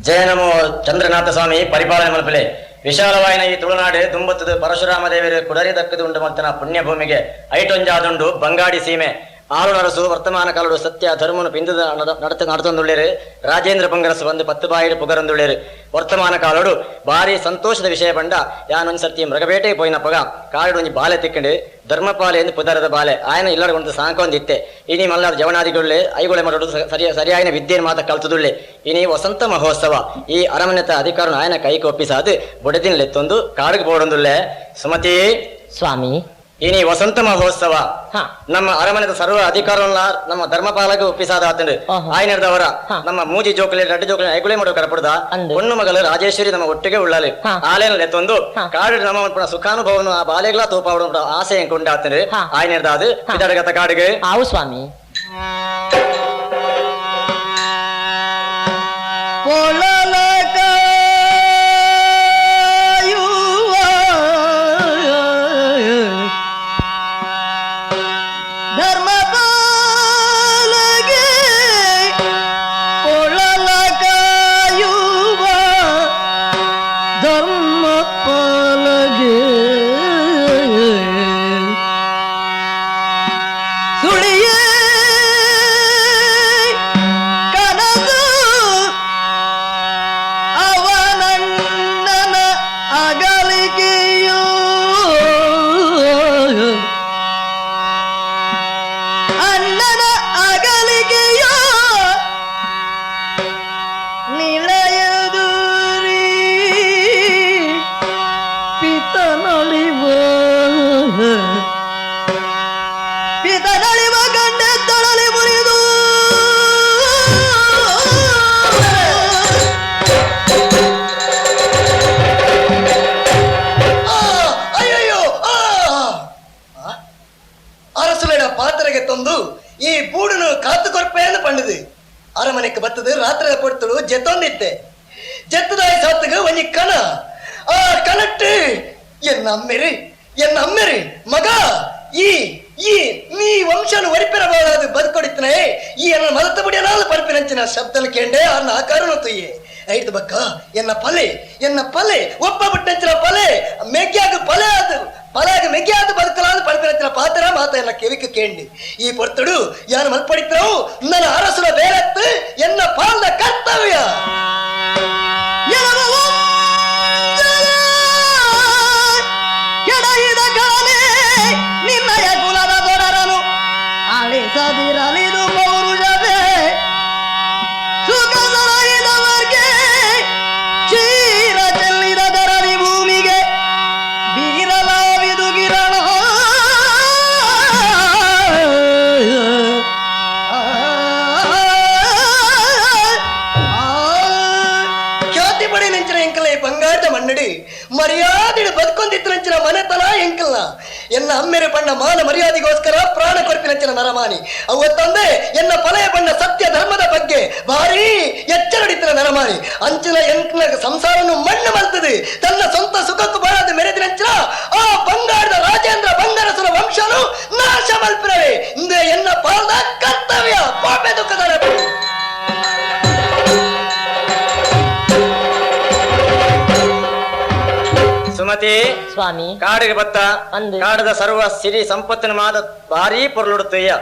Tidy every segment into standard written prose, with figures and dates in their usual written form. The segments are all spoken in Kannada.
ಜಯ ನಮೋ ಚಂದ್ರನಾಥ ಸ್ವಾಮಿ ಪರಿಪಾಲನೆ ಮಲ್ಪಲೆ ವಿಶಾಲವಾಯಿನ ಈ ತುಳುನಾಡು ದುಂಬತ್ತದು ಪರಶುರಾಮ ದೇವರು ಕುಡರಿ ದಕ್ಕದು ಉಂಟು ಮಂತನ ಪುಣ್ಯ ಭೂಮಿಗೆ ಐಟೊಂಜಾದುಂಡು ಬಂಗಾಡಿ ಸೀಮೆ ಆರು ನರಸು ವರ್ತಮಾನ ಕಾಲಡು ಸತ್ಯ ಧರ್ಮನು ಪಿಂದದ ನಡತೊಂದುಳ್ಳೇರು ರಾಜೇಂದ್ರ ಪಂಗರಸು ಒಂದು 10 ಬಾಯಿಡು ಪುಗರೊಂದುಳ್ಳೇರು ವರ್ತಮಾನ ಕಾಲಡು ಭಾರಿ ಸಂತೋಷದ ವಿಷಯ ಬಂಡ ಯಾನೊಂದು ಸರ್ತಿ ಮೃಗಬೇಟೆಗೆ ಪೋಯಿನ ಪಗ ಕಾಡು ಒಂಜಿ ಬಾಲೆ ತಿಕ್ಕಂಡು ಧರ್ಮಪಾಲೆ ಎಂದು ಪುದರದ ಬಾಲೆ ಆಯನ ಇಲ್ಲರ ಕೊಂಡು ಸಾಕೊಂದಿತ್ತೆ ಇನಿ ಮಲ್ಲಾದ ಜವನಾದಿಗುಳ್ಳೆ ಐಗೊಳೆ ಮರಡು ಸರಿಯಾಗಿನ ವಿದ್ಯೆಯನ್ನು ಮಾತ ಕಲ್ತದುಳ್ಳೆ ಇನಿ ವಸಂತ ಮಹೋತ್ಸವ ಈ ಅರಮನೆತ ಅಧಿಕಾರ ಆಯನ ಕೈಗೆ ಒಪ್ಪಿಸಾದು ಬುಡದಿನಲೆತ್ತೊಂದು ಕಾಡಿಗೆ ಬೋಡೊಂದುಳ್ಳೆ ಸುಮತಿ ಸ್ವಾಮಿ ಇನಿ ವಸಂತ ಮಹೋತ್ಸವ ನಮ್ಮ ಅರಮನೆದ ಸರ್ವ ಅಧಿಕಾರವನ್ನ ನಮ್ಮ ಧರ್ಮಪಾಲಗೆ ಒಪ್ಪಿಸಾದ ಆತಂಡು ಆಯ್ನದವರ ನಮ್ಮ ಮೂಜಿ ಜೋಕಲಿ ರಡ್ಡು ಜೋಕಲಿ ಐಗುಳೆ ಮಾಡೋ ಕರಪಡ್ದ பொண்ணு ಮಗಳು ರಾಜೇಶ್ವರಿ ನಮ್ಮ ಒಟ್ಟಿಗೆ ಉಳ್ಳಾಲಿ ಆಲೇನಲ್ಲಿ ಎತ್ತೊಂದು ಕಾಡು ನಮ್ಮ ಸುಖಾನುಭವನು ಆ ಬಾಲೆಗಳ ತೋಪಾವಡ ಆಸೆ ಕೊಂಡಾತಂಡು ಆಯ್ನದಾದು ಇದರಗತ ಕಾಡಿಗೆ ಆವು ಸ್ವಾಮಿ ಈ ಬೂಡನು ಕಾತು ಕೊರಪೆಯನ್ನು ಪಂಡದು ಅರಮನೆಗೆ ಬತ್ತದು ರಾತ್ರಿ ಕೊಡ್ತಳು ಜೆತ್ತೊಂದಿತ್ತೆ ಜೆತ್ತದಾಯಿ ಸಾತ್ಗ ಒಂಜಿ ಕಣ ಆ ಕಣಟ್ಟು ಎನ್ನ ಅಮ್ಮೆರಿ ಮಗ ಈ ನೀ ವಂಶನು ಒರಿಪಿರಬಾರದು ಬದುಕೊಡಿತನೆ ಈ ಎನ್ನ ಮಲತ ಬುಡಿಯನಾದ ಪರಪಿನಂಚಿನ ಶಬ್ದನ ಕೇಂಡೆ ಅನ್ನ ಆಕಾರನು ತುಯ್ಯೆ ಐದು ಬಕ್ಕ ಎನ್ನ ಪಲೆ ಒಬ್ಬ ಬಿಟ್ಟಂಚಿನ ಪಲೆ ಮೆಗ್ಯಾಗ ಪಲೆ ಅದು ಪಲಾಗ ಮೆಗ್ಯಾದ ಬದುಕಲಾದ ಪರಪಿನಂಚಿನ ಪಾತ್ರ ಮಾತ ಎನ್ನ ಕೆವಿಕ ಕೇಂಡಿ ಈ ಪೊರ್ತಡು ಯಾನು ಮಲ್ಪಡಿತ್ರವು ನನ್ನ ಅರಸುನ ಬೇರತ್ತು ಎನ್ನ ಪಾಲದ ಕರ್ತವ್ಯ ಸದಿರಲಿದು ಪೌರುಷವೇ ಸುಖದೊಳಗಿದವರ್ಗೆ ಕ್ಷೀರ ಚೆಲ್ಲಿದ ಧರಣಿ ಭೂಮಿಗೆ ಬೀರಲಾವಿದು ಗಿರಣ ಖ್ಯಾತಿ ಪಡೆ ನೆಂಚಿನ ಎಂಕಲ ಬಂಗಾಟ ಮನ್ನಡಿ ಮರ್ಯಾದೆ ಬದುಕೊಂದಿತ್ತು ನೆಂಚಿನ ಮನೆತನ ಎಂಕಲ್ಲ ಎನ್ನ ಅಮ್ಮೆರೆ ಬಣ್ಣ ಮಾನ ಮರ್ಯಾದೆಗೋಸ್ಕರ ಪ್ರಾಣ ಕೊರಪಿನಂಚಿನ ನರಮಾನಿ ಅವತ್ತಂದೆ ಎನ್ನ ಪಲಯ ಬಣ್ಣ ಸತ್ಯ ಧರ್ಮದ ಬಗ್ಗೆ ಭಾರೀ ಎಚ್ಚರಡಿತ್ತಿನ ನರಮಾನಿ ಅಂಚಿನ ಎಂಕನ ಸಂಸಾರನು ಮಣ್ಣು ಮಲ್ತದೆ ತನ್ನ ಸ್ವಂತ ಸುಖಕ್ಕೂ ಬಾಳದ ಮೆರೆದಿನಂಚಿನ ಆ ಬಂಗಾರದ ರಾಜೇಂದ್ರ ಬಂಗಾರಸನ ವಂಶನು ನಾಶ ಮಲ್ಪಿರವೆ ಇಂದೇ ಎನ್ನ ಪಾಲದ ಕರ್ತವ್ಯ ಪಾಪೆ ದುಃಖದ ಸುಮತಿ ಸ್ವಾಮಿ ಕಾಡಿಗೆ ಬತ್ತ ಕಾಡದ ಸರ್ವ ಸಿರಿ ಸಂಪತ್ತಿನ ಮಾದ ಭಾರಿ ಪೊರ್ಲುಡುತ್ತಯ್ಯ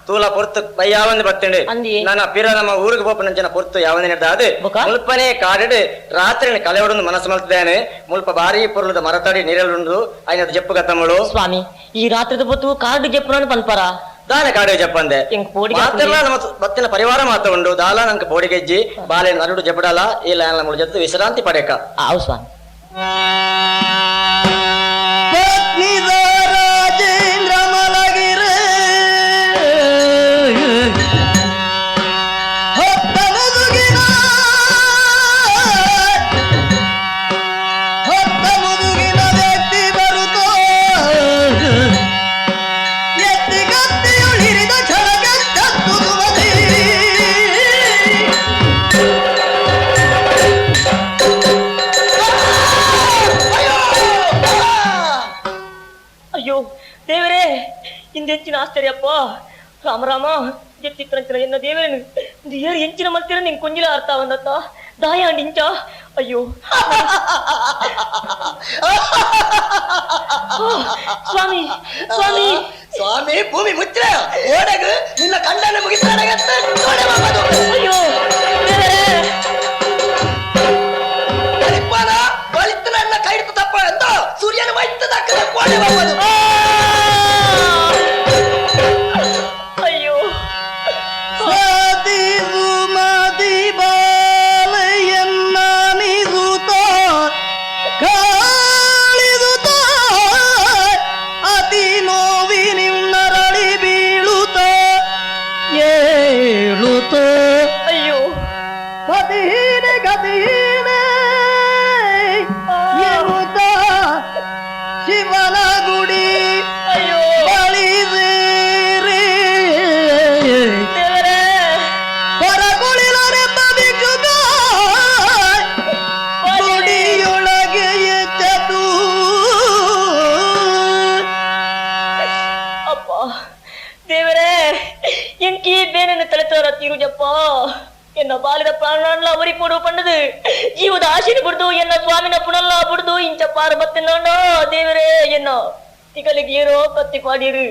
ತೂಲ ಪೊರ್ತು ಯಾವಂದು ಬತ್ತಂಡು ನನ್ನ ಪಿರ ನಮ್ಮ ಊರಿಗೆ ಹೋಪನಂಚಿನ ಪೊರ್ತು ಯಾವಂದು ನಿರ್ದಾದು ಮುಲ್ಪನೆ ಕಾಡಿಡು ರಾತ್ರಿ ಕಲೆಯೊಡೊಂದು ಮನಸ್ಸು ಮಲ್ತಿದ್ದೇನೆ ಮುಲ್ಪ ಭಾರಿ ಪೊರ್ಲುದ ಮರತಡಿ ನೀರಳುಂಡು ಐನದ ಜಪ್ಪು ಗತ್ತಮ್ಮಳು ಸ್ವಾಮಿ ಈ ರಾತ್ರಿದ ಹೊತ್ತು ಕಾಡು ಜಪ್ಪು ಪನ್ಪರ ದಾನ ಕಾಡು ಜಪ್ಪಂದೆ ಮಾತೆಲ್ಲ ನಮ್ಮ ಬತ್ತಿನ ಪರಿವಾರ ಮಾತ ಉಂಡು ದಾಲ ನಂಗೆ ಪೋಡಿಗೆಜ್ಜಿ ಬಾಲೆ ನರುಡು ಜಪಡಲ ಇಲ್ಲ ನಮ್ಮ ಜೊತೆ ವಿಶ್ರಾಂತಿ ಪಡೆಕ ಆವು ಸ್ವಾಮಿ ರಾಜೇಂದ್ರ ಮಲಗಿರೆ ಹೊತ್ತ ಮುದುಗಿನ ವ್ಯಕ್ತಿ ಬರುತ್ತೋ ಎತ್ತಿ ಗತ್ತಿಯುಳಿರಿದ ಛಳಗೆ ಕತ್ತುದುಮತಿ ಅಯ್ಯೋ ದೇವರೇ ಇಂದೆಂಚಿನ ಆಶ್ಚರ್ಯಪ್ಪ ರಾಮ ರಾಮ ಜೆತ್ತಿತ್ತಂಚಿನ ಎನ್ನ ದೇವರೇನು ಎಂಚಿನ ಮಲ್ತಿರ ನಿಂಗೆ ಕೊಂಜಿಲ ಅರ್ಥ ಒಂದತ್ತ ದಾಯಾಂಡಿಂಚ ಅಯ್ಯೋ ಸ್ವಾಮಿ ಸ್ವಾಮಿ ಸ್ವಾಮಿ ಭೂಮಿ ಮುಚ್ಚ ಓಡಗ ನಿನ್ನ ಕಂಡನ ಮುಗಿಸ್ತಾಡಗತ್ತ ಅಯ್ಯೋ ದೇವರೇ ಕಲಿಪಾನ ಬಲಿತನ ಎಲ್ಲ ಕೈ ಹಿಡಿದು ತಪ್ಪ ಅಂತ ಸೂರ್ಯನ ವೈದ್ಯ ದಕ್ಕದ ಕೋಣೆ ಹೋಗೋದು ಅಯ್ಯೋ ಸತಿ ಸುಮತಿ ಬಾಲೆಯನ್ನ ನಿಸುತ್ತ ಕಾಳಿಸುತ್ತ ಅತಿ ನೋವಿನಿನ್ನರಳಿ ಬೀಳುತ್ತ ಏಳುತ್ತ ಅಯ್ಯೋ ಗತಿಹೀನ ಗತಿಹೀನ ಎನ್ನುತ್ತ ಶಿವನ ಗುಡಿ ಅಯ್ಯೋ ಬಳಿಸಿರಿ ದೇವರೇ ಹೊರಗುಳಿಲರೆಂಬ ಭಿಕ್ಷುಕ ಗುಡಿಯೊಳಗೆ ಎಚ್ಚತು ಅಪ್ಪ ದೇವರೇ ಎಂಕಿ ಬೇನನ್ನು ತಲೆತಾರ ತೀರುಜಪ್ಪ ಎನ್ನ ಬಾಲಿದ ಪ್ರಾಣ ಅವರಿಪಡು ಪಂಡದು ಜೀವದ ಆಶೆನು ಬಿಡ್ದು ಎನ್ನ ಸ್ವಾಮಿನ ಪುನಲ್ಲ ಬಿಡ್ದು ಇಂಚ ಪಾರ ಬತ್ತಿನೋಣ ದೇವರೇ ಎನ್ನ ತಿಗಲಿಗೆ ಏರೋ ಕತ್ತಿ ಪಾಡಿರು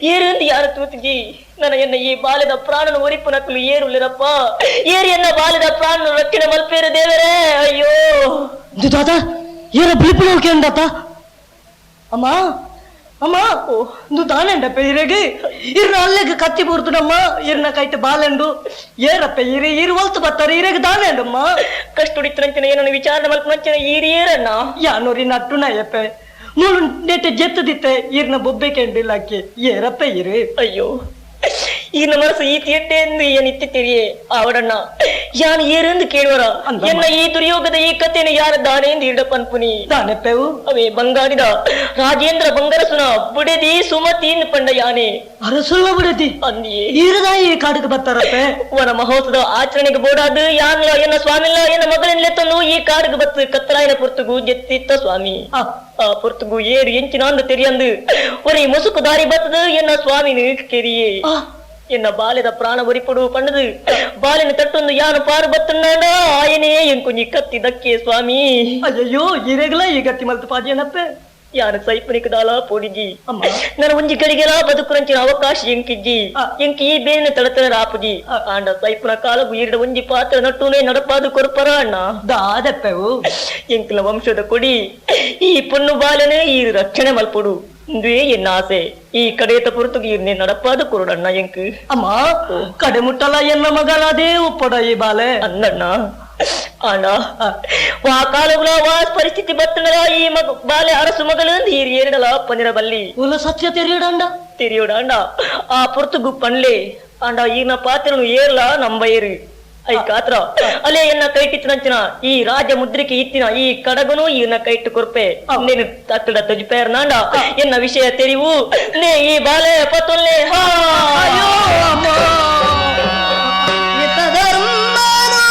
ಏರಿಂದ ಯಾರು ತೂತಿಜಿ ನನ್ನ ಎನ್ನ ಈ ಬಾಲಿದ ಪ್ರಾಣನ ಒರಿಪು ನಕ್ಕಲು ಏರುಲ್ಲಿರಪ್ಪ ಏರಿ ಎನ್ನ ಬಾಲಿದ ಪ್ರಾಣನ ರಕ್ಷಣೆ ಮಲ್ಪೇರು ದೇವರೇ ಅಯ್ಯೋ ತಾತ ಏನ ಬಿಳಿಪಿಳಿ ಹೋಗಿ ಅಂದಾತ ಅಮ್ಮ ಅಮ್ಮ నువ్వు దానండప్ప ఇరగి ఇరు అల్లకి కత్తి పూరుతున్నమ్మా ఇరున కైతే బాలండు ఏరప్ప ఇరు వల్తు బత్తారు ఇరగి దానండమ్మా ಕಷ್ಟುಡಿತಂಚಿನ ಏನನ್ನು ವಿಚಾರಣೆ ಮಲ್ಪಂಚಿನ ಈರಿಯೇರನ್ನ ಯಾನೂರಿ ನಟ್ಟುನ ಯಪ್ಪ ಮೂಳು ನೆಟ್ಟೆ ಜೆತ್ತದಿತ್ತೆ ಇರ್ನ ಬೊಬ್ಬೆಕೆಂಡಿಲ್ಲಕ್ಕೆ ಏರಪ್ಪ ಇರು ಅಯ್ಯೋ ಈ ಮನಸ್ಸು ಈ ತೀರ್ಟೆ ಎಂದು ಏನಿತ್ತಿದ್ದೀರಿಯೇ ಆವಡಣ್ಣ ಯಾನು ಏರೆಂದು ಕೇಳುವರ ಎನ್ನ ಈ ದುರ್ಯೋಗದ ಈ ಕಥೆಯನ್ನು ಯಾರ ದಾನೆ ಎಂದು ಇಡಪನ್ಪುನಿ దానెప్పవు ಅವೇ ಬಂಗಾರಿದ ರಾಜೇಂದ್ರ ಬಂಗಾರಸುನ ಬುಡೆದಿ ಸುಮತಿ ಪಂಡ ಯಾನೆ ಅರಸುಲ್ಲ ಬಿಡತಿ ಅಂದಿಯೇ ಈರದಾ ಈ ಕಾಡಿಗೆ ಬರ್ತಾರಪ್ಪ ವನ ಮಹೋತ್ಸವದ ಆಚರಣೆಗೆ ಬೋಡಾದು ಯಾನ್ಲ ಎನ್ನ ಸ್ವಾಮಿಲ್ಲ ಎನ್ನ ಮಗಳಿಂದಲೇ ತಂದು ಈ ಕಾಡಿಗೆ ಬತ್ತು ಕತ್ತಲಾಯನ ಪುರ್ತುಗು ಜೆತ್ತಿತ್ತ ಸ್ವಾಮಿ ಆ ಪುರ್ತುಗು ಏರು ಎಂಚಿನ ಅಂದು ತೆರಿಯಂದು ಒರಿ ಮುಸುಕು ದಾರಿ ಬತ್ತದು ಎನ್ನ ಸ್ವಾಮಿನು ಕೆರಿಯೇ ಎನ್ನ ಬಾಲ್ಯದ ಪ್ರಾಣ ಒರಿಪಡು ಪಂಡದು ಬಾಲಿನ ತಟ್ಟೊಂದು ಯಾನು ಪಾರು ಬತ್ತನ್ನಾಡ ಆಯನೇ ಎಂಕುಂಜಿ ಕತ್ತಿ ದಕ್ಕೆ ಸ್ವಾಮಿ ಅಯ್ಯಯ್ಯೋ ಇರೆಗಲ ಈ ಗತಿ ಮಲ್ತು ಪಾದಿಯನಪ್ಪ ಯಾರು ಸೈಪನಿಕದಾಲ ಪೋಡಿಜಿ ನನ್ನ ಒಂಜಿ ಗಳಿಗೆಲ ಬದುಕುರಂಚಿನ ಅವಕಾಶ ಎಂಕಿಜ್ಜಿ ಎಂಕಿ ಈ ಬೇನೆ ತಡತನ ರಾಪುಜಿ ಆಂಡ ಸೈಪನ ಕಾಲಗು ಈರಡ ಒಂಜಿ ಪಾತ್ರ ನಟ್ಟುನೆ ನಡಪಾದು ಕೊರಪರ ಅಣ್ಣ దాదెప్పవు ಎಂಕಿನ ವಂಶದ ಕೊಡಿ ಈ ಪೊನ್ನು ಬಾಲನೆ ಈ ರಕ್ಷಣೆ ಮಲ್ಪೊಡು ಇಂದುವೇ ಎನ್ನ ಆಸೆ ಈ ಕಡೆಯತ ಪುರತುಗೆ ಇರ್ನೆ ನಡಪಾದು ಕೊರಡಣ್ಣ ಎಂಕು ಅಮ್ಮ ಕಡೆ ಮುಟ್ಟಲ್ಲ ಎನ್ನ ಮಗಳದೇ ಉಪ್ಪಡ ಈ ಬಾಲೆ ಅನ್ನಣ್ಣ ಅಣ್ಣ ಆ ಕಾಲಗುಲ ವಾಸ್ ಪರಿಸ್ಥಿತಿ ಬತ್ತನರ ಈ ಮಗ ಬಾಲೆ ಅರಸು ಮಗಳಂದು ಈ ಏರಡಲ ಪಂದಿರ ಬಲ್ಲಿ ಉಲ ಸತ್ಯ ತೆರಿಯಡಂಡ ತಿರಿಯೋಡ ಅಂಡ ಆ ಪುರ್ತುಗು ಪನ್ಲೆ ಅಂಡ ಈನ ಪಾತ್ರನು ಏರ್ಲ ನಂಬ ಏರು ಐ ಕಾತ್ರ ಅಲ್ಲೇ ಎನ್ನ ಕೈಟಿತ್ತಿನಂಚಿನ ಈ ರಾಜ ಮುದ್ರಿಕೆ ಇತ್ತಿನ ಈ ಕಡಗನು ಈನ ಕೈಟ್ಟು ಕೊರ್ಪೆ ನೀನು ತತ್ತಡ ತಜುಪೇರ್ ನಾಂಡ ಎನ್ನ ವಿಷಯ ತೆರಿವು ನೇ ಈ ಬಾಲೆ ಪತ್ತೊಲ್ಲೆ ಹಾ ಅಯ್ಯೋ ಅಮ್ಮ ಇತ ಧರ್ಮನು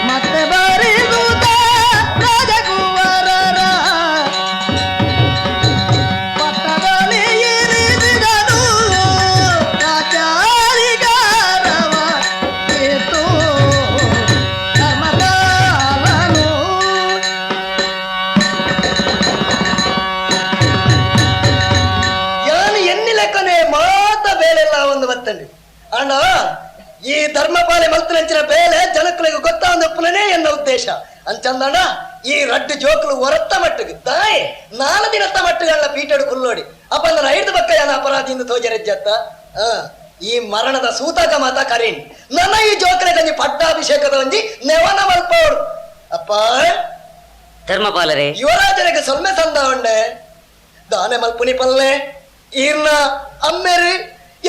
ಮತ್ತೆ ಬರಿದುದ ರಾಜಕುವರರ ಪಟ್ಟದಲ್ಲಿ ಇರಿಸಿದನು ರಾಜಾಧಿಕಾರವ ಏತು ಧರ್ಮಪಾಲನು ಯಾನು ಎನ್ನಿಲೆಕ್ಕನೆ ಮಾತ ಬೇಲೆಲ್ಲ ಒಂದು ಬತ್ತಂಡಿ ಅಣ್ಣ ಈ ಧರ್ಮಪಾಲೆ ಮಲ್ತನಂಚಿನ ಬೇಲೆ ಜನಕ್ಕಳಿಗೆ ಗೊತ್ತಾಂದಪ್ಪನೇ ಎನ್ನ ಉದ್ದೇಶ ಅಂಚಂದಣ್ಣ ಈ ರಡ್ಡು ಜೋಕುಲು ಹೊರತ್ತ ಮಟ್ಟಿಗೆ ತಾಯಿ 4 ದಿನತ್ತ ಮಟ್ಟಿಗೆಲ್ಲ ಪೀಟಡು ಕುಲ್ಲೋಡಿ ಅಪ್ಪಂದ್ರ 5 ಬಕ್ಕ ಯಾನ ಅಪರಾಧಿಯಿಂದ ತೋಜರೆಜ್ಜತ್ತ ಈ ಮರಣದ ಸೂತಕ ಮಾತ ಕರೀನ್ ನನ್ನ ಈ ಜೋಕಲೆ ಗಂಜಿ ಪಟ್ಟಾಭಿಷೇಕದ ಒಂಜಿ ನೆವನ ಮಲ್ಪೋಡು ಅಪ್ಪ ಧರ್ಮಪಾಲರೇ ಯುವರಾಜನಿಗೆ ಸೊಲ್ಮೆ ಸಂದ ಉಂಡೆ ದಾನೆ ಮಲ್ಪುನಿ ಪಲ್ಲೆ ಈರ್ನ ಅಮ್ಮೆರು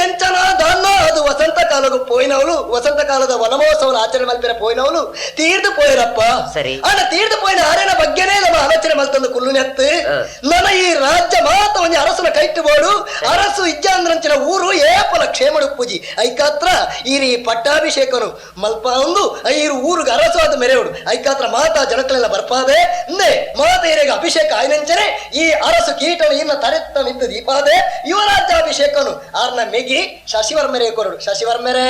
ಎಂಚನ ದಾನ್ನ ಅದು ವಸಂತ ಕಾಲಗೂ ಪೋಯಿನವಳು ವಸಂತ ಕಾಲದ ವನಮಹೋತ್ಸವ ಆಚರಣೆ ಮಲ್ಪಿನ ಪೋಯಿನವಳು ತೀರ್ದು ಪೋಯಿರಪ್ಪ. ಸರಿ. ಅಣ್ಣ ತೀರ್ದು ಪೋಯಿನ ಆರೇನ ಬಗ್ಗೆನೇ ನಮ್ಮ ಆಲೋಚನೆ ಮಲ್ತಂದು ಕುಲ್ಲುನೆತ್ತು ನನ್ನ ಈ ರಾಜ್ಯ ಮಾತ ಒಂಜಿ ಅರಸನ ಕೈಟ್ಟುಬೋಡು ಅರಸು ಇಜ್ಜಾಂದ್ರಂಚಿನ ಊರು ಏಪಲ ಕ್ಷೇಮಡು ಪೂಜಿ ಐಕಾತ್ರ ಈರಿ ಪಟ್ಟಾಭಿಷೇಕನು ಮಲ್ಪ ಒಂದು ಈರು ಊರಿಗೆ ಅರಸು ಅದು ಮೆರೆಯುಡು ಐಕಾತ್ರ ಮಾತಾ ಜನಕಲೆಲ್ಲ ಬರ್ಪಾದೆ ಇಂದೇ ಮಾತ ಏರಿಗ ಅಭಿಷೇಕ ಆಯ್ನಂಚನೆ ಈ ಅರಸು ಕೀಟನು ಇನ್ನ ತರೆತ್ತ ನಿಂತು ದೀಪಾದೆ ಯುವರಾಜ್ಯಾಭಿಷೇಕನು ಆರ್ನ ಮೆಗಿ ಶಶಿವರ್ಮರೇ ಕೊರಡು ಶಶಿವರ್ಮರೇ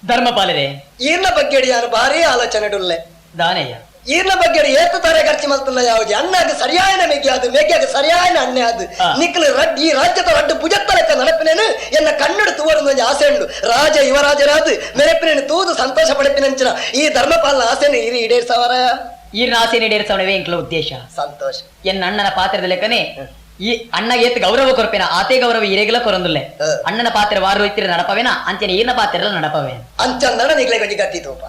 ಧರ್ಮಪಾಲರೇ ಈರ್ನ ಬಗ್ಗೆ ನಾನು ಭಾರಿ ಆಲೋಚನೆ ಡುಲ್ಲೆ ದಾನಯ್ಯ ಈರ್ನ ಬಗ್ಗೆ ಏತು ತಾರೆ ಖರ್ಚು ಮಲ್ತಲ್ಲ ಯಾವ್ದು ಅಣ್ಣಾಗ ಸರಿಯಾಯನ ಮೆಗ್ಗೆ ಅದು ಮೆಗ್ಗಾಗ ಸರಿಯಾಯನ ಅಣ್ಣೆ ಅದು ನಿಕ್ಲು ಈ ರಾಜ್ಯದ ರಡ್ಡು ಭುಜತ್ತಲೆಕ್ಕ ನಡಪಿನೇನು ಎನ್ನ ಕನ್ನಡ ತೂವರೊಂದು ಆಸೆ ಉಂಡು ರಾಜ ಯುವರಾಜರಾದು ಮೆರಪಿನೇನು ತೂದು ಸಂತೋಷ ಪಡಪಿನಂಚಿನ ಈ ಧರ್ಮಪಾಲನ ಆಸೆನ ಇರಿ ಈಡೇರ್ಸವರ ಈ ಆಸೆ ಈಡೇರಿಸವನವೇ ಎಂಕ್ಲ ಉದ್ದೇಶ ಸಂತೋಷ ಎನ್ನ ಅಣ್ಣನ ಪಾತ್ರದ ಲೆಕ್ಕನೆ ಈ ಅಣ್ಣ ಏತ್ ಗೌರವ ಕೊರಪೇನ ಆತೆ ಗೌರವ ಇರೆಗಿಲ ಕೊರೊಂದುಲ್ಲೆ ಅಣ್ಣನ ಪಾತ್ರ ವಾರು ಇತ್ತಿರ ನಡಪವೇನ ಅಂಚನೆ ಈರ್ನ ಪಾತ್ರ ನಡಪವೇ ಅಂಚಂದಣ ನಿಗ್ಲೆ ಗಂಜಿ ಗತ್ತಿ ತೂಪ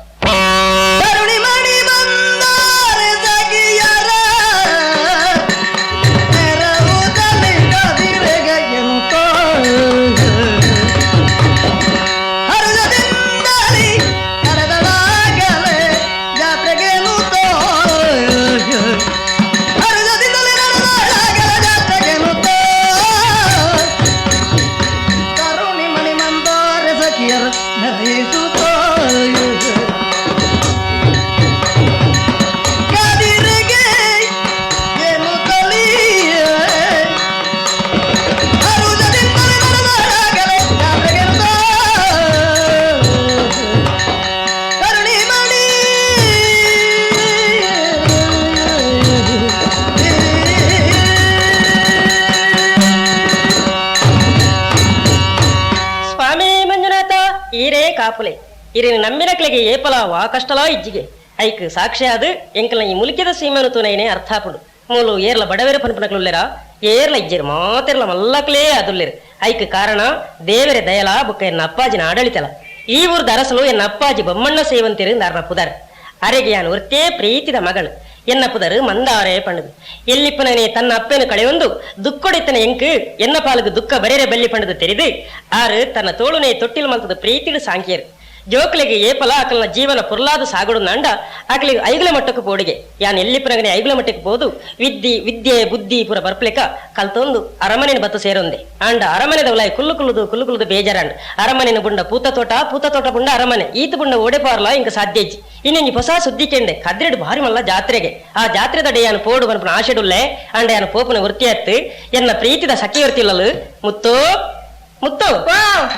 ಕಾಪುಲೆ ಇರಿನ ನಮ್ಮಿನಕ್ಲೆಗೆ ಏಪಲಾವ ಕಷ್ಟಲಾ ಇಜ್ಜಿಗೆ ಐಕ್ ಸಾಕ್ಷಿಯಾದ ಎಂಕಲ ಈ ಮುಲಿಕೆದ ಸೀಮೆನು ತುನೈನೆ ಅರ್ಥಾಪುಡು ಮೂಲು ಏರ್ಲ ಬಡವೇರ ಪನ್ಪನಕ್ಲುಲ್ಲೆರ ಏರ್ಲ ಇಜ್ಜೇರು ಮಾತೆರ್ಲ ಮಲ್ಲಕ್ಲೇ ಅದುಲ್ಲೆರು ಐಕ್ ಕಾರಣ ದೇವರೇ ದಯಲ ಬುಕ್ಕ ಎನ್ನ ಅಪ್ಪಾಜಿನ ಆಡಳಿತಲ ಈ ಊರ್ದ ಅರಸಲು ಎನ್ನ ಅಪ್ಪಾಜಿ ಬೊಮ್ಮಣ್ಣ ಸೇವಂತಿರು ನಾರ್ನ ಪುದರ್ ಅರೆಗೆ ಯಾನು ಒರ್ತೇ ಪ್ರೀತಿದ ಮಗಳು ಎನ್ನ ಪುದರು ಮಂದಾರೆ ಪಂಡದು ಎಲ್ಲಿಪ್ಪನೇ ತನ್ನ ಅಪ್ಪೆನು ಕಳೆಯೊಂದು ದುಃಖೊಡಿತನ ಎಂಕು ಎನ್ನ ಪಾಲುಗು ದುಃಖ ಬರೇರೆ ಬೆಳ್ಳಿ ಪಂಡದು ತೆರೆದು ಆರು ತನ್ನ ತೋಳುನೆ ತೊಟ್ಟಿಲು ಮಂತದ ಪ್ರೀತಿಡು ಸಾಂಕ್ಯರು ಜೋಕ್ಲೆಗೆ ಏಪಲ ಆಕಲ್ನ ಜೀವನ ಪುರ್ಲಾದು ಸಾಗುಡು ನಂಡ ಆಕಲಿಗೆ ಐಗುಲ ಮಟ್ಟಕ್ಕೆ ಪೋಡಿಗೆ ಯಾನ್ ಎಲ್ಲಿಪ್ಪನಗನೆ ಐಗುಲ ಮಟ್ಟಕ್ಕೆ ಪೋದು ವಿದ್ಯೆ ಬುದ್ಧಿ ಪುರ ಬರ್ಪ್ಲೆಕ ಕಲ್ತೊಂದು ಅರಮನೆನ ಬತ್ತು ಸೇರೊಂದೆ ಅಂಡ ಅರಮನೆದವಲಾಯಿ ಕುಲ್ಲು ಬೇಜಾರಂಡ್ ಅರಮನೆನ ಬುಂಡ ಪೂತ ತೋಟ ಬುಂಡ ಅರಮನೆ ಈತ ಬುಂಡ ಓಡೆ ಪಾರ್ಲ ಇಂಕ ಸಾಧ್ಯಜ್ಜಿ ಇನ್ನೊಂದು ಹೊಸ ಸುದ್ದಿ ಕೆಂಡೆ ಕದ್ರೆಡು ಭಾರಿ ಮಲ್ಲ ಜಾತ್ರೆಗೆ ಆ ಜಾತ್ರೆ ದಡೆ ಯಾನು ಪೋಡು ಬನ್ಪನ ಆಶೆಡುಲ್ಲೆ ಅಂಡ ಯಾನು ಪೋಪನ ವೃತ್ತಿ ಹತ್ತು ಎನ್ನ ಪ್ರೀತಿದ ಸಖಿ ಇರ್ತಿಲ್ಲಲು ಮುತ್ತು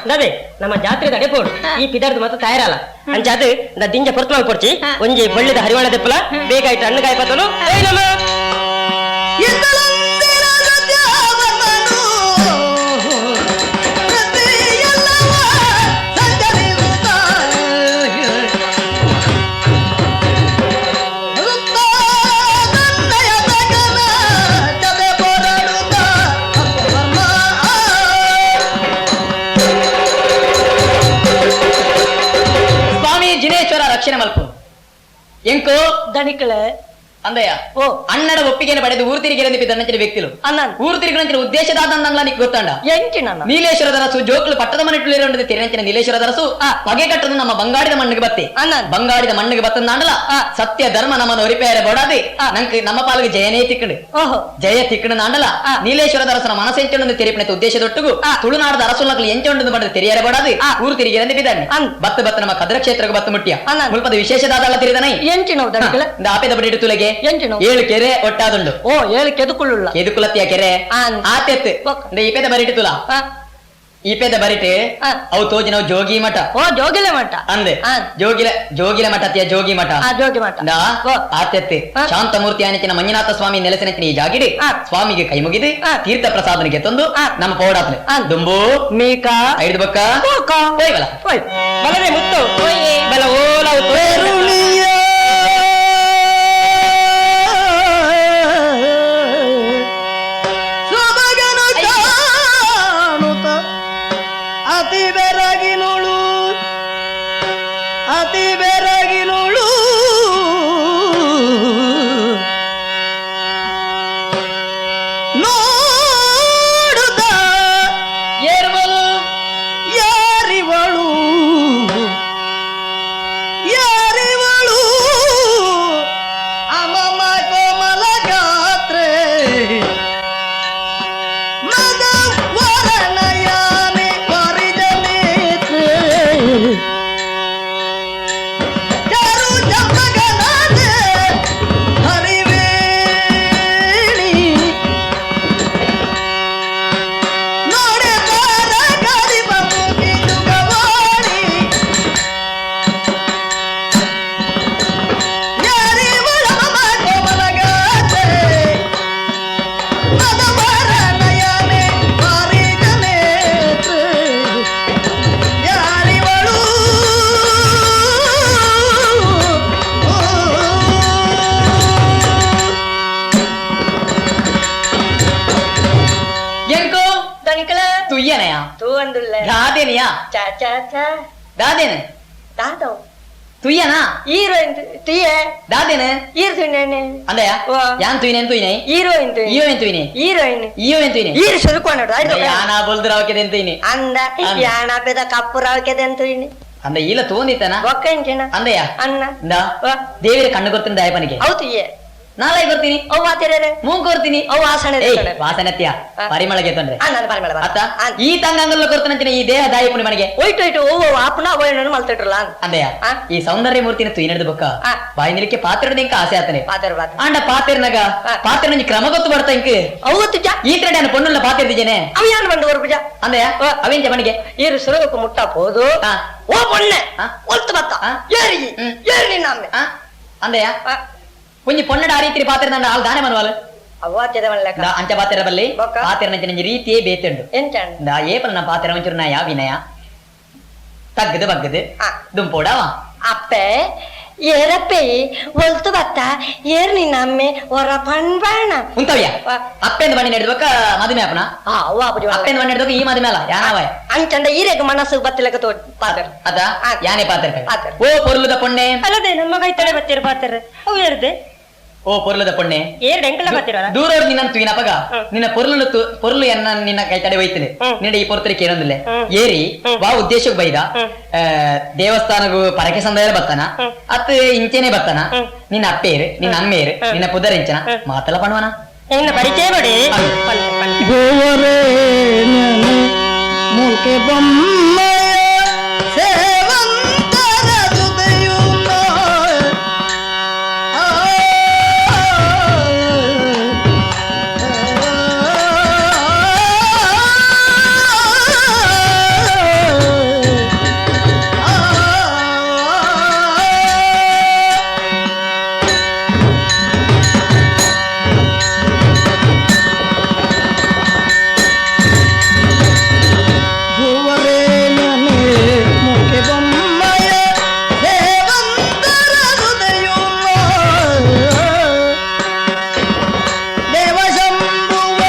ನವೆ ನಮ್ಮ ಜಾತ್ರೆ ದಡೆ ಪೋಡು ಈ ಪಿದಾರ್ದು ಮಾತ್ರ ತಯಾರಲ್ಲ ಅಂಚಾದು ದಿಂಜ ಪೊರ್ತುmal ಕೊಡ್ಚಿ ಒಂಜಿ ಬಳ್ಳಿದ ಹರಿವಾಣ ದೆಪ್ಪಲ ಬೇಗ ಇಟ್ಟು ಹಣ್ಣುಗಾಯಿ ಪತ್ತನು ರಕ್ಷಣೆ ಮಲ್ಪು ಎಂಕು ದಣಿಕಳೆ ಅಂದಯ್ಯ ಓ ಅಣ್ಣನ ಒಪ್ಪಿಗೆಯನ್ನು ಪಡೆದು ಊರು ತಿರುಗಿ ದಂಚಿನ ವ್ಯಕ್ತಿಲು ಊರು ತಿರುಗಿ ಉದ್ದೇಶದಾದ ನೀಕ್ ಗೊತ್ತಂಡ ನೀಲೇಶ್ವರದ ರಸು ಜೋಕ್ಲು ಪಟ್ಟದ ಮನೆಟ್ಟು ತಿರುನಂಚಿನ ನೀಲೇಶ್ವರದ ರಸು ಪಗೆ ಕಟ್ಟದು ನಮ್ಮ ಬಂಗಾಡಿದ ಮಣ್ಣಿಗೆ ಬತ್ತೆ ಬಂಗಾಡಿದ ಮಣ್ಣಿಗೆ ಬತ್ತಂದಾಂಡಲ ಸತ್ಯ ಧರ್ಮ ನಮ್ಮನ್ನು ಹೊರಿಪೇರ ಬೋಡಾದಿ ನಂಗೆ ನಮ್ಮ ಪಾಲಿಗೆ ಜಯನೇ ತಿಕ್ಕಂಡು ಜಯ ತಿಕ್ಕಣ ನಾಂಡಲ ನೀಲೇಶ್ವರದ ರಸನ ಮನಸ್ಸೆಂಚೊಂದು ತೆರಿಪಿನ ಉದ್ದೇಶದೊಟ್ಟಿಗೂ ತುಳುನಾಡದ ಅರಸುಲಗಳು ಎಂಚೊಂದು ಪಡೆದು ತೆರೆಯರ ಬೋಡಾದಿ ಊರು ತಿರುಗಿ ಬಿದ್ದಾನೆ ಬತ್ತ ನಮ್ಮ ಕದ್ರ ಕ್ಷೇತ್ರಕ್ಕೆ ಬತ್ತ ಮುಟ್ಟಿಯ ಮುಲ್ಪದ ವಿಶೇಷದಾದ ತಿರಿದನೈ ಆಪೇದ ಬಡಿ ತುಲೆಗೆ 7 ಕೆರೆ ಒಟ್ಟಾದುಂಡು ಓ 7 ಕೆದುಕುಳ್ಳುಳ್ಳ ಕೆದುಕುಲತ್ತಿಯ ಕೆರೆ ಆತೆತ್ತು ಈಪೇದ ಬರಿಟಿ ತುಲ ಈಪೇದ ಬರಿಟಿ ಅವು ತೋಜಿ ನಾವು ಜೋಗಿ ಮಠ ಓ ಜೋಗಿಲೆ ಮಠ ಅಂದೆ ಜೋಗಿಲೆ ಮಠ ಅತಿಯ ಜೋಗಿ ಮಠ ಆತೆತ್ತು ಶಾಂತಮೂರ್ತಿ ಆನಿಚಿನ ಮಂಜುನಾಥ ಸ್ವಾಮಿ ನೆಲೆಸಿನ ಈ ಜಾಗಿಡಿ ಸ್ವಾಮಿಗೆ ಕೈ ಮುಗಿದು ತೀರ್ಥ ಪ್ರಸಾದನಿಗೆ ತಂದು ನಮ್ಮ ಪೌಡಾತ್ನೆ ದುಂಬು ಮೀಕ ಐದು ಬಕ್ಕ ಹೋಯ್ಬಲ ಬಲವೇ ಮುತ್ತು ಬಲ ಓಲ ನಿಕ್ಕಳ ತುಯ್ಯನಯ ತೂ ಅಂದುಲ್ಲ ದಾದೇನಿಯಾ ಚಾ ಚಾ ಚಾ ದಾದೇನೆ ದಾದೋ ತುಯ್ಯನಾ ಹೀರೋಯಿನ್ ತುಯ್ಯೆ ದಾದೇನೆ ಹೀರ್ ತುಯ್ನೆ ಅಂದಯ ಓ. ಯಾನ್ ತುಯ್ನೆ ತುಯ್ನೆ ಹೀರೋಯಿನ್ ತುಯ್ ಇಯೋ ಏನ್ ತುಯ್ನೆ ಹೀರೋಯಿನ್ ಇಯೋ ಏನ್ ತುಯ್ನೆ ಹೀರ್ ಸುರುಕೊಂಡ ಯಾನ ಬಲ್ದ್ರಾವಕ್ಕೆ ತುಯ್ನೆ ಅಂದ ಯಾಣ ಪೆದ ಕಪ್ಪು ರಾವಕ್ಕೆ ಅಂತೀನಿ ಅಂದ ಇಲ್ಲ ತೋಂದಿತ್ತನ ಒಕ್ಕ ಇಂಚಿನ ಅಂದಯ ಅನ್ನ ದೇವಿರ ಕಣ್ಣು ಕೊಡ್ತೀನಿ ದಯಪನಿಗೆ ಹೌದು ಏ ನಾಳೆ ಕೊಡ್ತೀನಿ ಅವ್ ಆತಿರೇ ಮೂಗ್ ಕೊಡ್ತೀನಿ ಅವ್ ವಾಸನೆ ವಾಸನತ್ಯ ಪರಿಮಳಗೆ ತೊಂದ್ರೆ ಅನ್ನ ಪರಿಮಳ ಅತ್ತ ಈ ತಂಗಂಗಲ್ಲ ಕೊಡ್ತಾನೆ ಈ ದೇಹ ದಾಯಪುಣಿ ಮನೆಗೆ ಒಯ್ಟು ಒಯ್ಟು ಓ ಆಪುನ ಅವಯನ್ನು ಮಲ್ತಿಟ್ರಲ್ಲ ಅಂದಯ್ಯ ಆ? ಈ ಸೌಂದರ್ಯ ಮೂರ್ತಿನ ತುಯಿ ನಡೆದ ಬೊಕ್ಕ ಆ. ಬಾಯಿ ನಿಲಿಕ್ಕೆ ಪಾತ್ರದ ಇಂಕ ಆಸೆ ಆತನೆ ಪಾತ್ರ ಪಾತ್ರ ಅಂಡ ಪಾತೆರ್ನಾಗ ಆ. ಪಾತ್ರೆ ನಂಜಿ ಕ್ರಮ ಗೊತ್ತು ಬರ್ತಾ ಇಂಕ ಅವತ್ತು ಜಾ ಈ ತರ ನಾನು ಪೊಣ್ಣುಲ್ಲ ಪಾತಿರ್ದಿದ್ದೇನೆ ಅವ ಯಾನ್ ಬಂದು ವರ್ಬುಜ ಅಂದಯ್ಯ ಅವೇಂಜ ಮನೆಗೆ ಈರು ಸುರಗಕ್ಕೆ ಮುಟ್ಟ ಹೋದು ಆ. ಓ ಪೊಣ್ಣೆ ಆ. ಒಲ್ತು ಬತ್ತ ಆ. ಏರಿ ಹ್ಮ್. ಏರಿ ನಿನ್ನ ಅಮ್ಮೆ ಆ? ಅಂದಯ್ಯ ಕುಂಜಿ ಪೊಣ್ಣಡ ಆ ರೀತಿ ಪಾತ್ರೆ ನನ್ನ ಹಾಲ್ ದಾನೆ ಮನ್ವಾಲ್ ಅವ್ವಾತ್ಯದ ಮಲ್ಲಕ ಅಂಚ ಪಾತ್ರೆ ಬಲ್ಲಿ ಬೊಕ್ಕ? ಪಾತ್ರೆ ನಂಜಿ ನಂಜಿ ರೀತಿಯೇ ಬೇತುಂಡು ಎಂಚಂಡ್ ಏಪಲ್ ನಮ್ಮ ಪಾತ್ರೆ ಒಂಚೂರು ನಯ ವಿನಯ ತಗ್ಗದು ಬಗ್ಗದು ಆ. ದುಂಪೋಡವ ಅಪ್ಪೆ ಏರಪ್ಪೆ ಒಲ್ತು ಬತ್ತ ಏರ್ ನಿನ್ನ ಅಮ್ಮೆ ಹೊರ ಪಣ್ಬಾಣ ಉಂತವ್ಯ ಆ. ಅಪ್ಪೆಂದು ಬಣ್ಣಿ ನಡೆದ್ಬೇಕ ಮದುವೆ ಅಪ್ಪನ ಅವ್ವ ಅಪ್ಪಜಿ ಅಪ್ಪೆಂದು ಬಣ್ಣಿ ನಡೆದ್ಬೇಕ ಈ ಮದುವೆ ಅಲ್ಲ ಯಾನವ ಅಂಚಂಡ ಈರೆಗ ಮನಸ್ಸು ಬತ್ತಿಲಕ ತೋ ಪಾತ್ರ ಅದ ಆ. ಯಾನೆ ಪಾತ್ರೆ ಪಾತ್ರೆ. ಓ ಪೊರ್ಲುದ ಪೊಣ್ಣೆ ಅಲ್ಲದೆ ನಮ್ಮ ಕೈ ತಡೆ ಬತ್ತಿರ ಪಾತ್ರ ಅವು ಏರ್ದೆ ಓ ಪೊರ್ಲುದ ಪೊಣ್ಣೆ ಏರ್ ಎಂಕಲ ಬತ್ತಿರಲ್ಲ ದೂರವ್ರು ನಿನ್ನ ತುಯಿನ ಪಗ ಹ್ಮ್. ನಿನ್ನ ಪೊರ್ಲು ಎನ್ನ ನಿನ್ನ ಕೈ ತಡೆ ಒಯ್ತಲೆ ಹ್ಮ್. ನಿನ್ನ ಈ ಪೊರ್ತರಿಗೆ ಏನೊಂದಿಲ್ಲ ಹ್ಮ್. ಏರಿ ಹ್ಮ್. ವಾ ಉದ್ದೇಶಕ್ಕೆ ಬೈದ ಹ್ಮ್. ದೇವಸ್ಥಾನಗೂ ಪರಕೆ ಸಂದಾಯ ಬತ್ತಾನ ಹ್ಮ್. ಅತ್ ಇಂಚೆನೆ ಬತ್ತಾನ ಹ್ಮ್. ನಿನ್ನ ಅಪ್ಪೇರು ನಿನ್ನ ಅಮ್ಮೇರು ಹ್ಮ್. ನಿನ್ನ ಪುದರಿಂಚನ ಹ್ಮ್. ಮಾತಲ್ಲ ಪಣವನ ಇನ್ನ ಪರಿಚಯ ಮಾಡಿ ಗೋವರೆ ನನೆ ಮೂಕೆ ಬೊಮ್ಮಯ ಸೇವಂತರ ಜೊತೆಯುಮ್ಮ ಗೋವರೆ ನನೆ ಮೂಕೆ ಬೊಮ್ಮಯ ಸೇವಂತರ ಜೊತೆಯುಮ್ಮ ದೇವಶಂಭುವ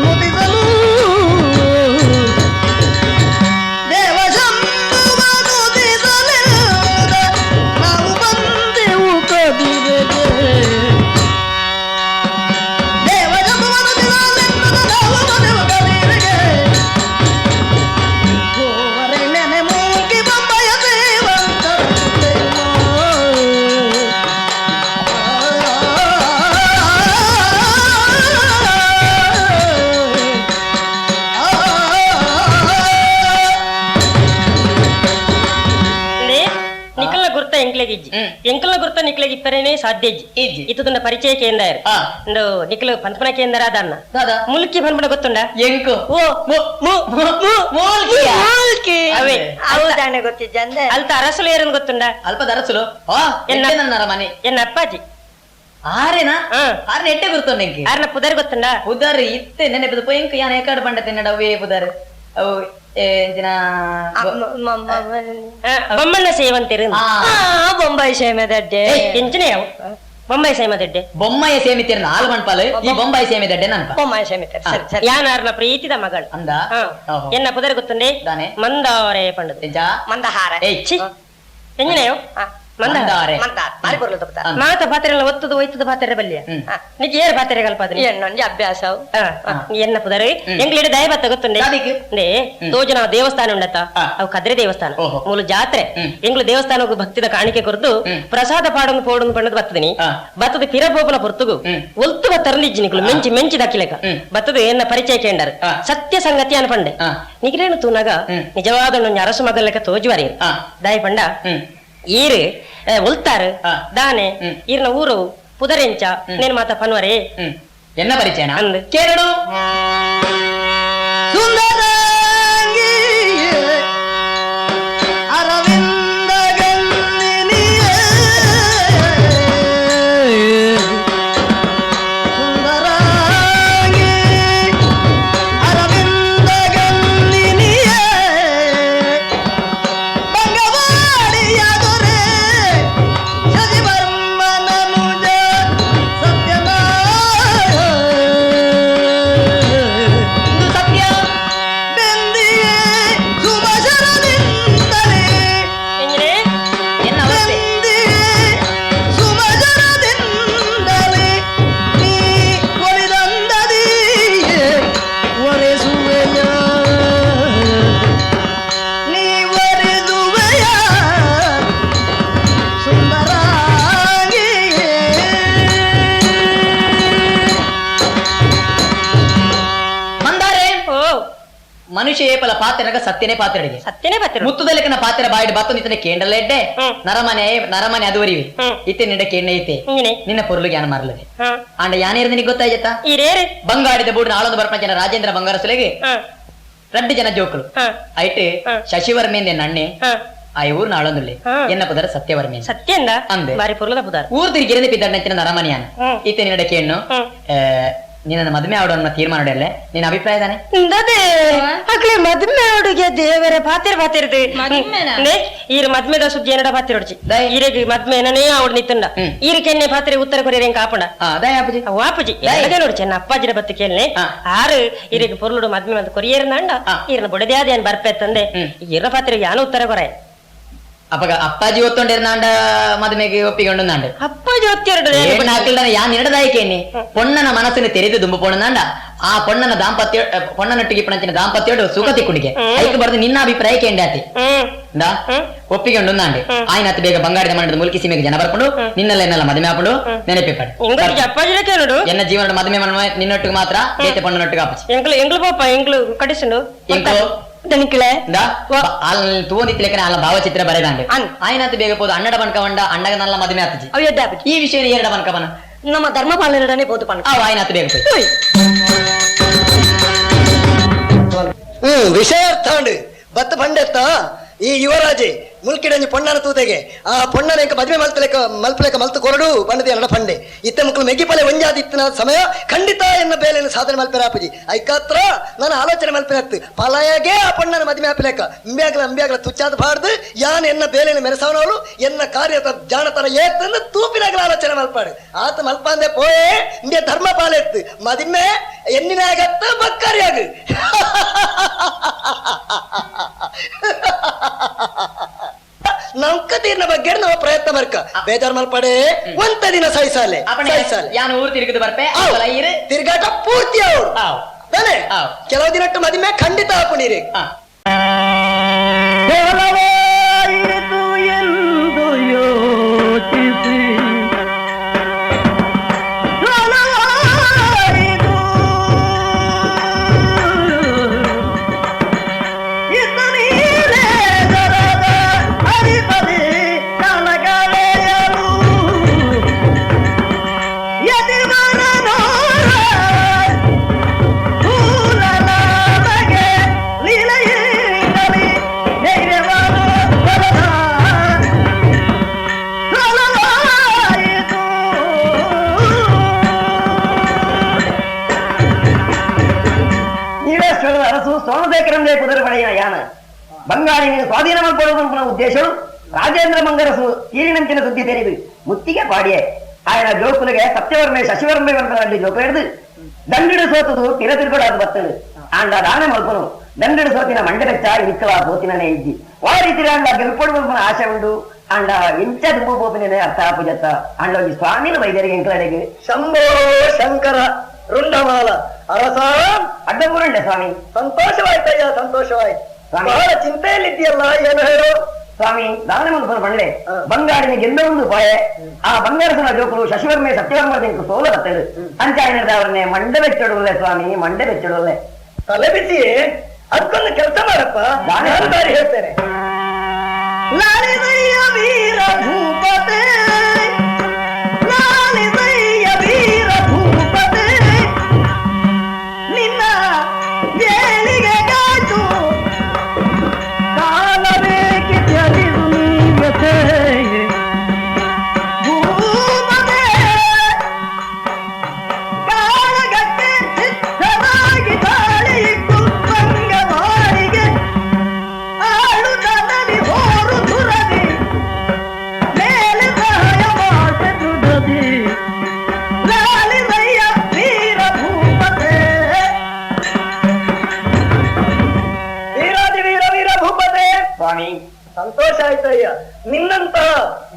ನುಡಿಸಲು ದೇವಶಂಭುವ ನುಡಿಸಲೆಂದ ನಾವು ಬಂದೆವು ಕದಿರೆಗೆ ದೇವಶಂಭುವ ನುಡಿಸಲೆಂದ ನಾವು ಬಂದೆವು ಕದಿರೆಗೆ ಗೋವರೆ ನೆನೆ ಮೂಗಿ ಬೊಂಬಯ ಸೇವಂತರ ನಿಖಲ್ನ ಗುರ್ತ ಎಂಕ್ಲೆಗಿಜ್ಜಿ ಹ್ಮ್. ಎಂಕಲ್ನ ಗುರ್ತ ನಿಕ್ಲೆಗ್ ಇಪ್ಪರೇನೆ ಸಾಧ್ಯ ಇಜ್ಜಿ ಇಜ್ಜಿ. ಇತ್ತದನ್ನ ಪರಿಚಯ ಕೇಂದ್ರ ಆ. ಒಂದು ನಿಖಲ್ ಪನ್ಪನ ಕೇಂದ್ರ ಅದನ್ನ ದಾದಾ ಮುಲ್ಕಿ ಪನ್ಪನ ಗೊತ್ತುಂಡ ಎಂಕು ಓ ಮೂಲ್ಕಿಯ? ಅವೇ ಹೌದಾನೆ ಗೊತ್ತಿದ್ದಂದೆ ಅಲ್ತ ಅರಸಲು ಏರನ್ ಗೊತ್ತುಂಡ ಅಲ್ಪ ದರಸುಲು ಎನ್ನ- ನನ್ನರ ಮನೆ ಎನ್ನ ಅಪ್ಪಾಜಿ ಆರೇನಾ ಹಾ. ಆರ್ನ ಎಟ್ಟೆ ಗುರ್ತೋ ನೆಂಕಿ ಯಾರನ್ನ ಪುದರ್ ಗೊತ್ತುಂಡ ಪುದರ್ ಇತ್ತೆ ನೆನೆಪದ ಪೊಯಂಕ ಯಾನ ಏಕಾಡು ಪಂಡ ತಿನ್ನಡ ಅವೇ ಪುದರ್ ಅವು ಎಂಚಿನ ಬೊಮ್ಮಣ್ಣ ಸೇವಂತಿರು ಆ. ಬೊಂಬೈ ಸೇಮೆದಡ್ಡೆ ಎಂಚಿನ ಯಾವ ಬೊಂಬಾಯಿ ಸೇಮದಡ್ಡೆ ಬೊಮ್ಮಾಯ ಸೇಮಿತಿರ ನಾಲ್ ಮಣ್ಪಾಲು ಈ ಬೊಂಬಾಯಿ ಸೇಮಿದಡ್ಡೆ ನನ್ಪ ಬೊಂಬೈ ಸೇಮಿತಾರೆ ಸರಿ ಸರಿ ಯಾನಾರ್ನ ಪ್ರೀತಿದ ಮಗಳು ಅಂದ ಹಾ. ಓಹೋ. ಎನ್ನ ಪುದರ್ ಗೊತ್ತುಂಡೆ ದಾನೆ. ಮಂದಾವರೆ ಪಂಡದು ನಿಜ ಮಂದಹಾರ ಏಯ್ ಛೀ ಎಂಜಿನೆಯೋ ಮಂದಾರ ಮಂದಾರೆ. ಮಂದಾರ ಮಾರಿ ಬರ್ಲು ತಪ್ಪ ಅಂದ. ಮಾತ ಪಾತ್ರೆ ಒತ್ತದ ಒಯ್ತದ ಪಾತ್ರೆ ಬಲ್ಯ ಹ್ಮ್. ನಿಜ ಏರ್ ಪಾತ್ರೆ ಕಲ್ಪಾದ್ರಿ ಎನ್ನೊಂಜಿ ಅಭ್ಯಾಸ ಎನ್ನ ಪುದರ್ ಎಂಗ್ಲಿಡ ದಯಬತ್ತ ಗೊತ್ತುಂಡೆ ದಾದಿಗೆ? ನೇ ತೋಜನ ದೇವಸ್ಥಾನ ಉಂಡತ್ತ ಆ. ಅವು ಕದ್ರೆ ದೇವಸ್ಥಾನ ಓಹೋ. ಮೂಲ ಜಾತ್ರೆ ಹ್ಮ್. ಎಂಗ್ಲು ದೇವಸ್ಥಾನಕ್ಕೆ ಭಕ್ತಿದ ಕಾಣಿಕೆ ಕೊರ್ದು ಹ್ಮ್. ಪ್ರಸಾದ ಪಾಡೊಂದು ಪೋಡೊಂದು ಪಣ್ಣದು ಬತ್ತದಿನಿ ಆ. ಬತ್ತದ ಪಿರಬೋಪನ ಪೊರ್ತುಗು ಹ್ಮ್. ಒಲ್ತು ಬತ್ತರ್ಲಿಜ್ಜಿ ನಿಕ್ಲು ಮೆಂಚಿ ಮೆಂಚಿ ದಕ್ಕಿಲೆಕ ಹ್ಮ್. ಬತ್ತದು ಎನ್ನ ಪರಿಚಯ ಕೇಂಡರ್ ಆ. ಸತ್ಯ ಸಂಗತಿ ಅನ್ಪಂಡೆ ಆ. ನಿಗಿಲೇನು ತೂನಾಗ ಹ್ಮ್. ನಿಜವಾದ ಒಂದು ಅರಸು ಮಗನ ಲೆಕ್ಕ ತೋಜುವಾರಿ ಆ. ದಾಯಿ ಪಂಡ ಹ್ಮ್ ಈರು ಒಲ್ತಾರು ಆ. ದಾನೆ ಹ್ಮ್. ಈರ್ನ ಊರು ಪುದರೆಂಚ ನೇನು ಮಾತ ಪನ್ವರೆ ಹ್ಮ್ ಎನ್ನ ಪರಿಚಯನ ಅಂದ್. ಕೇರಳು ಸುಂದರಾಂಗಿ ಅರವಿಂದ ಗಂಧಿನಿಯೇ ಸುಂದರಾಂಗಿ ಅರವಿಂದ ಗಂಧಿನಿಯೇ ಬಂಗವಾಡಿಯ ದೊರೆ ಶಶಿವರ್ಮನನುಜ ಸತ್ಯನಾರಾಯಣ ಮನುಷ್ಯ ಏಪಲ ಪಾತ್ರೆನಗ ಸತ್ಯನೇ ಪಾತ್ರೆಡಿಗೆ ಸತ್ಯನೇ ಪಾತ್ರ ಮುತ್ತುದಲ್ಲಿಕನ ಪಾತ್ರೆ ಬಾಯಿಡ್ ಬತ್ತೊಂದು ಇತನೆ ಕೇಂಡಲ್ಲ ಎಡ್ಡೆ ನರಮನೆ ಅದುವರಿವಿ ಇತ್ತೆ ನಿಂಡ ಕೇಂಡ ಐತೆ ನಿನ್ನ ಪೊರ್ಲುಗೆ ಯಾನ ಮಾರ್ಲದೆ ಆಂಡ ಯಾನೇರ್ದ ನಿನಗೆ ಗೊತ್ತಾಯ್ತಾ ಬಂಗಾಡಿದ ಬೂಡ್ ನಾಳೊಂದು ಬರ್ಪಂಚನ ರಾಜೇಂದ್ರ ಬಂಗಾರ ಸುಲೆಗೆ 2 ಜನ ಜೋಕುಲು ಐಟ್ ಶಶಿವರ್ಮೇಂದೆ ನಣ್ಣೆ ಆ ಊರು ನಾಳೊಂದುಳ್ಳಿ ಎನ್ನ ಪುದರ ಸತ್ಯವರ್ಮೇ ಸತ್ಯಂದ ಅಂದೆ ಬಾರಿ ಪೊರ್ಲದ ಪುದಾರ ಊರ್ ತಿರುಗಿ ಪಿದ್ದಣ್ಣ ನರಮನೆಯಾನ ಇತ್ತೆ ನಿನ್ನಡ ಕೇಣ್ಣು ನಿನ್ನ ಮದುವೆ ಆಡೋಣ ತೀರ್ಮಾನ ಅಲ್ಲೇ ನಿನ್ನ ಅಭಿಪ್ರಾಯ ತಾನೆ ಅಕ್ಲೆ ಮದ್ಮೆ ಹುಡುಗಿಯ ದೇವರ ಪಾತಿರ್ದು ಈರು ಮದ್ಮೆದ ಸುದ್ದಿ ಏನಡ ಪಾತಿರೋಡ್ಚಿ ಈರೆಗ್ ಮದ್ಮೆನೇ ಅವಡು ನಿತ್ತಂಡ ಈರಕ್ಕೆನ್ನೆ ಪಾತ್ರೆ ಉತ್ತರ ಕೊರಿಯರೆ ಕಾಪುಂಡ ಅದಾಪುಜಿ ವಾಪುಜಿ ನೋಡಿ ಚೆನ್ನ ಅಪ್ಪಾಜಿರ ಬತ್ತು ಕೇಳನೆ ಆರು ಈರೆಗ್ ಪೊರ್ಲುಡು ಮದ್ಮೆ ಮದ್ದು ಕೊರಿಯರ್ನಂಡ ಈರನ ಬುಡದೇ ಅದೇನ್ ಬರ್ಪೆ ತಂದೆ ಈರ ಪಾತ್ರೆಗೆ ಯಾನು ಉತ್ತರ ಕೊರೆ ಅಪ್ಪಗ ಅಪ್ಪಾಜಿ ಒತ್ತೊಂಡಿರ್ನಾಂಡ ಮದುವೆಗೆ ಒಪ್ಪಿಕೊಂಡು ನಾಂಡು ಅಪ್ಪಾಜಿ ಒತ್ತಿರಡು ಯಾನ್ ನಿಡದಾಯ್ಕೇನಿ ಪೊಣ್ಣನ ಮನಸ್ಸಿನ ತೆರೆದು ದುಂಬು ಪೊಣ್ಣನಾಂಡ ಆ ಪೊಣ್ಣನೊಟ್ಟಿಗೆ ಪಣಚಿನ ದಾಂಪತ್ಯೋಡು ಸುಖ ತಿಕ್ಕುಣಿಗೆ ಐಕ್ ಬರ್ದು ನಿನ್ನ ಅಭಿಪ್ರಾಯ ಕೇಂಡಾತಿ ಒಪ್ಪಿಕೊಂಡು ನಾಂಡೆ ಆಯ್ನತ್ ಬೇಗ ಬಂಗಾರದ ಮಂಡದ ಮುಲ್ಕಿ ಸೀಮೆಗೆ ಜನ ಬರ್ಕೊಂಡು ನಿನ್ನೆಲ್ಲ ಮದುವೆ ಹಾಕೊಂಡು ನೆನಪಿಪ್ಪಡು ಎನ್ನ ಜೀವನದ ಮದುವೆ ನಿನ್ನೊಟ್ಟಿಗೆ ಮಾತ್ರ ಬೇತೆ ಪೊಣ್ಣನೊಟ್ಟಿಗೆ ಆಪಚಿ ಎಂಗ್ಲು ಪಾಪ ಎಂಗ್ಲು ಕಡಿಸಂಡು ತೂಂದಿತ್ಲೆಕ್ಕ ಅಲ್ಲ ಭಾವಚಿತ್ರ ಬರೆದಾಂಡೆ ಆಯ್ನತ್ ಬೇಗ ಪೋದು ಅಣ್ಣಡ ಬಣ್ಕವಂಡ ಅಣ್ಣಗ ನಲ್ಲ ಮದುವೆ ಆತಜಿ ಈ ವಿಷಯ ಎರಡ ಬಣ್ಕವನ ನಮ್ಮ ಧರ್ಮ ಪಾಲನೆ ಬೋದು ಪಣ ಆಯ್ನತ್ ಬೇಗ ವಿಷಯ ಅರ್ಥ ಉಂಡು ಬತ್ತ ಬಂಡೆತ್ತ ಈ ಯುವರಾಜೆ ಮುಲ್ಕಿಡಂಜಿ ಪೊಣ್ಣನ ತೂತೆಗೆ ಆ ಪೊಣ್ಣನ ಮದುವೆ ಮಲ್ಪಲೆಕ ಮಲ್ತು ಕೊರಡು ಬಂಡದೆ ಅನ್ನ ಪಂಡೆ ಇತ್ತ ಮಕ್ಕಳು ಮೆಗ್ಗಿಪಲೆ ಒಂಜಾದಿತ್ತಿನ ಸಮಯ ಖಂಡಿತ ಎನ್ನ ಬೇಲೆಯನ್ನು ಸಾಧನೆ ಮಲ್ಪೆರಾಪಜಿ ಐಕಾತ್ರ ನಾನು ಆಲೋಚನೆ ಮಲ್ಪೆನತ್ತು ಪಲಾಯಗೆ ಆ ಪೊಣ್ಣನ ಮದುವೆ ಹಾಪಲೇಕ ಅಂಬ್ಯಾಗಲ ತುಚ್ಚಾದ ಬಾರ್ದು ಯಾನ್ ಎನ್ನ ಬೇಲೆಯನ್ನು ಮೆರೆಸವನವಳು ಎನ್ನ ಕಾರ್ಯದ ಜಾಣತರ ಏತನ್ನು ತೂಪಿನಾಗಲ ಆಲೋಚನೆ ಮಲ್ಪಾಡು ಆತ ಮಲ್ಪಂದೆ ಪೋಯೆ ಇಂಡಿಯ ಧರ್ಮ ಪಾಲೆತ್ತು ಮದಿಮೆ ಎನ್ನಿನಾಗತ್ತ ಬಕ್ಕರಿಯಾಗ ನೌಕತೀರ್ನ ಬಗ್ಗೆ ನಾವು ಪ್ರಯತ್ನ ಬರ್ಕ ಬೇಜಾರ್ ಮಲ್ಪಡೆ ಒಂದ ದಿನ ಸಹಿಸಾಲೆ ಯಾನು ಊರು ತಿರುಗಿದು ಬರ್ಪೆ ತಿರ್ಗಾಟ ಪೂರ್ತಿ ಅವ್ರು ತಾನೆ ಕೆಲವು ದಿನಟ್ಟು ಮದುವೆ ಖಂಡಿತ ಹಾಕೊಂಡಿರಿ ಎಂದು ಯೋಚಿಸಿ ಸೋಮಶೇಖರಂದೇ ಕುದುರೆ ಪಡೆಯ ಯಾನ ಬಂಗಾಳಿನ ಸ್ವಾಧೀನ ಮಾಡಿಕೊಳ್ಳುವ ಉದ್ದೇಶವು ರಾಜೇಂದ್ರ ಮಂಗರಸು ತೀರಿನಂಚಿನ ಸುದ್ದಿ ತೆರೆದು ಮುತ್ತಿಗೆ ಪಾಡಿಯೇ ಆಯನ ಜೋಕುಲಿಗೆ ಸತ್ಯವರ್ಮೆ ಶಶಿವರ್ಮೆ ವರ್ಗದಲ್ಲಿ ಜೋಕು ಹಿಡಿದು ದಂಡಿಡು ಸೋತದು ತಿರತಿರ್ಕೊಡಾದು ಬರ್ತದೆ ಆಂಡ ದಾನೆ ಮಲ್ಪನು ದಂಡಿಡು ಸೋತಿನ ಮಂಡೆ ಬೆಚ್ಚ ಇಕ್ಕಲ ಸೋತಿನೇ ಇದ್ದಿ ಆ ರೀತಿ ಆಂಡ ಗೆಲ್ಪಡುವ ಆಶೆ ಉಂಡು ಆಂಡ ಎಂಚ ದುಂಬು ಪೋಪಿನೇ ಅರ್ಥ ಪೂಜತ್ತ ಆಂಡ ಸ್ವಾಮಿನ ವೈದ್ಯರಿಗೆ ಎಂಕಲಡೆಗೆ ಶಂಭೋ ಶಂಕರ ರುಂಡಮಾಲ ಅರಸ ಅಡ್ಡಪೂರಂಡೆ ಸ್ವಾಮಿ ಸಂತೋಷವಾಯ್ತಯ್ಯ ಸಂತೋಷವಾಯ್ತು ಬಹಳ ಚಿಂತೆಯಲ್ಲಿದ್ದೀಯಲ್ಲ ಏನು ಹೇಳು ಸ್ವಾಮಿ ದಾನ ಮಲ್ಪನ ಬಂಡೆ ಬಂಗಾಡಿನ ಗೆಲ್ಲೊಂದು ಪಾಯ ಆ ಬಂಗಾರಸನ ಜೋಕರು ಶಶಿವರ್ಮೆ ಸತ್ಯವರ್ಮ ಸೋಲ ಬರ್ತೇವೆ ಅಂಚಾಯನದ ಅವರನ್ನೇ ಮಂಡೆ ಬೆಚ್ಚಿಡುವುದೇ ಸ್ವಾಮಿ ಮಂಡೆ ಬೆಚ್ಚಿಡುವುದೇ ತಲೆ ಬಿಸಿ ಅದಕ್ಕೊಂದು ಕೆಲಸ ಮಾಡಪ್ಪ ನಾನು ದಾರಿ ಹೇಳ್ತೇನೆ ವೀರ ಭೂಪತೆ ವೀರ ಭೂಪತೆ ನಿನ್ನ ಬೇಲಿಗೆ ಕಾಚು ಕಾಲಬೇಕೆ ಚಲಿದು ನೀವತೆ ಭೂಪತೆ ಕಾಲಗಟ್ಟೆ ಸಿದ್ಧವಾಗಿ ತಾಳಿಟ್ಟು ಬಂಗವಾರಿಗೆ ಆಳುತ್ತದಲ್ಲಿ ಹೋರು ತುರದಿ ಮೇಲೆ ಸಹಾಯ ಮಾಡಿದುದದಿ ಲಾಲಿದಯ್ಯ ವೀರ ಭೂಪತೆ ವೀರಾದಿ ವೀರ ವೀರ ಭೂಪತೆ ಸ್ವಾಮಿ ಸಂತೋಷ ಆಯ್ತಯ್ಯ ನಿನ್ನಂತಹ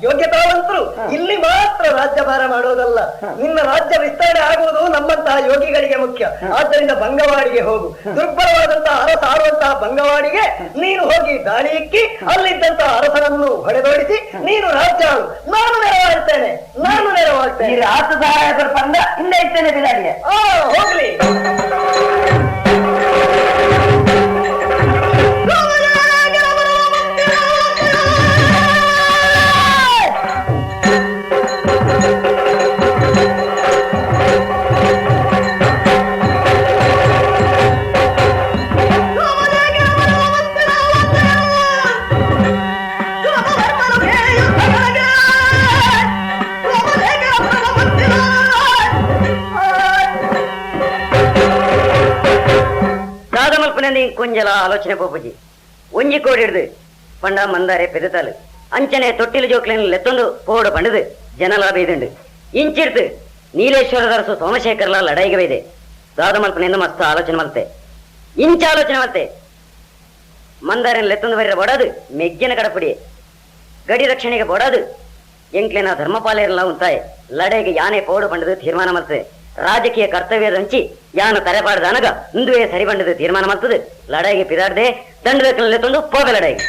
ಯೋಗ್ಯತಾವಂತರು ಇಲ್ಲಿ ಮಾತ್ರ ರಾಜ್ಯಭಾರ ಮಾಡೋದಲ್ಲ ನಿನ್ನ ರಾಜ್ಯ ವಿಸ್ತರಣೆ ಆಗುವುದು ನಮ್ಮಂತಹ ಯೋಗಿಗಳಿಗೆ ಮುಖ್ಯ ಆದ್ದರಿಂದ ಬಂಗವಾಡಿಗೆ ಹೋಗು ದುರ್ಬಲವಾದಂತಹ ಅರಸ ಆಡುವಂತಹ ಬಂಗವಾಡಿಗೆ ನೀನು ಹೋಗಿ ದಾಳಿ ಇಕ್ಕಿ ಅಲ್ಲಿದ್ದಂತಹ ಅರಸನನ್ನು ಹೊಡೆದೋಡಿಸಿ ನೀನು ರಾಜ್ಯ ಆಳು ನಾನು ನೆರವಾಡ್ತೇನೆ ಈ ರಾಷ್ಟ್ರ ಸಹಾಯಕರು ಪಂದ ಹಿಂದೆ ಇರ್ತೇನೆ ಬಿಡಾಡಿಗೆ ಹೋಗ್ಲಿ ಕೊಂಜಲ ಆಲೋಚನೆ ಪೋಪುಜಿ ಒಂಜಿ ಕೋಡಿ ಹಿಡ್ದು ಪಂಡ ಮಂದಾರೆ ಪೆದತಾಲು ಅಂಚನೆ ತೊಟ್ಟಿಲು ಜೋಕ್ಲಿನ ಲೆತ್ತೊಂದು ಪೋಡು ಪಂಡದು ಜನಲಾಭ ಇದುಂಡು ಇಂಚಿರ್ತು ನೀಲೇಶ್ವರದ ಅರಸು ಸೋಮಶೇಖರ್ಲ ಲಡಾಯಿಗೆ ಇದೆ ದಾದ ಮಲ್ಪನಿಂದ ಮಸ್ತ್ ಆಲೋಚನೆ ಮಲ್ತೆ ಇಂಚ ಆಲೋಚನೆ ಮಲ್ತೆ ಮಂದಾರಿನ ಲೆತ್ತೊಂದು ಬರೀ ಬಡದು ಮೆಗ್ಗಿನ ಕಡಪುಡಿ ಗಡಿ ರಕ್ಷಣೆಗೆ ಬಡದು ಎಂಕ್ಲಿನ ಧರ್ಮಪಾಲೆಯರೆಲ್ಲ ಉಂತಾಯ್ ಲಡೆಗೆ ಯಾನೆ ಪೋಡು ಪಂಡದು ತೀರ್ಮಾನ ಮಲ್ತದೆ ರಾಜಕೀಯ ಕರ್ತವ್ಯದ ಹಂಚಿ ಯಾನು ತರೆಪಾಡ್ದ ಅನಗ ಇಂದುವೇ ಸರಿ ಬಂಡದು ತೀರ್ಮಾನ ಮಲ್ತದೆ ಲಡಾಯಿಗೆ ಪಿದಾಡ್ದೆ ದಂಡದ ಲೆತ್ತೊಂದು ಪೋಗ ಲಡಾಯಿಗೆ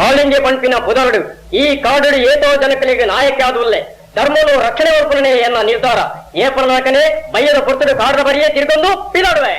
ಕಾಳಿಂಗೆ ಪಂಪಿನ ಪುದರುಡು ಈ ಕಾಡು ಏತೋ ಜನಕಲಿಗೆ ನಾಯಕ ಆದುವಲ್ಲೇ ಧರ್ಮನು ರಕ್ಷಣೆ ಒಪ್ಪಣೆ ಎನ್ನ ನಿರ್ಧಾರ ಏಪ್ರಿಲ್ 4 ಬಯ್ಯದ ಪುರ್ತುಡು ಕಾಡ್ರ ಬರಿಯೇ ತಿರ್ಗೊಂಡು ಪಿದಾಡುವೆ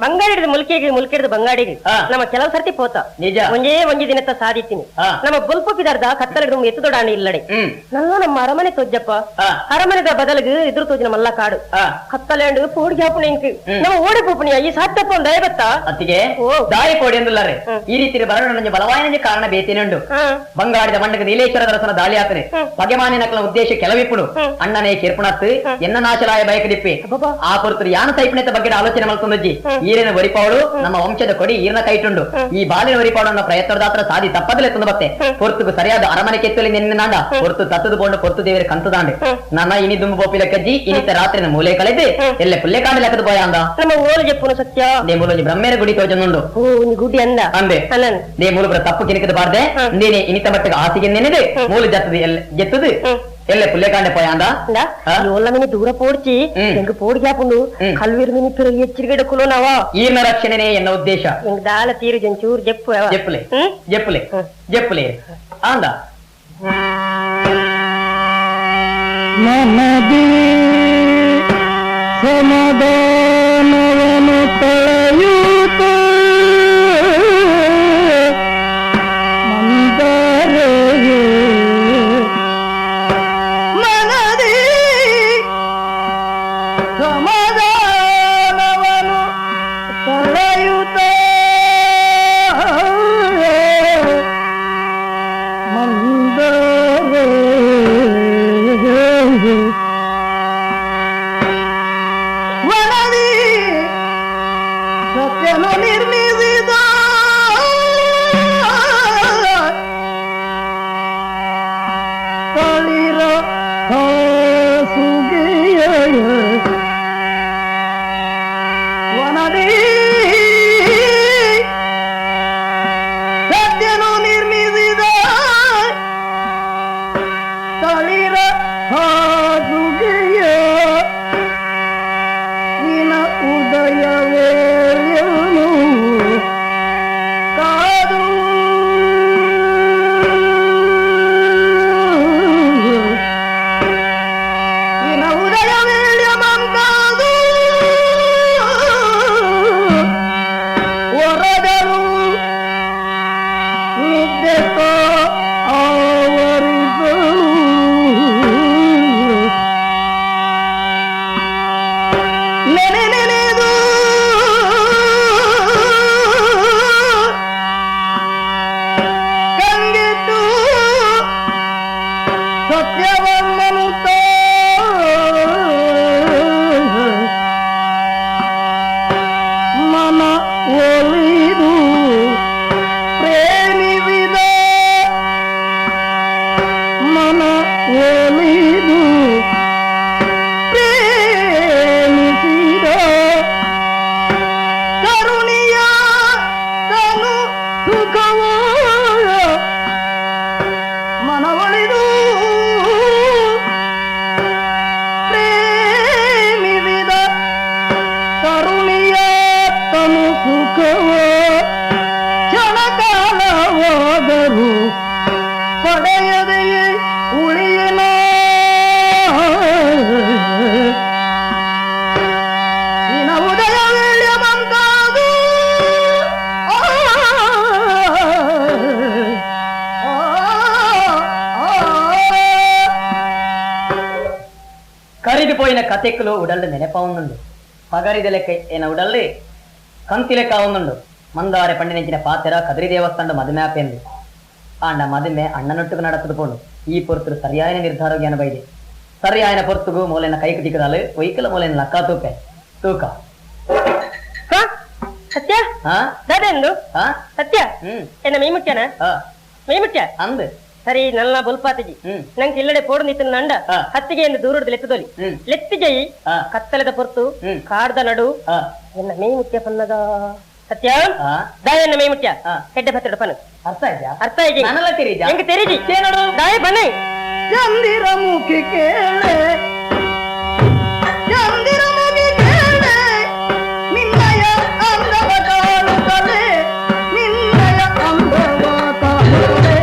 ಬಂಗಾಡಿದ ಮುಲ್ಕಿಡಿದ ಬಂಗಾಡಿಗೆ ನಮ್ಮ ಕೆಲವು ಸರ್ತಿ ಪೋತ ನಿಜ ಒಂಜೇ ದಿನತ್ತ ಸಾಧಿತೀನಿ ನಮ್ಮ ಬುಲ್ಪ ಪಿದಾರ್ದ ಕತ್ತಲಡು ಎತ್ತು ದೊಡ್ಡ ಇಲ್ಲಡೆ ನಮ್ಮ ಅರಮನೆ ತೋಜ್ಜಪ್ಪ ಅರಮನೆದ ಬದಲಿಗೆ ಎದುರು ತೋಜಿನ ಮಲ್ಲ ಕಾಡು ಕತ್ತಲೆಂಡು ಪೋಡಿಗೆ ಹಾಪುಣ ನಮ್ಮ ಓಡಿ ಪೋಪುಣಿ ಈ ಸಾಧ್ಯಪ್ಪ ಒಂದು ದಯಬತ್ತ ಅತ್ತಿಗೆ ದಾಯಿ ಕೋಡಿ ಎಂದುಲ್ಲಾರೆ ಈ ರೀತಿ ಬರೋಣ ಬಲವಾಯಿನ ಕಾರಣ ಬೇತೇನುಂಡು ಬಂಗಾಡಿದ ಮಂಡಗ ನೀಲೇಶ್ವರ ದರಸನ ದಾಳಿ ಆತನೆ ಪಗೆಮಾನಿ ನಕಲ ಉದ್ದೇಶ ಕೆಲವಿಪ್ಪುಡು ಅಣ್ಣನೇ ಕಿರ್ಪುಣತ್ತು ಎನ್ನ ನಾಶಲಾಯ ಬಯಕದಿಪ್ಪಿ ಆ ಪುರ್ತರು ಯಾನ ಸೈಪುಣತೆ ಬಗ್ಗೆ ಆಲೋಚನೆ ಮಲ್ಕೊಂಡಜ್ಜಿ ಈರಿನ ವರಿಪಾವಳು ನಮ್ಮ ವಂಶದ ಕೊಡಿ ಈರಿನ ಕೈಟುಂಡು ಈ ಬಾಲಿನ ವರಿಪಾವಳನ್ನ ಪ್ರಯತ್ನದಾತ್ರ ಸಾಧಿ ತಪ್ಪದಲೆ ತಂದು ಬತ್ತೆ ಪೊರ್ತುಗು ಸರಿಯಾದ ಅರಮನೆ ಕೆತ್ತಲಿ ನಿನ್ನಾಂಡ ಪೊರ್ತು ತತ್ತದು ಬೋಂಡು ಪೊರ್ತು ದೇವರ ಕಂತದಾಂಡೆ ನನ್ನ ಇನಿ ದುಂಬು ಬೋಪಿಲ ಕಜ್ಜಿ ಇನಿತ ರಾತ್ರಿನ ಮೂಲೆ ಕಳೆದು ಎಲ್ಲ ಪುಲ್ಲೆ ಕಾಂಡ ಲೆಕ್ಕದ ಬೋಯ ಅಂದ ನಮ್ಮ ಓಲು ಜಪ್ಪುನ ಸತ್ಯ ನೇ ಮೂಲಜಿ ಬ್ರಹ್ಮೇರ ಗುಡಿ ತೋಜನುಂಡು ಗುಡಿ ಅಂದ ಅಂದೆ ನೇ ಮೂಲ ಬ್ರ ತಪ್ಪು ಕಿನಿಕದ ಬಾರ್ದೆ ನೇನೆ ಇನಿತ ಮಟ್ಟಿಗೆ ಆಸಿಗೆ ನೆನೆದೆ ಮೂಲ ಜತ್ತದು ಗೆತ್ತದು ಎಲ್ಲ ಪುಲ್ಲೆ ಕಾಂಡೆ ಬೋಯ ಅಂದ ಓಲಮಿನಿ ದೂರ ಪೋಡ್ಚಿ ಎಂಗ ಪೋಡಿ ಹಾಪುಂಡು ಕಲ್ವೀರ್ ಮಿನಿ ಪಿರ ಎಚ್ಚರಿಗಡೆ ಕುಲೋ ನಾವ ಈರ್ನ ರಕ್ಷಣೆನೇ ಎನ್ನ ಉದ್ದೇಶ ಎಂಗ ದಾಲ ತೀರು ಜಂಚೂರ್ ಜಪ್ಪು ಜಪ್ಪಲೆ ಜಪ್ಪಲೆ ಜಪ್ಪಲೆ ಅಂದ ನಮದಿ ಸಮಾಧಾನವನು ತಳೆಯೂತ ಮಂದರೆಯೇ ಮನದಿ ಸಮಾಧಾನವನು ತಳೆಯೂತ ವನದಿ ಸತ್ಯನು ನಿರ್ಮಿಸಿದ ತಳಿರ ಸುಗಿಯ ವನದಿ ಸತ್ಯನು ನಿರ್ಮಿಸಿದ ತಳಿರ ಹಾಸುಗೆಯ ನಿನ ಉದಯವೇನು ಕಾದು ನಿನ ಉದಯವೇಳ ಮಂಕಾದು ಹೊರಗರು ನಿದ್ದೆತೋ ಆವರಿಸಲು ನೆನೆದು ಕಂಗೆಟ್ಟು ಸತ್ಯವನ್ನನು కథెక్కులు ఉడళ్ళు నెనపవునుండు పగరిది లెక్క ఈయన ఉడల్లి కంతి లెక్క అవునుండు మందారె పండినించిన పాతెర కదిరి దేవస్థానం మధుమేపేంది ఆండ మధుమే అన్ననొట్టుకు నడతదు పోను ఈ పొరుతులు సరియాయన నిర్ధార జ్ఞానబైది సరి ఆయన పొరుతుకు మూలైన కైకు దిక్కుదాలు పొయ్యికల మూలైన లక్కా తూపే తూక ಸತ್ಯ ದಾದೆಂದು ಸತ್ಯ ಎನ್ನ ಮೀ ಮುಟ್ಟ್ಯಾನ ಮೀ ಮುಟ್ಟ್ಯ ಅಂದ್ ಸರಿ ನಲ್ಲ ಬುಲ್ಪಾತಿಜಿ ನಂಗೆ ಇಲ್ಲಡೆ ಪೋಡು ನಿಂತ ನಂಡ ಹತ್ತಿಗೆ ಎಂದು ದೂರದ ಲೆತ್ತದೊಲಿ ಲೆತ್ತಿಜೈ ಕತ್ತಲದ ಪೊರ್ತು ಕಾಡ್ದ ನಡು ಎನ್ನ ಮೇ ಮುಟ್ಟ್ಯ ಪನ್ನದ ಸತ್ಯ ದಾಯನ್ನ ಮೇ ಮುಟ್ಟ್ಯ ಹೆಡ್ಡೆ ಬತ್ತಡ ಪನ ಅರ್ಥ ಆಯ್ತಾ ಅರ್ಥ ಆಗಿ ನನ್ನಲ್ಲ ತಿರಿಜ ಹೆಂಗೆ ತೆರಿಜಿ ನೋಡು ದಾಯ ಬನ್ನಿ ಚಂದಿರ ಮುಖಿ ಕೇಳೆ ಚಂದಿರ ಮುಖಿ ಕೇಳೆ ನಿನ್ನಯ ಅಂದವ ಕಾಣುತ್ತಲೆ ನಿನ್ನಯ ಅಂದವ ಕಾಣುತ್ತಲೆ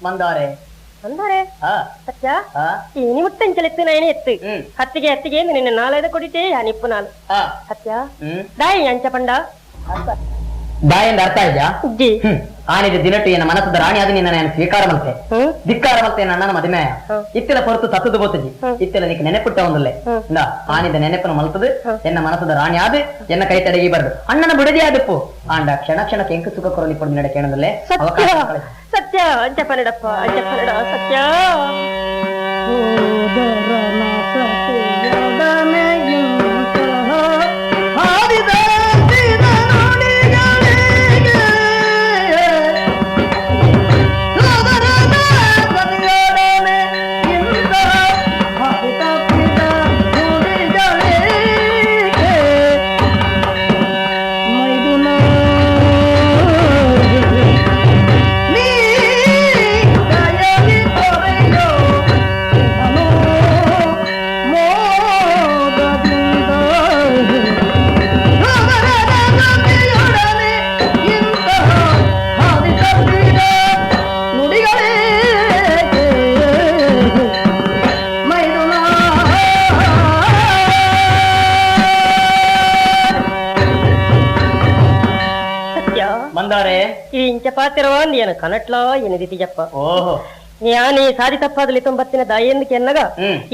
ಮಂದಾರೆ ಅಂದಾರೆ ಸತ್ಯ ಈ ನಿಮಿತ್ತಂಚಲೆತ್ತಿನ ಏನೇ ಎತ್ತು ಹತ್ತಿಗೆ ಹತ್ತಿಗೆ ನಿನ್ನ ನಾಳೆದ ಕೊಡಿತೆ ನಿಪ್ಪು ನಾಳು ಸತ್ಯ ದಾಯಿ ಅಂಚ ಪಂಡ ದಾಯಿಂದ ಅರ್ಥ ಇದೆಯಾ ಆನಿದ ದಿನಟ್ಟು ಏನ ಮನಸ್ಸದ ರಾಣಿ ಆದ ನಿನ್ನ ನಾನು ಸ್ವೀಕಾರ ಮಲ್ತೆ ಧಿಕ್ಕಾರ ಮಲ್ತೆ ನನ್ನ ಮದುವೆ ಇತ್ತಿಲ ಹೊರತು ತತ್ತದು ಬೋತಜಿ ಇತ್ತಿಲ ನೀಕ್ ನೆನೆಪುಟ್ಟ ಒಂದಲ್ಲೇ ಆನಿದ ನೆನೆಪನ ಮಲ್ತದು ಎನ್ನ ಮನಸ್ಸದ ರಾಣಿ ಆದ ಎನ್ನ ಕೈ ತಡೆಗಿ ಬರ್ದು ಅಣ್ಣನ ಬುಡದಿ ಆದಪ್ಪು ಆಂಡ ಕ್ಷಣ ಕ್ಷಣ ಕೆಂಕು ಸುಖ ಕೊರಲಿ ಪಡು ನಡೆ ಕೇಳದಲ್ಲೇ ಸತ್ಯ ಅಂಚ ಪನ್ನಡಪ್ಪ ಅಂಚ ಪನ್ನಡ ಸತ್ಯ ಮಂದಾರೆ ಈ ಇಂಚ ಪಾತಿರವ ನೀನು ಕನಟ್ಲಾ ಏನಿದಿ ಜಪ್ಪ ಓಹೋ ഞാനീ സാരി തപ്പാതിൽ തൊമ്പത്തിന ദയെന്ന് എന്നക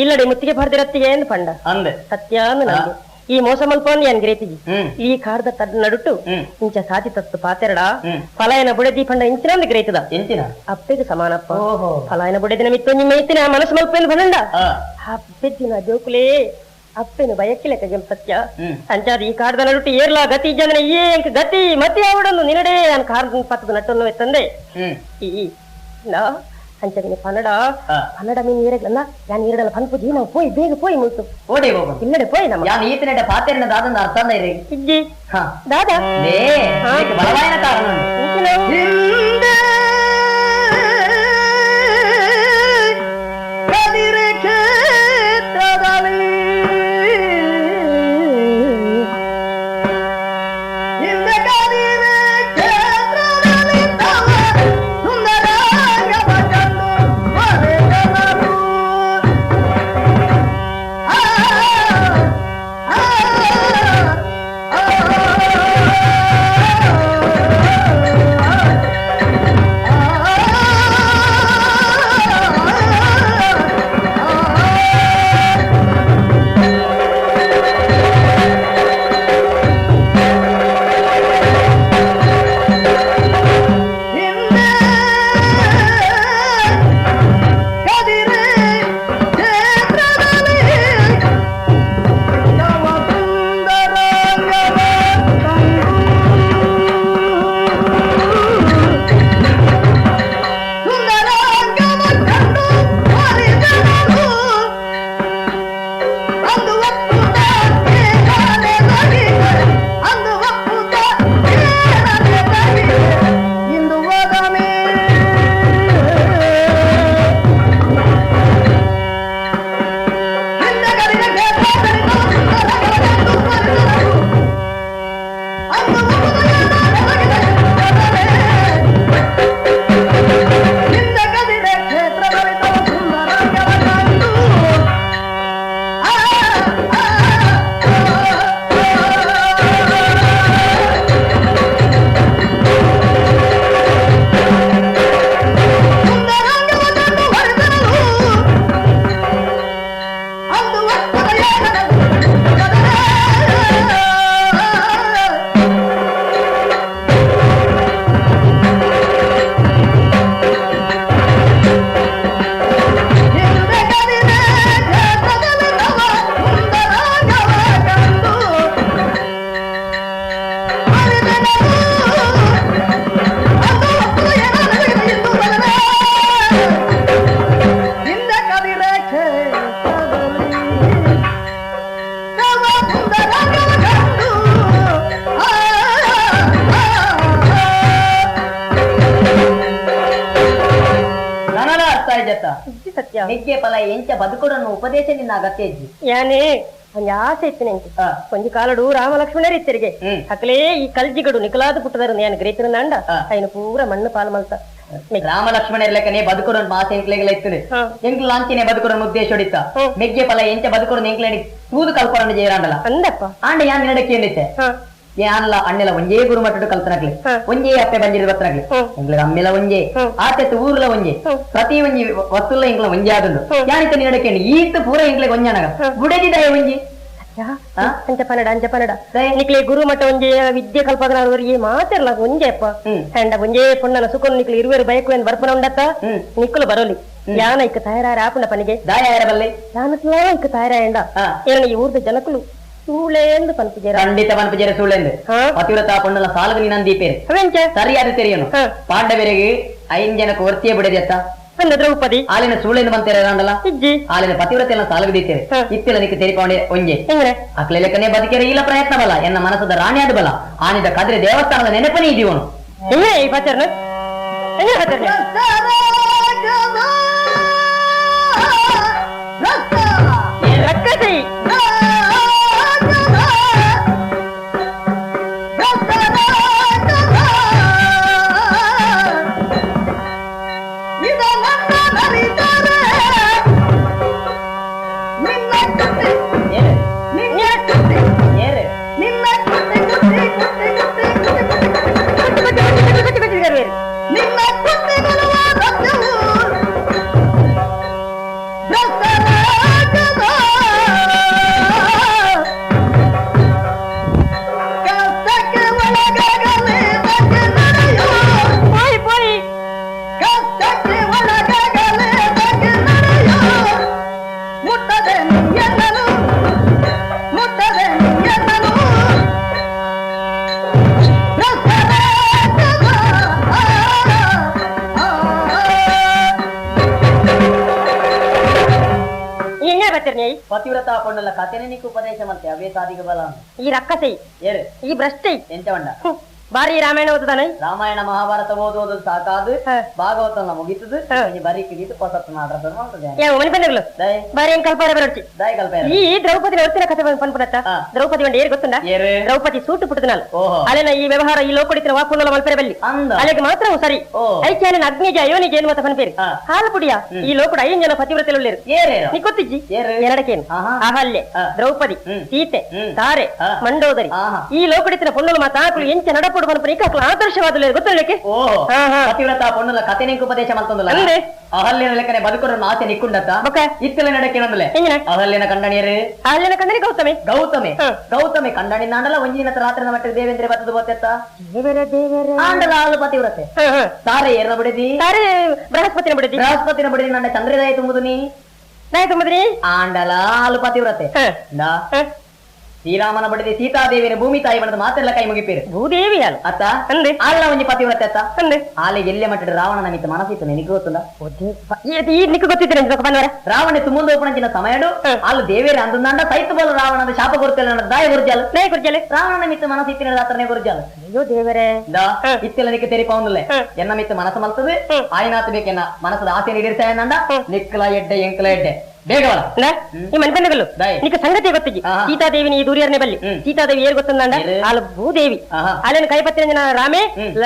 ഇല്ലടി മുത്തിಗೆ ಬರ್ದಿರತ್ತಿಗೆ ಎಂದು ಪಂಡ ಅಂದೆ ಸತ್ಯಾನು ನಂಗೆ ಈ ಮೋಸ ಮಲ್ಪೊಂದು ಏನ್ ಗ್ರೇತಿಜಿ ಈ ಕಾಡ್ದ ತಡ್ ನಡುಟ್ಟು ಇಂಚ ಸಾತಿ ತತ್ತು ಪಾತೆರಡ ಫಲಾಯನ ಬುಡೆದಿ ಪಂಡ ಇಂಚಿನೊಂದು ಗ್ರೇತದ ಎಂಚಿನ ಅಪ್ಪೆಗೆ ಸಮಾನಪ್ಪ ಫಲಾಯನ ಬುಡೆದಿನ ಮಿತ್ತೊಂದು ಮೇಯ್ತಿನ ಮನಸ್ಸು ಮಲ್ಪೊಂದು ಬಂದ ಅಪ್ಪೆದ್ದಿನ ಜೋಕುಲೇ ಅಪ್ಪೆನು ಬಯಕ್ಕಿಲೆಕ್ಕ ಸತ್ಯ ಅಂಚಾದ ಈ ಕಾಡ್ದ ನಡುಟ್ಟು ಏರ್ಲಾ ಗತಿ ಜನ ಏಂಕ ಗತಿ ಮತ್ತೆ ಅವಡನ್ನು ನಿನಡೆ ನಾನು ಕಾಡ್ದ ಪತ್ತದ ನಟ್ಟನ್ನು ಎತ್ತಂದೆ ಈ ಅಂಚದಿನ ಕನ್ನಡ ಕನ್ನಡ ಮೀನ್ ನೀರಲ್ಲ ಯಾನ್ ನೀರಡಲ್ಲ ಪನ್ಪುಜಿ ನಾವು ಪೋಯ್ ಬೇಗ ಪೋಯ್ ಮುಲ್ತು ಓಡಿ ಹೋಗು ಇಲ್ಲಡೆ ಪೋಯ್ ನಮ್ಮ ಯಾನ್ ಈತನೆಡೆ ಪಾತೆರನ ದಾದನ ಅರ್ಥ ಅಂದ ಇರಿ ಇಜ್ಜಿ ದಾದಾ ಲೇ ಬಲವಾಯನ ಕಾರಣ ಸತ್ಯ ನಿಗ್ಗೆ ಫಲ ಎಂಚ ಬದುಕೊಡನ್ನು ಉಪದೇಶ ನಿನ್ನ ಅಗತ್ಯ ಇಜ್ಜಿ ಯಾನೇ ಒಂದ್ ಆಸೆ ಇತ್ತು ನಂಗೆ ಒಂಜಿ ಕಾಲಡು ರಾಮ ಲಕ್ಷ್ಮಣರ ಇತ್ತರಿಗೆ ಅಕಲೇ ಈ ಕಲ್ಜಿಗಡು ನಿಕಲಾದ ಪುಟ್ಟದಾರ ನಾನು ಗ್ರೇತಿನ ನಂಡ ఆయన ಪೂರ ಮಣ್ಣು ಪಾಲ್ ಮಲ್ತ ರಾಮ ಲಕ್ಷ್ಮಣ ಇರ್ಲಕ್ಕನೆ ಬದುಕೊಡೋನ್ ಮಾಸ ಎಂಕ್ಲೆಗೆಲ್ಲ ಇತ್ತದೆ ಎಂಕ್ಲು ಲಾಂಚಿನೆ ಬದುಕೊಡೋನ್ ಉದ್ದೇಶ ಹೊಡಿತ ಮೆಗ್ಗೆ ಫಲ ಎಂಚ ಬದುಕೊಡೋನ್ ಎಂಕ್ಲೆಡಿ ತೂದು ಕಲ್ಪನೆ ಜೇರಾಂಡಲ್ಲ ಅಂದಪ್ಪ ಆಂಡ ಯಾನ್ ನಿನಡಕ್ಕೆ ಏನಿತ್ತೆ ಯಾನ್ಲ ಅಣ್ಣೆಲ್ಲ ಒಂಜೇ ಗುರು ಮಟ್ಟದ ಕಲ್ತನಾಗ್ಲಿ ಒಂಜೇ ಅಪ್ಪೆ ಬಂಜಿರ ಬತ್ತನಾಗ್ಲಿ ಎಂಗ್ಲ ಅಮ್ಮೆಲ ಒಂಜೇ ಆತೆತ್ತು ಊರ್ಲ ಒಂಜೇ ಪ್ರತಿ ಒಂಜಿ ವಸ್ತುಲ್ಲ ಎಂಗ್ಲ ಒಂಜೇ ಆದುಂಡು ಯಾನಿತ ನಿನಡಕ್ಕೆ ಈತ ಪೂರ ಎಂಗ್ಲೆ ಒಂಜಾನಗ ಬುಡದಿದಾಯ ಒಂಜಿ ಅಂಚಪನಡ ನಿಕ್ಲೆ ಗುರು ಮಟ್ಟ ಒಂಜೆ ವಿದ್ಯೆ ಕಲ್ಪದನವರಿಗೆ ಮಾತಿರ್ಲ ಒಂಜೆ ಅಪ್ಪ ಹೆಂಡ ಒಂಜೇ ಪೊಣ್ಣನ ಸುಖನು ನಿಕ್ಲೆ ಇರುವೆರು ಬಯಕು ಎಂದು ಬರ್ಪನ ಉಂಡತ್ತ ನಿಕ್ಕಲು ಬರೋಲಿ ಯಾನ ಇಕ್ಕ ತಯಾರ ಆಪುಂಡ ಪನಿಗೆ ದಾಯ ಬಲ್ಲೆ ಯಾನಕ್ಲ ಇಕ್ಕ ತಯಾರ ಎಂಡ ಏನ ಈ ಊರ್ದ ಜನಕಲು ಸೂಳೆಂದು ಪನ್ಪುಜೇರ ಖಂಡಿತ ಪನ್ಪುಜೇರ ಸೂಳೆಂದು ಪತಿವ್ರತ ಪೊಣ್ಣಲ ಸಾಲಗ ನೀನಂದಿ ಪೇರೆ ಸರಿಯಾದ ತೆರೆಯನು ಪಾಂಡವರಿಗೆ 5 ಜನಕ್ಕೆ ವರ್ತಿಯ ಬಿಡದಿ ಅತ್ತ ದ್ರೌಪದಿ ಆಲಿನ ಸೂಳೆಂದು ಬಂತೇರಂಡಲ್ಲ ಆಲಿನ ಪತಿವ್ರತೆಲ್ಲ ಸಾಲಗದಿತ್ತೇವೆ ಇತ್ತಿಲ್ಲ ನಿಕ್ಕೆ ತೆರಿಕೊಂಡೆ ಒಂಜೆ ಅಕ್ಲೆ ಲೆಕ್ಕನೆ ಬದುಕೇರೆ ಇಲ್ಲ ಪ್ರಯತ್ನ ಬಲ ಎನ್ನ ಮನಸ್ಸದ ರಾಣಿಯಾದ ಬಲ ಆನಿದ ಕದ್ರೆ ದೇವಸ್ಥಾನದ ನೆನಪನೇ ಇದೀವನು ಈ ಪಾಚರ್ನ ರಕ್ಕಸಿ ಬರ್ತೀರಿ ಪತಿವ್ರತ ಪೊಣ್ಣಲ್ಲ ಕಥೆನೇ ನೀಕು ಉಪದೇಶ ಮತ್ತೆ ಅವೇ ಸಾಧಿಗೆ ಬಲ ಈ ರಕ್ಕಸೈ ಏರು ಈ ಭ್ರಷ್ಟೈ ಎಂತ ಬಂಡ ಬಾರಿ ರಾಮಾಯಣ ಓದುದಾನೆ ರಾಮಾಯಣ ಮಹಾಭಾರತ ಓದೋದು ಸಾಕಾದು ಭಾಗವತನ ಮುಗಿತದು ಬರೀ ಕಿಗಿತು ಪಸತ್ ಮಾಡ್ರದ ಮಾಡ್ತದೆ ಮನೆ ಪಂಡಗಳು ಬಾರಿ ಏನ್ ಕಲ್ಪಾರ ಬರೋಚಿ ದಯ ಕಲ್ಪ ಈ ದ್ರೌಪದಿ ಹೊತ್ತಿನ ಕಥೆ ಪನ್ಪುನತ್ತ ದ್ರೌಪದಿ ಒಂದು ಏರ್ ಗೊತ್ತುಂಡ ಏರು ದ್ರೌಪದಿ ಸೂಟು ಪುಟ್ಟದನಲ್ಲ ಓಹೋ ಅಲ್ಲೇನ ಈ ವ್ಯವಹಾರ ಈ ಲೋಕಡಿತರ ವಾಪುನಲ್ಲ ಮಲ್ಪರೆ ಬಲ್ಲಿ ಅಂದ ಅಲ್ಲಿಗೆ ಮಾತ್ರ ಸರಿ ಐಕ್ಯಾನ ಅಗ್ನಿಜ ಅಯೋನಿಜ ಏನು ಮತ ಪನ್ಪೇರಿ ಹಾಲು ಪುಡಿಯ ಈ ಲೋಕಡ 5 ಜನ ಪತಿವ್ರತೆలు ಉಳ್ಳೇರು ಏರೇರು ನೀ ಗೊತ್ತಿಜ್ಜಿ ಏರು ಎರಡಕೇನು ಅಹಲ್ಯೆ ದ್ರೌಪದಿ ಸೀತೆ ತಾರೆ ಹಾ. ಮಂಡೋದರಿ ಈ ಲೋಕಡಿತರ ಪೊಣ್ಣಲು ಮಾತ ಆಕಳು ಎಂಚ ನಡಪಡು ಪನ್ಪನಿ ಕಾಕಲು ಆದರ್ಶವಾದ ಗೊತ್ತಲಿಕ್ಕೆ ಓಹೋ ಹಾ, ಹಾ. ಪತಿವ್ರತ ಪೊಣ್ಣಲ್ಲ ಕಥೆ ನೀಕು ಉಪದೇಶ ಮಾಡ್ತಂದಲ್ಲ ಅಂದ್ರೆ ಅಹಲ್ಯನ ಲೆಕ್ಕನೆ ಬದುಕೋರನ್ನ ಆಸೆ ನಿಕ್ಕುಂಡತ್ತ ಬೊಕ್ಕ ಇತ್ತಲ ನಡಕ್ಕೆ ನಂದಲೆ ಹೆಂಗಿನ ಅಹಲ್ಯನ ಕಂಡಣಿಯರು ಅಹಲ್ಯನ ಕಂಡನಿ ಗೌತಮಿ ಗೌತಮೆ ಹ. ಗೌತಮೆ ಕಂಡಣಿ ನಾಂಡಲ ಒಂಜಿನ ರಾತ್ರಿ ಮಟ್ಟಿಗೆ ದೇವೇಂದ್ರ ಬತ್ತದ ಬೋತೆತ್ತ ದೇವರ ಆಂಡಲ ಹಾಲು ಪತಿವ್ರತೆ ತಾರೆ ಏರ್ನ ಬಿಡಿದಿ ತಾರೆ ಬೃಹಸ್ಪತಿನ ಬಿಡಿದಿ ಬೃಹಸ್ಪತಿನ ಬಿಡಿದಿ ನಂಡೆ ಚಂದ್ರದಯ ತುಂಬುದು ನೀ ನಾಯಿ ತುಂಬಿದ್ರಿ ಆಂಡಲ ಹಾಲು ಪತಿವ್ರತೆ ನಾ ಶ್ರೀರಾಮನ ಬಡಿದೆ ಸೀತಾದೇವಿನ ಭೂಮಿ ತಾಯಿ ಬಣದ ಮಾತೆಲ್ಲ ಕೈ ಮುಗಿಪೇರು ಭೂದೇವಿ ಅಲ್ಲ ಅತ್ತ ಅಂದೆ ಆಲ್ಲ ಒಂಜಿ ಪತಿವ್ರತೆ ಅತ್ತ ಅಂದೆ ಆಲೆಗೆ ಎಲ್ಲೆ ಮಟ್ಟಿದ ರಾವಣನ ಮಿತ್ತ ಮನಸ್ಸಿತ್ತು ನಿನಗೆ ಗೊತ್ತುಂದ ಈ ನಿಕ್ಕ ಗೊತ್ತಿದ್ರೆ ಬಂದವರ ರಾವಣ ತುಂಬೊಂದು ಓಪಣಂಚಿನ ಸಮಯಡು ಆಲು ದೇವೇರ ಅಂದಂಡ ಸೈತ ಬೋಲ ರಾವಣದ ಶಾಪ ಗುರುತಲ್ಲ ದಾಯ ಗುರುಜಾಲ ನಾಯಿ ಕುರ್ಜಲೆ ರಾವಣನ ಮಿತ್ತ ಮನಸ್ಸಿತ್ತಿನ ರಾತ್ರನೇ ಗುರುಜಾಲ ಅಯ್ಯೋ ದೇವರೇ ಇತ್ತೆಲ್ಲ ನಿಕ್ಕ ತೆರಿ ಪೌಂದಲೆ ಎನ್ನ ಮಿತ್ತ ಮನಸ್ಸು ಮಲ್ತದೆ ಆಯ್ನಾತ್ ಬೇಕೆನ್ನ ಮನಸ್ಸದ ಆಸೆ ನೀಡಿರ್ತಾ ಏನಂಡ ನಿಕ್ಕಲ ಎಡ್ಡೆ ಎಂಕಲ ಎಡ್ಡೆ ಬೇಗ ಈ ಮನೆ ಬಂದಗಲ್ಲು ದೈ. ನಿಕ್ಕ ಸಂಗತಿ ಗೊತ್ತಿಜ್ಜಿ ಸೀತಾದೇವಿನಿ ಈ ದೂರಿಯರ್ನೆ ಬಲ್ಲಿ ಸೀತಾದೇವಿ ಏರ್ ಗೊತ್ತಂದ ಆಲ ಭೂದೇವಿ ಅಲ್ಲಿನ ಕೈಪತ್ತಿನ ರಾಮೇ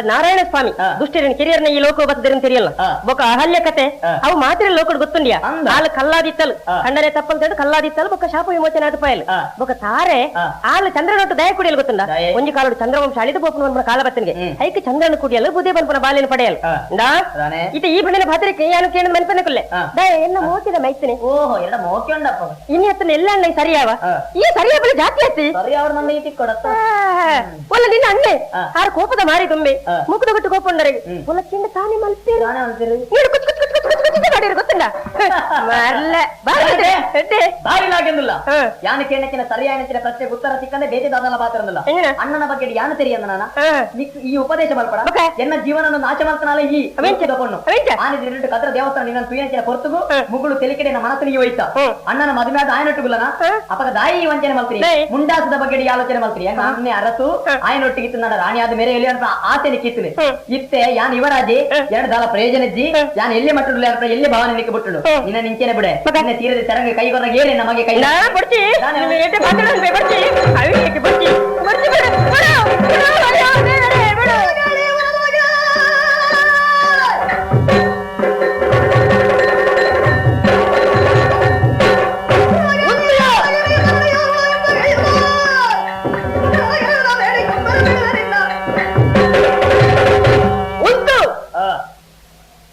ನಾರಾಯಣ ಸ್ವಾಮಿ ದುಷ್ಟರಿನ ಕಿರಿಯರ್ನ ಈ ಲೋಕ ಬತ್ತದರಿನ ತೆರಿಯಲ್ಲ ಬೊಕ ಅಹಲ್ಯ ಕತೆ ಅವು ಮಾತ್ರ ಲೋಕಡ್ ಗೊತ್ತುಂಡಿಯ ಆಲ ಕಲ್ಲಾದಿತ್ತಲ್ ಕಂಡರೆ ತಪ್ಪಂತ ಕಲ್ಲಾದಿತ್ತಲ್ ಬೊಕ ಶಾಪ ವಿಮೋಚನೆ ಆದ ಪಾಯಲ್ ಬೊಕ ತಾರೆ ಆಲ ಚಂದ್ರನೊಟ್ಟು ದಯ ಕುಡಿಯಲು ಗೊತ್ತುಂಡ ಒಂಜಿ ಕಾಲೋಡು ಚಂದ್ರವಂಶ ಅಳಿದು ಬೋಪನ ಕಾಲ ಬತ್ತನಿಗೆ ಐಕ ಚಂದ್ರನ ಕುಡಿಯಲು ಬುದ್ಧಿ ಬನ್ಪನ ಬಾಲಿನ ಪಡೆಯಲು ಇತ ಈ ಬಣ್ಣಿನ ಭದ್ರಕ್ಕೆ ಏನು ಕೇಳಿದ ಮನ್ಪನಕುಲ್ಲೆ ದಯ ಎನ್ನ ಮೋತಿದ ಮೈತನೆ ಓಹೋ ಎಲ್ಲ ಮೋಕ್ಯಂಡಪ್ಪ ಇನ್ನು ಹತ್ತನ ಎಲ್ಲ ಅಣ್ಣ ಸರಿಯಾವ ಈ ಸರಿಯ ಬಳಿ ಜಾತಿ ಹತ್ತಿ ಸರಿ ಅವ್ರ ನನ್ನ ಈತಿ ಕೊಡತ್ತ ಒಲ್ಲ ನಿನ್ನ ಅಣ್ಣೆ ಆರ ಕೋಪದ ಮಾರಿ ತುಂಬೆ ಮುಖದ ಬಿಟ್ಟು ಕೋಪ ಉಂಡರೆಗೆ ಒಲ್ಲ ಚಿಂಡ ತಾನೇ ಮಲ್ತೀರಿ ನಾನೇ ಅಂತೀರಿ ನೀನು ಕುಚ್ ಕುಚ್ ಕುಚ್ ಕುಚ್ ಕುಚ್ ಕುಚ್ ಮಾಡಿರು ಗೊತ್ತಿಲ್ಲ ಮರ್ಲ ಬಾರದೆ ಎಡ್ಡೆ ಬಾರಿ ನಾಗೆಂದಿಲ್ಲ ಯಾನ ಕೇಳಕ್ಕಿನ ಸರಿಯಾಗಿನ ಪ್ರಶ್ನೆಗೆ ಉತ್ತರ ಸಿಕ್ಕಂದೆ ಬೇಜೆ ದಾದಲ ಪಾತ್ರಂದಿಲ್ಲ ಅಣ್ಣನ ಬಗ್ಗೆ ಯಾನ ತೆರಿಯಂದ ನಾನ ಈ ಉಪದೇಶ ಮಲ್ಪಡ ಎನ್ನ ಜೀವನವನ್ನು ನಾಶ ಮಾಡ್ತಾನಲ್ಲ ಈ ಅವೆಂಚದಕೊಂಡು ಆನಿದ್ರೆ ಕದ್ರ ದೇವಸ್ಥಾನ ನಿನ್ನ ತುಯಂಚಿನ ಕೊರ್ತುಗು ಮುಗುಳು ತೆಲಿಕೆಡೆ ನಮ್ಮ ಮನಸ್ಸಿಗೆ ಹೋಯ್ತಾ ಅಣ್ಣನ ಮದುವೆ ಆದ ಆಯನೊಟ್ಟುಗುಲ್ಲನ ಅಪಗ ದಾಯಿ ವಂಚನೆ ಮಲ್ತ್ರಿ ಮುಂಡಾಸದ ಬಗ್ಗೆ ಆಲೋಚನೆ ಮಲ್ತ್ರಿ ನಾನೇ ಅರಸು ಆಯನೊಟ್ಟಿಗಿತ್ತು ನನ್ನ ರಾಣಿ ಆದ ಮೇರೆ ಎಲ್ಲಿ ಅಂತ ಆಸೆ ನಿಕ್ಕಿತ್ತು ಇತ್ತೆ ಯಾನ್ ಯುವರಾಜಿ ಎರಡು ದಾಲ ಪ್ರಯೋಜನಜ್ಜಿ ಯಾನ್ ಎಲ್ಲಿ ಮಟ್ಟುಲ್ಲ ಎಲ್ಲಿ ಭಾವನೆ ನಿಕ್ಕ ಬಿಟ್ಟು ನಿನ್ನ ನಿಂಚೆನೆ ಬಿಡೆ ನಿನ್ನ ತೀರದ ತೆರಂಗ ಕೈ ಬಂದಾಗ ಏನೇ ನಮಗೆ ಕೈ ಬರ್ತಿ ಬರ್ತಿ ಅವಿಗೆ ಬರ್ತಿ ಬರ್ತಿ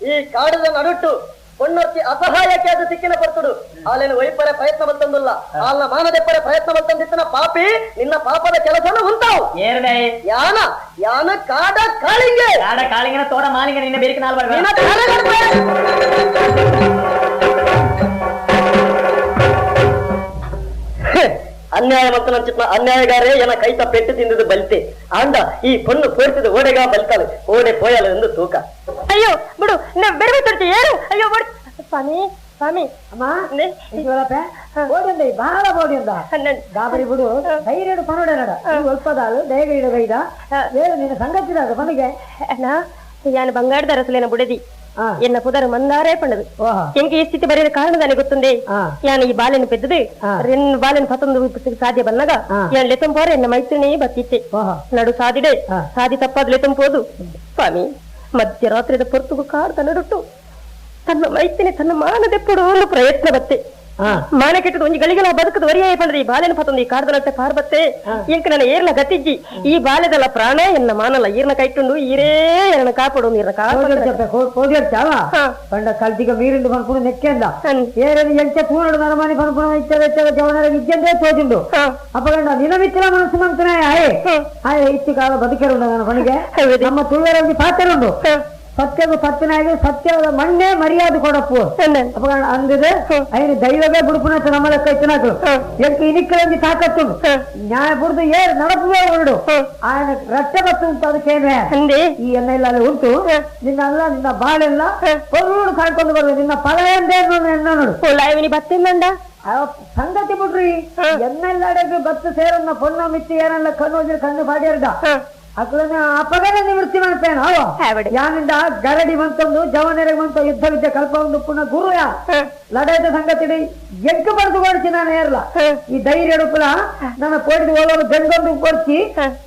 ಈ ಕಾಡದ ನಡುಟ್ಟು பொன்னொತ್ತಿ ಅಸಹಾಯಕ್ಕೆ ಅದು ಸಿಕ್ಕಿನ ಪರ್ತುಡು ಆಲೇನು ವೈಪರ ಪ್ರಯತ್ನ ಬಂತಂದಿಲ್ಲ ಆಲ್ನ ಮಾನದೆಪ್ಪರ ಪ್ರಯತ್ನ ಬಂತಂದಿತ್ತನ ಪಾಪಿ ನಿನ್ನ ಪಾಪದ ಕೆಲಸನ ಉಂಟಾವು ಏರ್ಡೆ ಯಾನ ಯಾನ ಕಾಡ ಕಾಳಿಂಗೆ ಕಾಡ ಕಾಳಿಂಗನ ತೋಡ ಮಾಲಿಂಗ ನಿನ್ನ ಬೇರಿಕೆ ನಾಲ್ ಬರ್ಗ ನಿನ್ನ ಕಾಲಗಡ್ಬೆ. ಅನ್ಯಾಯ ಮತ್ತು ನನ್ನ ಅನ್ಯಾಯಗಾರೇ ಎನ್ನ ಕೈತ ಪೆಟ್ಟು ತಿಂದದು ಬಲ್ತೆ ಆಂಡ ಈ ಪೊಣ್ಣು ಪೋರ್ತಿದ ಓಡೆಗ ಬಲ್ತಾಳೆ ಓಡೆ ಪೋಯಲು ಎಂದು ತೂಕ ಅಯ್ಯೋ ಬಿಡು ಬೇರೆ ತರ್ತಿ ಏನು ಅಯ್ಯೋ ಬಿಡು ಸ್ವಾಮಿ ಸ್ವಾಮಿ ಅಮ್ಮ ಓಡಿಂದ ಬಹಳ ಓಡಿಂದ ಗಾಬರಿ ಬಿಡು ಧೈರ್ಯ ಪನೋಡ ನಡ ಸ್ವಲ್ಪದಾಳು ದಯಗ ಇಡಗೈದ ಏನು ನಿನ್ನ ಸಂಗತಿದಾಗ ಮನೆಗೆ ಯಾನು ಬಂಗಾರದ ಅರಸಲೇನ ಬುಡದಿ ಎನ್ನ ಪುದರ ಮಂದಾರೇ ಪಂಡದು ಎಂಗೆ ಈ ಸ್ಥಿತಿ ಬರೆಯದ ಕಾರಣ ನನಗೆ ಗೊತ್ತುಂದೆ ಯಾನು ಈ ಬಾಲೆನು ಪೆದ್ದದು ಬಾಲೆನು ಪತ್ತೊಂದು ಸಾಧ್ಯ ಬಂದಾಗ ಯಾನ್ ಲೆತಂಪೋರೆ ಎನ್ನ ಮೈತ್ರಿನೇ ಬತ್ತಿತ್ತೆ ನಡು ಸಾದಿಡೆ ಸಾದಿ ತಪ್ಪಾದ ಲೆತಂಪೋದು ಸ್ವಾಮಿ ಮಧ್ಯರಾತ್ರಿದ ಪೊರ್ತುಗು ಕಾಡ್ದ ನಡುಟ್ಟು ತನ್ನ ಮೈತ್ರಿನೇ ತನ್ನ ಮಾನದೆಪ್ಪಡು ಒಂದು ಪ್ರಯತ್ನ ಬತ್ತೆ ಮಾನ ಕೆಟ್ಟದು ಒಂಜಿ ಗಳಿಗೆಲ್ಲ ಬದುಕದ ಒರಿಯಾಯ ಪಂಡ್ರಿ ಈ ಬಾಲೆನ ಪತ್ತೊಂದು ಈ ಕಾಡ್ದಲಂತೆ ಪಾರ್ ಬತ್ತೆ ಇಂಕ ನನ್ನ ಏರ್ಲ ಗತಿಜ್ಜಿ ಈ ಬಾಲೆದಲ್ಲ ಪ್ರಾಣ ಎನ್ನ ಮಾನಲ್ಲ ಈರ್ನ ಕೈಟುಂಡು ಈರೇ ಎನ್ನ ಕಾಪಾಡು ಈರ್ನ ಪಂಡ ಕಲ್ತಿಗ ಮೀರಿಂಡು ಪನ್ಪುಣ ನೆಕ್ಕೆಂದ ಏರని ಎಂಚ ಪೂರ್ಣಡು ನರಮಾನಿ ಪನ್ಪುಣ ಇಚ್ಚ ಜವನರ ಇಜ್ಜಂದೇ ತೋಜಿಂಡು ಅಪಗಂಡ ನಿನಮಿತ್ತಿನ ಮನಸ್ಸು ಮಂತನೇ ಆಯೆ ಇತ್ತು ಕಾಲ ಬದುಕೆರುಂಡ ನನ್ನ ಪಣಿಗೆ ನಮ್ಮ ತುಳುವರಲ್ಲಿ ಪಾತ್ರೆರುಂಡು ಸತ್ಯದ ಸತ್ಯನಾಗಿ ಸತ್ಯದ ಮಣ್ಣೆ ಮರ್ಯಾದೆ ಕೊಡಪ್ಪು ಅಪಗಂಡ ಅಂದಿದೆ ಐನು ದೈವವೇ ಬುಡುಪುನತ್ತ ನಮ್ಮ ಲೆಕ್ಕ ಇತ್ತನಾಕು ಎಂಟು ಇನಿಕ್ಕಳಂದಿ ತಾಕತ್ತು ನ್ಯಾಯ ಬುಡ್ದು ಏರ್ ನಡಪುವೇ ಉಂಡು ఆయన ರಟ್ಟಬತ್ತು ಉಂಟು ಅದಕ್ಕೇನೆ ಈ ಎಣ್ಣೆ ಇಲ್ಲ ಅಲ್ಲಿ ಉಂಟು ನಿನ್ನ ಅಲ್ಲ ನಿನ್ನ ಬಾಳೆಲ್ಲ పొరుడు ಕಾಣ್ಕೊಂಡು ಬರುದು ನಿನ್ನ ಫಲ ಎಂದೇನು ಎನ್ನ ನೋಡು లాయవిని బతిందండ ಸಂಗತಿ ಬಿಡ್ರಿ ಎನ್ನೆಲ್ಲಡೆಗೆ ಬತ್ತು ಸೇರನ್ನ ಪೊನ್ನ ಮಿತ್ತಿ ಏನೆಲ್ಲ ಕಣ್ಣು ಕಣ್ಣು ಪಾಡ್ಯಾರ್ದ ಅಕ್ಳನ್ನ ಅಪಗನ ನಿವೃತ್ತಿ ಮಾಡ್ತೇನೆ ಯಾನಿಂದ ಗರಡಿ ಬಂತೊಂದು ಜವನರಿಗೆ ಬಂತು ಯುದ್ಧ ವಿದ್ಯೆ ಕಲ್ಪ ಒಂದು ಪುನಃ ಗುರು ಲಡಾಯ್ದ ಸಂಗತಿ ಎಗ್ಗು ಬರೆದು ಕೊಡ್ಸಿ ನಾನು ಏರ್ಲ ಈ ಧೈರ್ಯ ಉಪಲ ನನ್ನ ಪೋಡಿದ ಓಲೋರು ಗಂಗೊಂದು ಕೊಡ್ಸಿ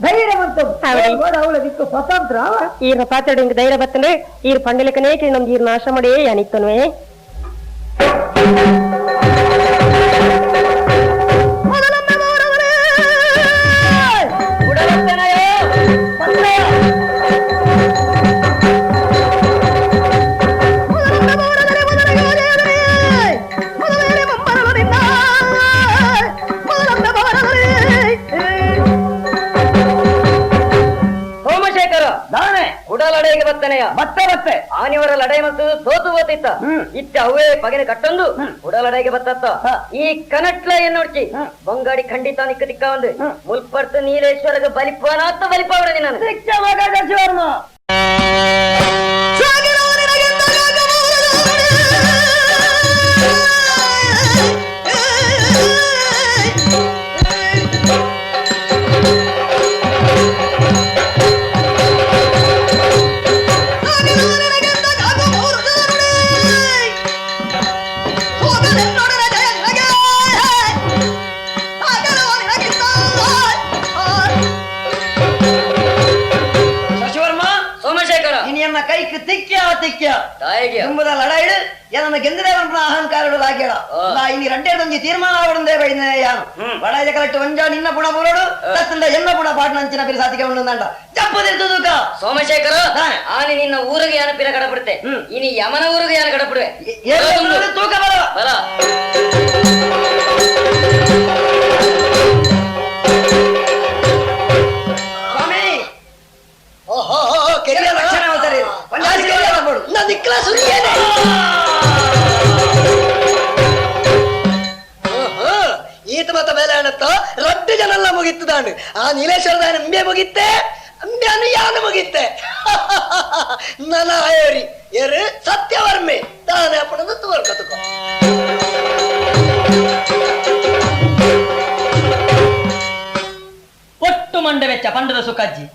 ಧೈರ್ಯ ಬಂತು ಅವಳ ದಿಕ್ಕು ಸ್ವತಂತ್ರ ಈರ್ನ ಪಾತ್ರೆ ಧೈರ್ಯ ಬತ್ತಂದ್ರೆ ಈರ್ ಪಂಡಲಿಕನೇ ನಮ್ದು ಈರ್ ನಾಶ ಮಾಡಿ ಅನಿತನ್ವೇ ಸೋಮಶೇಖರ ದಾನೆ ಉಡಲಡೆಗೆ ಬತ್ತನೆಯ ಮತ್ತೆ ಆನಿವರ ಲಡೆ ಮತ್ತು ಸೋತು ಓತಿತ್ತ ಇತ್ತ ಅವೇ ಪಗನೆ ಕಟ್ಟೊಂದು ಉಡಲಡೆಗೆ ಬತ್ತತ್ತ ಈ ಕನಟ್ಲ ಎನ್ನೋಡ್ಚಿ ಬಂಗಾಡಿ ಖಂಡಿತ ನಿಕ್ಕ ತಿಕ್ಕ ಒಂದು ಮುಲ್ಪರ್ತು ನೀಲೇಶ್ವರಗ ಬಲಿಪಾನಾತ್ತ ಬಲಿಪಾವಡ ನಾನು ಕೈക്ക് തിക്ക ತುಂಬದ ಲಡಾಯಿಡು ಏನನ್ನ ಗೆಂದರೆ ಅಹಂಕಾರಗಳು ಹಾಕ್ಯಾಳ ಇನಿ ರಂಟೆ ತಂಜಿ ತೀರ್ಮಾನ ಆವಡಂದೇ ಬೈನೆ ಯಾನು ಬಡಾಯಿದ ಕರೆಕ್ಟ್ ಒಂಜಾ ನಿನ್ನ ಪುಣ ಬೋರೋಡು ತತ್ತಂದ ಎನ್ನ ಪುಣ ಪಾಟ್ನಂಚಿನ ಪಿರ ಸಾತಿಗೆ ಉಂಡಂದ ಜಪ್ಪದಿರ್ತದೂಕ ಸೋಮಶೇಖರ ಆನಿ ನಿನ್ನ ಊರಿಗೆ ಯಾನ ಪಿರ ಕಡಪಡುತ್ತೆ ಇನಿ ಯಮನ ಊರಿಗೆ ಯಾನ ಕಡಪಡುವೆ ತೂಕ ಬಲ ಈತ ಮತ್ತ ಬೇಲೆ ಅಣತ್ತ ರಡ್ಡು ಜನಲ್ಲ ಮುಗಿತ್ತದಾಂಡು ಆ ನೀಲೇಶ್ವರದ ಅಂಬೆ ಮುಗಿತ್ತೆ ಅಂಬೆಯನ್ನು ಯಾನ ಮುಗಿತ್ತೆ ನನ್ನ ಆಯೋರಿ ಏರು ಸತ್ಯವರ್ಮೆ ತಾನೇ ಅಪ್ಪನದು ತೋರ್ ಕತುಕೋ ಒಟ್ಟು ಮಂಡ ವೆಚ್ಚ ಪಂಡದ ಸುಖಜ್ಜಿ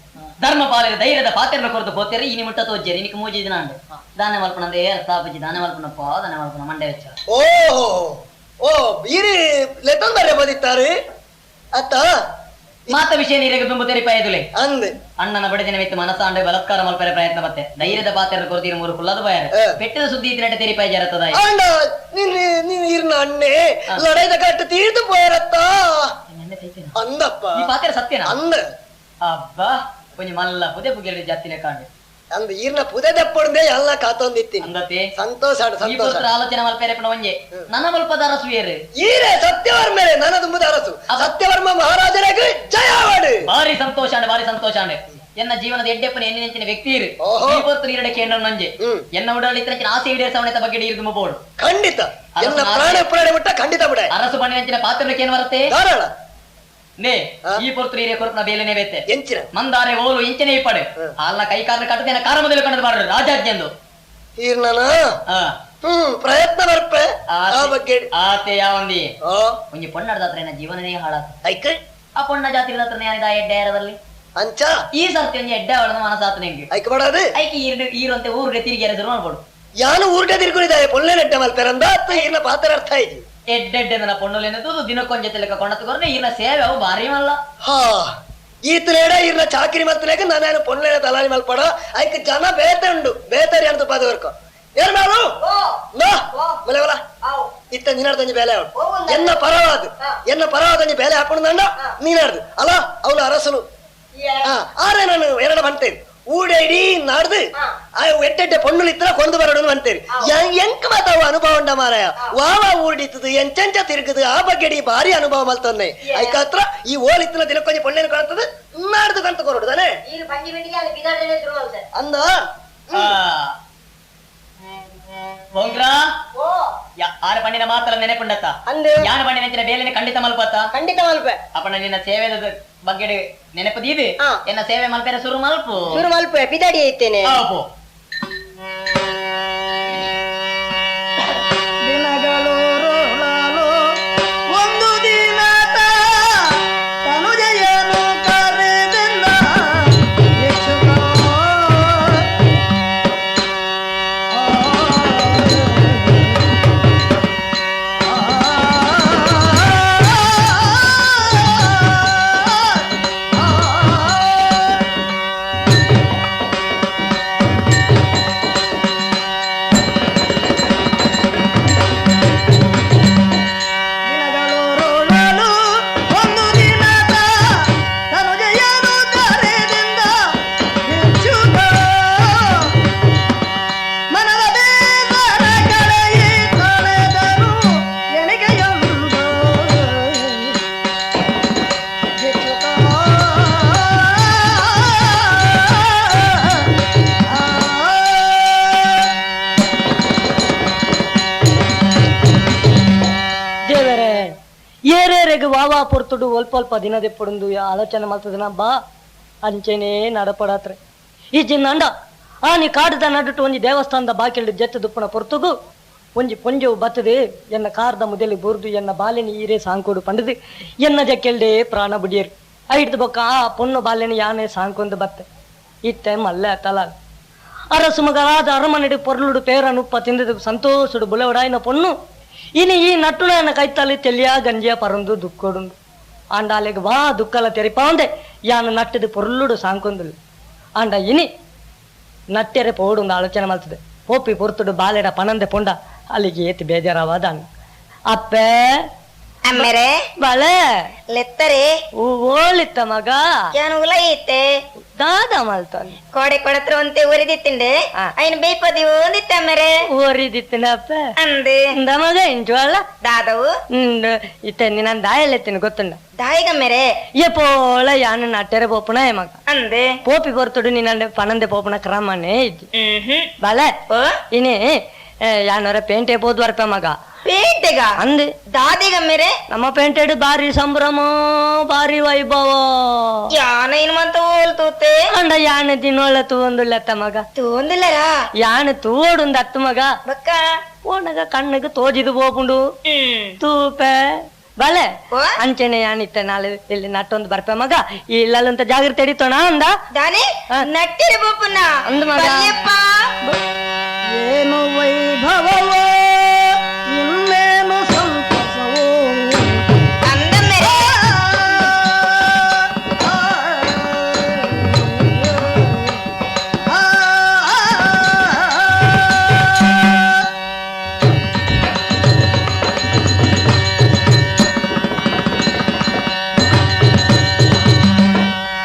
ಧರ್ಮಪಾಲರ ಧೈರ್ಯದ ಪಾತ್ರೆನ ಕೊರತು ಪೋತೆರೆ ಇನಿ ಮುಟ್ಟ ತೋಜ್ಜರಿ ನಿನಗೆ ಮೂಜಿ ದಿನ ಅಂಡು ದಾನ ಮಲ್ಪನಂದೆ ಸ್ಥಾಪಿಸಿ ದಾನ ಮಲ್ಪನಪ್ಪ ದಾನ ಮಲ್ಪನ ಮಂಡ ವೆಚ್ಚ ಓ ಬೀರಿ ಲೆತ್ತಂದರೆ ಬದಿತ್ತಾರೆ ಅತ್ತ ಮಾತ ವಿಷಯ ನೀರಿಗೆ ತುಂಬು ತೆರಿಪಾಯದುಲೆ ಅಂದ್ ಅಣ್ಣನ ಬಡದಿನ ವೆತ್ತು ಮನಸ್ಸಾಂಡೆ ಬಲತ್ಕಾರ ಮಲ್ಪರೆ ಪ್ರಯತ್ನ ಮತ್ತೆ ಧೈರ್ಯದ ಪಾತ್ರೆನ ಕೊರತೀರ ಮೂರು ಕುಲ್ಲದ ಬಯರು ಪೆಟ್ಟದ ಸುದ್ದಿ ಇದ್ರೆ ತೆರಿಪಾಯ ಜರತ್ತದ ಅಂಡ ನೀನ್ ಇರ್ನ ಅಣ್ಣೆ ಲಡೈದ ಕಟ್ಟು ತೀರ್ದು ಪೋಯರತ್ತ ಅಂದಪ್ಪ ಈ ಪಾತ್ರೆ ಸತ್ಯನಾ ಅಂದ ಅಬ್ಬಾ ಕೊಂಚ ಮಲ್ಲ ಪುದೆ ಪುಗಿರ ಜಾತಿಲೆ ಕಾಂಡೆ ಅಂದ ಈರ್ನ ಪುದೆ ದಪ್ಪೊಂದೆ ಎಲ್ಲ ಕಾತೊಂದಿತ್ತೀನಿ ಅಂದತೆ ಸಂತೋಷ ಈ ಪುತ್ರ ಆಲೋಚನೆ ಮಲ್ಪರೆ ಪಣ ಒಂಜೆ ನನ್ನ ಮಲ್ಪದ ಅರಸು ಏರು ಈರೇ ಸತ್ಯವರ್ಮೆ ನನ್ನ ತುಂಬದ ಅರಸು ಸತ್ಯವರ್ಮ ಮಹಾರಾಜರಿಗೆ ಜಯವಾಡು ಭಾರಿ ಸಂತೋಷ ಅಂಡೆ ಎನ್ನ ಜೀವನದ ಎಡ್ಡೆಪ್ಪನ ಎನ್ನಿನ ವ್ಯಕ್ತಿ ಇರು ಈ ಪುತ್ರ ನೀರಡೆ ಕೇಂದ್ರ ನಂಜೆ ಎನ್ನ ಉಡಳಿತ್ರ ಆಸೆ ಈಡೇರಿಸವಣೆತ ಬಗ್ಗೆ ಇರಿದು ಬೋಡು ಖಂಡಿತ ಎನ್ನ ಪ್ರಾಣ ಮುಟ್ಟ ಖಂಡಿತ ಬಿಡ ಅರಸು ಬಣ್ಣಿನ ಪಾತ್ರ ಏನ್ ಬರುತ್ತೆ ಧಾರಾಳ ನೇ ಈ ಪುತ್ರ ಹಿರಿಯ ಕೊರಪನ ಬೇಲೆನೆ ಬೇತೆ ಎಂಚಿನ ಮಂದಾರೆ ಓಲು ಇಂಚನೆ ಇಪ್ಪಡೆ ಅಲ್ಲ ಕೈ ಕಾರಣ ಕಟ್ಟದೇನ ಕಾರ ಮೊದಲು ಕಂಡು ಮಾಡ್ರಿ ರಾಜಾಜ್ಞಂದು ಈರ್ನನ ಪ್ರಯತ್ನ ಬರ್ಪೆ ಆ ಬಗ್ಗೆ ಆತೆ ಯಾವಂದಿ ಒಂಜಿ ಪೊಣ್ಣದ ಹತ್ರ ಜೀವನನೇ ಹಾಳಾತ ಐಕ ಆ ಪೊಣ್ಣ ಜಾತಿ ಹತ್ರ ಏನಿದ ಎಡ್ಡೆ ಯಾರದಲ್ಲಿ ಅಂಚ ಈ ಸರ್ತಿ ಒಂಜಿ ಎಡ್ಡೆ ಅವಳದ ಮನಸಾತ ನಿಂಗೆ ಐಕ ಬಡದು ಐಕಿ ಈರಂತೆ ಊರಿಗೆ ತಿರುಗಿ ಶುರು ಮಾಡ್ಬೋಡು ಯಾನು ಊರ್ಗೆ ತಿರ್ಕೊಂಡಿದ್ದಾರೆ ಪೊಳ್ಳೆ ನೆಟ್ಟ ಮಲ್ಪೆರಂದ ಈರ್ನ ಪಾತ್ರ ಅರ್ಥ ಆಯ್ತು ಎಡ್ಡೆಡ್ಡೆ ನನ್ನ ಪೊಣ್ಣುಲೆಂದು ದಿನಕ್ಕೊಂಜ ಲೆಕ್ಕ ಕೊಂಡತ್ಕೊಂಡ್ರೆ ಈರ್ನ ಸೇವೆ ಅವು ಭಾರಿ ಮಲ್ಲ ಹಾ ಈತನೇಡ ಈರ್ನ ಚಾಕಿರಿ ಮಲ್ತನೇಕ ನಾನು ಪೊಳ್ಳೆ ತಲಾನಿ ಮಲ್ಪಡ ಐಕ ಜನ ಬೇತೆ ಉಂಡು ಬೇತರಿ ಅಂತ ಪಾದವರ್ಕ ಏನ್ ಮಾಡು ಮಲೆವಲ ಇತ್ತ ನೀನಾಡ್ದಂಜಿ ಬೇಲೆ ಅವಳು ಎನ್ನ ಪರವಾದಂಜಿ ಬೇಲೆ ಹಾಕೊಂಡ ನೀನಾಡ್ದು ಅಲ್ಲ ಅವನು ಅರಸನು ಆರೆ ನಾನು ಎರಡು ಬಂತೇನೆ ಊಡೇಡಿ ನಾಡ್ದು ಎಟ್ಟೆಟ್ಟೆ ಪೊಣ್ಣುಲು ಇತ್ರ ಕೊಂದು ಬರಡು ಅಂತೇರಿ ಎಂಕ ಮಾತಾವ ಅನುಭವ ಉಂಡ ಮಾರಾಯ ವಾವ ಊಡಿತದು ಎಂಚಂಚ ತಿರುಗದು ಆ ಬಗ್ಗೆ ಭಾರಿ ಅನುಭವ ಮಲ್ತನ್ನೆ ಐಕ ಹತ್ರ ಈ ಓಲಿತ್ತಿನ ದಿನಕ್ಕೊಂಜಿ ಪೊಣ್ಣೆನ ಕಾಣ್ತದೆ ನಾಡ್ದು ಕಂತ ಕೊರಡುದಾನೆ ಅಂದ ಆರ ಪಣ್ಣಿನ ಮಾತ್ರ ನೆನೆಪುಂಡತ್ತ ಯಾನ ಪಣ್ಣಿನ ಬೇಲೆನೆ ಖಂಡಿತ ಮಲ್ಪೆ ಅಪ್ಪಣ್ಣ ನಿನ್ನ ಸೇವೆದ ಬಗ್ಗೆ ನೆನಪದೀವಿ ಎನ್ನ ಸೇವೆ ಮಲ್ಪೆರ ಶುರು ಮಲ್ಪೆ ಪಿದಾಡಿ ಐತೇನೆ ದಿನಗಳು ಏರೇರೆಗೆ ವಾವಾ ಪೊರ್ತುಡು ಒಲ್ಪ ದಿನದೆ ಪೊಡಂದು ಆಲೋಚನೆ ಮಾಡ್ತದನ ಬಾ ಅಂಚೆನೇ ನಡಪಡಾತ್ರೆ ಈ ಜಿನ್ನಂಡ ಆನಿ ಕಾಡದ ನಡುಟು ಒಂಜಿ ದೇವಸ್ಥಾನದ ಬಾಕಿಲ್ಡು ಜತ್ತು ದುಪ್ಪಣ ಪೊರ್ತುಗು ಒಂಜಿ ಪೊಂಜವು ಬತ್ತದು ಎನ್ನ ಕಾರದ ಮುದಲಿ ಬುರ್ದು ಎನ್ನ ಬಾಲೆನಿ ಈರೇ ಸಾಂಕೋಡು ಪಂಡದು ಎನ್ನ ಜಕ್ಕೆಲ್ಡೆ ಪ್ರಾಣ ಬುಡಿಯರು ಐಡ್ದು ಬೊಕ್ಕ ಆ ಪೊಣ್ಣು ಬಾಲೆನಿ ಯಾನೆ ಸಾಂಕೊಂದು ಬತ್ತೆ ಇತ್ತೆ ಮಲ್ಲ ತಲ ಅರಸು ಮಗರಾದ ಅರಮನೆಡು ಪೊರ್ಲುಡು ಪೇರನುಪ್ಪ ತಿಂದದು ಸಂತೋಷುಡು ಬುಲವಡಾಯಿನ ಪೊಣ್ಣು ಇನಿ ಈ ನಟ್ಟುನ ಕೈತಲ್ಲಿ ತೆಲಿಯ ಗಂಜಿಯ ಪರಂದು ದುಕ್ಕೋಡುಂಡು ಆಂಡಾಲೆಗೆ ವಾ ದುಕ್ಕಲ ತೆರಿಪಾಂದೆ ಯಾನ ನಟ್ಟದು ಪೊರ್ಲುಡು ಸಾಂಕೊಂದು ಆಂಡ ಇನಿ ನಟ್ಟೆರೆ ಪೋಡುಂದು ಆಲೋಚನೆ ಮಾಡ್ತದೆ ಪೋಪಿ ಪೊರ್ತುಡು ಬಾಲೆಡ ಪನಂದೆ ಪೊಂಡ ಅಲ್ಲಿಗೆ ಏತಿ ಬೇಜಾರಾವಾದ ಅಪ್ಪೆ ಅಮ್ಮೆರೆ ಬಳೆ ಲೆತ್ತರೆ ಓಳಿತ್ತ ಮಗ ಯಾನು ಉಲೈತೆ ದಾದ ಮಲ್ತಾನೆ ಕೋಡೆ ಕೊಡತ್ರವಂತೆ ಉರಿದಿತ್ತಂಡೆ ಅಯ್ನ ಬೇಪದಿ ಓದಿತ್ತೆ ಅಮ್ಮೆರೆ ಓರಿದಿತ್ತಿನ ಅಪ್ಪ ಅಂದೆ ಇಂದ ಮಗ ಇಂಚು ಅಲ್ಲ ದಾದವು ಇತ್ತೆ ನಾನು ದಾಯಲೆತ್ತೀನಿ ಗೊತ್ತುಂಡ ದಾಯಿಗಮ್ಮೆರೆ ಎಪ್ಪೋಳ ಯಾನ ನಟ್ಟೆರೆ ಪೋಪುಣ ಮಗ ಅಂದೆ ಪೋಪಿ ಪೊರ್ತುಡು ನೀನಂಡೆ ಪನಂದೆ ಪೋಪುಣ ಕ್ರಮನೇ ಇದ್ದಿ ಬಳೆ ಓ ಇನಿ ಯಾನವರ ಪೇಂಟೆ ಬೋದು ವರ್ಪ ಮಗ ಪೇಟೆಗ ಅಂದೆ ದಾದಿಗಮ್ಮೆರೆ ನಮ್ಮ ಪೇಂಟೆಡು ಬಾರಿ ಸಂಭ್ರಮ ಬಾರಿ ವೈಭವ ಯಾನ ಇನ್ ಮಂತ ಹೋಲ್ತೂತೆ ಅಂಡ ಯಾನ ತಿನ್ನೋಳ ತೂಂದುಳ್ಳತ್ತ ಮಗ ತೂಂದಿಲ್ಲರಾ ಯಾನ ತೂಡುಂದು ಅತ್ತು ಮಗ ಬಕ್ಕ ಓನಗ ಕಣ್ಣಗ ತೋಜಿದು ಬೋಪುಂಡು ತೂಪೆ ಬಲೆ ಅಂಚೆನೆ ಯಾನಿತ್ತ ನಾಳೆ ಇಲ್ಲಿ ನಟ್ಟೊಂದು ಬರ್ಪೆ ಮಗ ಇಲ್ಲಂತ ಜಾಗ್ರತೆ ಹಿಡಿತೋಣ ಅಂದ ದಾನಿ ನಟ್ಟಿರೆ ಬೋಪುನ ಅಂದ ಮಗ ಏನು ವೈಭವವೋ ಇನ್ನೇನು ಸಂತಸವೋ ಅಂದಮ್ಮೆರೆ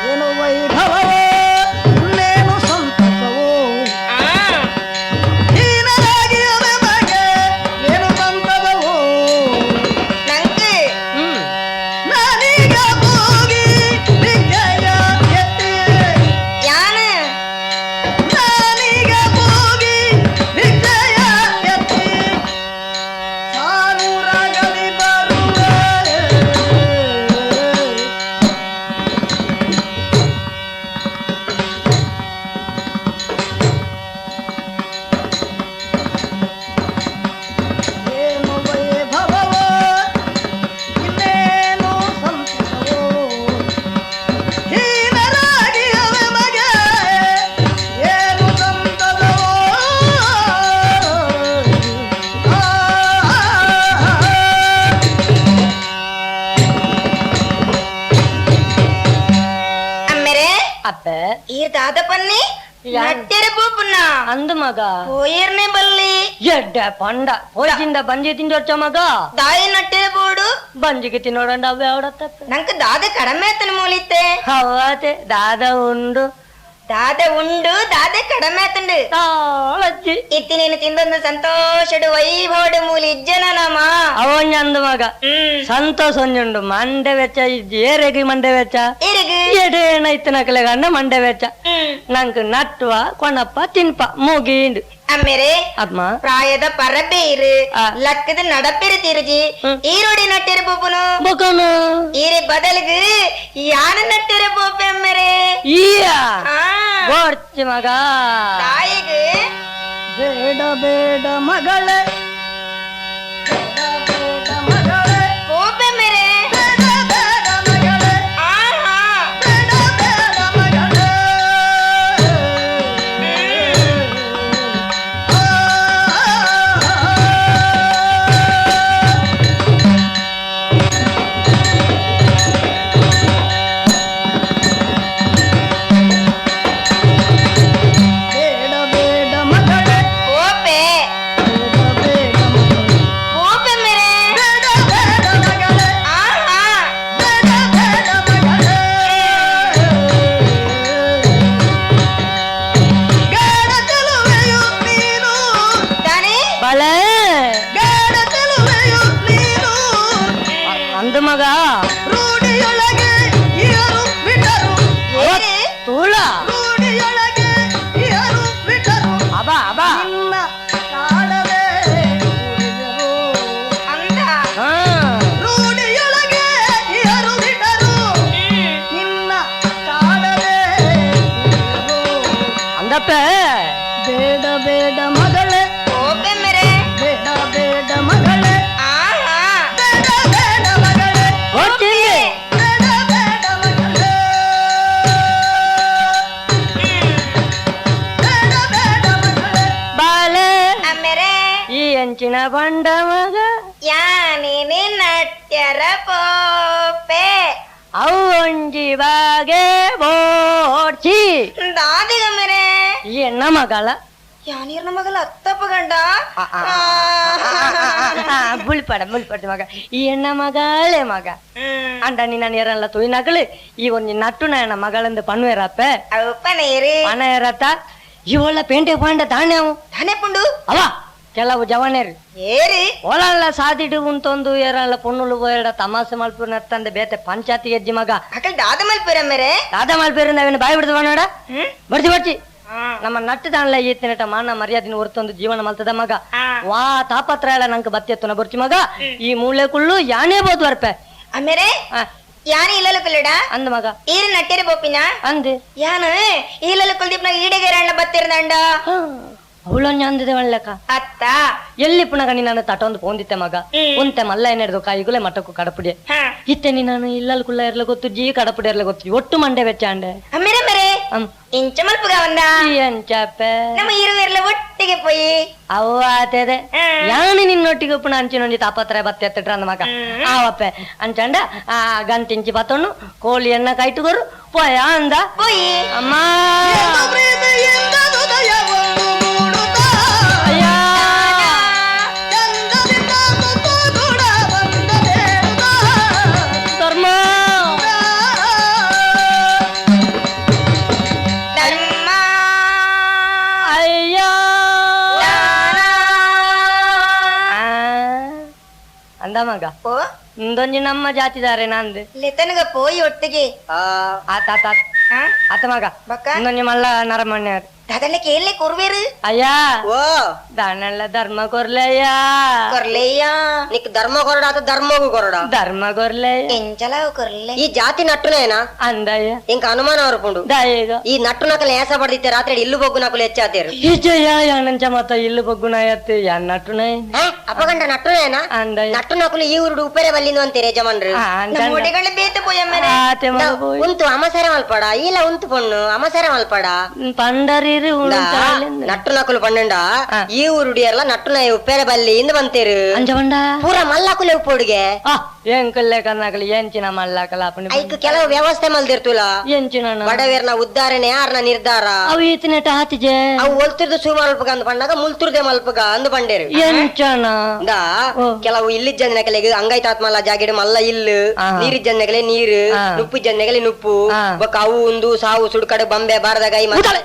ಏನು ವೈಭವವೋ ಇನ್ನೇನು ಸಂತಸವೋ ನಂಗೆ ಯಾನ ಏನು ವೈಭವವೋ ಇನ್ನೇನು ಸಂತಸವೋ ಹೀನರಾಗಿ ಅವೆ ಮಗೆ ಏನು ಸಂತಸವೋ ಅಮ್ಮೆರೆ ಅಪ್ಪೆ ಈ ದಾದ ಪನ್ನಿ ನಟ್ಟಿರೆ ಬೋಪುನ ಅಂದು ಮಗ ಹೋಯರ್ನೆ ಬಲ್ಲಿ ಎಡ್ಡ ಪಂಡ ಹೋಯ್ದಿಂದ ಬಂಜಿ ತಿಂಜೊಚ್ಚ ಮಗ ದಾಯಿ ನಟ್ಟಿರೆ ಬೋಡು ಬಂಜಿಗೆ ತಿನ್ನೋಡಂಡ ಅವ್ವೆ ಅವಡತ್ತ ನಂಗೆ ದಾದ ಕಡಿಮೆ ಆತನ ಮೂಲಿತ್ತೆ ಹವಾತೆ ದಾದ ಉಂಡು ದಾದ ಉಂಡು ದಾದ ಕಡಿಮೆ ಆತಂಡು ತಾಳಜ್ಜಿ ಇತ್ತಿ ನೀನು ತಿಂದೊಂದು ಸಂತೋಷಡು ವೈಭವಡು ಮೂಲಿ ಇಜ್ಜನ ನಾಮ ಅವನ್ ಅಂದು ಮಗ ಸಂತೋಷ ಒಂಜುಂಡು ಮಂಡೆ ವೆಚ್ಚ ಏರೆಗಿ ಮಂಡೆ ವೆಚ್ಚ ಇರಿಗು ಎಡೇನ ಇತ್ತಿನ ಕಲೆಗಂಡ ಮಂಡೆ ವೆಚ್ಚ ನಂಗೆ ನಟ್ಟುವ ಕೊಣಪ್ಪ ತಿನ್ಪ ಮುಗೀಂಡು ಅಮ್ಮೆರೆ ಅಮ್ಮ ಪ್ರಾಯದ ಪರಬೇರು ಲಕ್ಕದ ನಡಪೆರು ತಿರುಜಿ ಈರೋಡಿ ನಟ್ಟಿರೆ ಬೋಪುನು ಬೊಕನು ಈರೆ ಬದಲಿಗೆ ಯಾನ ನಟ್ಟಿರೆ ಬೋಪೆ ಅಮ್ಮೆರೆ ಈಯ ಆ ಬೋರ್ಚಿ ಮಗ ತಾಯಿಗೆ ಬೇಡ ಬೇಡ ಮಗಳೇ ಬೋಪೆ ಅಮ್ಮೆರೆ ಆಹಾ ಬೋಪೆ ಬೋಪೆ ಅಮ್ಮೆರೆ ಆಹಾ ತಾನೇ ಬಳೆ ಅಂದು ಮಗ ಏರಿ ತೂಳ ಅಬ ಅಬ ಅಂದ ಹಾ ನಟ್ಟಿನ ಬಂಡ ಮಗ ಯಾನೇನೆ ನಟ್ಯರ ಪೋಪೆ ಅವೊಂಜಿ ಬಾಗೆ ಬೋಡ್ಚಿ ದಾದಿಗ ಮೇರೆ ಎನ್ನ ಮಗಳ ಯಾನೀರ್ನ ಮಗಲ ಅತ್ತಪ್ಪ ಗಂಡ ಮುಳ್ಪಡ ಮಗ ಈ ಎಣ್ಣ ಮಗಳೇ ಮಗ ಅಂಡ ನಿನ್ನ ನೀರಲ್ಲ ತುಯಿನಗಳು ಈ ಒಂದು ನಟ್ಟು ನನ್ನ ಮಗಳಂದು ಪನ್ವೇರಪ್ಪ ಅವಪ್ಪನೇರಿ ಪಣ ಇರತ್ತ ಇವಳ ಪೇಂಟೆ ಪಾಂಡ ತಾಣ್ಯವು ತಾನೇ ಪುಂಡು ಅವ ಕೆಲವು ಜವನೇರಿ ಏರಿ ಒಳಲ್ಲ ಸಾದಿಡು ಉಂತೊಂದು ಏರಲ್ಲ ಪೊಣ್ಣುಲು ಬೇಡ ತಮಾಸೆ ಮಲ್ಪುರ್ ನತ್ತಂದೆ ಬೇತೆ ಪಂಚಾಯತಿ ಗೆಜ್ಜಿ ಮಗ ಅಕಲ್ ದಾದ ಮಲ್ಪುರ ಮೇರೆ ದಾದ ಮಲ್ಪೇರು ನಾವೇನು ಬಾಯಿ ಬಿಡ್ದು ನೋಡ ಬರ್ತಿ ನಮ್ಮ ನಟ್ಟು ದಾಣ್ಲ ಈತಿನಟ ಮಾನ ಮರ್ಯಾದಿನ ಹೊರತೊಂದು ಜೀವನ ಮಲ್ತದ ಮಗ ವಾ ತಾಪತ್ರ ಎಲ್ಲ ನಂಗೆ ಬತ್ತೆತ್ತುನ ಬರ್ಚಿ ಮಗ ಈ ಮೂಳೆ ಕುಳ್ಳು ಯಾನೇ ಬೋದು ವರ್ಪೆ ಅಮೇರೆ ಯಾನ ಇಲ್ಲಲು ಕುಲ್ಲಡ ಅಂದ ಮಗ ಈರು ನಟ್ಟೆರೆ ಬೋಪಿನ ಅಂದೆ ಯಾನ ಇಲ್ಲಲು ಕುಲ್ದೀಪ್ನ ಈಡೆಗೆರಣ್ಣ ಬತ್ತಿರದಂಡ ಅವಳೊಂದು ಅಂದಿದೆ ಒಳ್ಳೆಕ ಅತ್ತ ಎಲ್ಲಿ ಪುನಗ ನಿನ್ನ ತಟೊಂದು ಪೋಂದಿತ್ತೆ ಮಗ ಉಂತೆ ಮಲ್ಲ ಏನೇಡ್ದು ಕಾಯಿಗುಲೆ ಮಟ್ಟಕ್ಕೂ ಕಡಪುಡಿ ಇತ್ತೆ ನೀನು ಇಲ್ಲಲ್ ಕುಲ್ಲ ಇರ್ಲ ಗೊತ್ತು ಜೀ ಕಡಪುಡಿ ಇರ್ಲ ಗೊತ್ತು ಒಟ್ಟು ಮಂಡೆ ವೆಚ್ಚ ಅಂಡೆ ಅಮ್ಮೇರೆ ಮೇರೆ ಇಂಚ ಮಲ್ಪುಗ ಒಂದ ಎಂಚಾಪೆ ನಮ್ಮ ಇರುವೆರ್ಲ ಒಟ್ಟಿಗೆ ಪೋಯಿ ಅವು ಆತದೆ ಯಾನು ನಿನ್ನೊಟ್ಟಿಗೆ ಉಪ್ಪುನ ಅಂಚಿನೊಂಜಿ ತಾಪತ್ರ ಬತ್ತೆತ್ತಿಟ್ರ ಅಂದ ಮಗ ಆವಪ್ಪೆ ಅಂಚಂಡ ಆ ಗಂಟಿಂಚಿ ಪತ್ತೊಂಡು ಕೋಳಿ ಎಣ್ಣ ಕೈಟುಗೋರು ಪೋಯ ಅಂದ ಪೋಯಿ ಅಮ್ಮ ಅಂದ ಮಗ ಇಂದೊಂಜಿ ನಮ್ಮ ಜಾತಿದಾರೆ ನಂದು ಲೆತನಗ ಪೋಯಿ ಒಟ್ಟಿಗೆ ಆತ ಮಗ ಇಂದೊಂಜಿ ಮಲ್ಲ ನರಮಣ್ಯ ಅದಕ್ಕೆ ಎಲ್ಲಿ ಕೊರ್ವೇರು ಅಯ್ಯಾ ಓ ದಾನೆಲ್ಲ ಧರ್ಮ ಕೊರ್ಲಯ್ಯ ಕೊರ್ಲೆಯ್ಯ నీకు ధర్మ కొరడా ధర్మకు కొరడా ధర్మ కొర్లయ్య ఎంచలా కొర్లే ఈ జాతి నట్టునేనా అందయ్య ఇంక అనుమానం ಅವರಪುಂಡು దాయేగా ಈ ನಟ್ಟು ನಕಲು ಏಸ ಬಡ್ದಿತ್ತೆ ರಾತ್ರಿ ಇಲ್ಲು ಬೊಗ್ಗು ನಕಲು ಹೆಚ್ಚಾತೇರು ಈಜಯ್ಯ ಯಾನಂಚ ಮತ್ತ ಇಲ್ಲು ಬೊಗ್ಗುನಾಯತ್ತೆ ಯಾನ್ನಟ್ಟುನೈ ಅಪ್ಪಗಂಡ ನಟ್ಟುನೇನಾ అందయ్య ನಟ್ಟು ನಕಲು ಈ ಊರುಡು ಉಪ್ಪೇರೆ ಬಲ್ಲಿಂದು ಅಂತೀರಿ ಯಜಮಾನ್ರು ಮೂಡೆಗಳ ಬೇತ ಪೋಯ ಮೇರೆ ಆತೆ ಮಗ పోయి ಉಂತು ಅಮಸರ ಮಲ್ಪಡ ಇಲ್ಲ ಉಂತು ಪೊಣ್ಣು ಅಮಸರ ಮಲ್ಪಡ పండరి నట్టు నకులు పండుండా ఈ ఊరుడి ఎర్ల నట్టు నై ఉప్పేర బల్లి ఇందు బంతేరు అంజవండ పూర మల్లాకులే ಉಪ್ಪೋಡಿಗೆ ಎಂಕಲ್ಲೆ ಕನ್ನಕಲಿ ಎಂಚಿನ ಮಲ್ಲಾಕಲ ಅಪ್ಪನಿ ಐಕ್ ಕೆಲವು ವ್ಯವಸ್ಥೆ ಮಲ್ದಿರ್ತುಲ ಎಂಚಿನ ಬಡವೇರ್ನ ಉದ್ದಾರಣೆ ಯಾರನ ನಿರ್ಧಾರ ಅವು ಈತನೆಟ ಹಾತಿಜೆ ಅವು ಒಲ್ತಿರ್ದು ಸು ಮಲ್ಪಗ ಅಂದ್ ಪಂಡಾಗ ಮುಲ್ತುರ್ದೆ ಮಲ್ಪಗ ಅಂದು ಪಂಡೇರು ಎಂಚನ ಇಂದ ಕೆಲವು ಇಲ್ಲಿ ಜನಕಲೆಗೆ ಅಂಗೈತಾತ್ ಮಲ್ಲ ಜಾಗಿಡ ಮಲ್ಲ ಇಲ್ಲು ನೀರಿ ಜನಕಲೆ ನೀರು ನುಪ್ಪು ಜನಕಲೆ ನುಪ್ಪು ಬೊಕ್ಕ ಅವು ಉಂದು ಸಾವು ಸುಡ್ಕಡೆ ಬಂಬೆ ಬಾರದಾಗ ಈ ಮಸಾಲೆ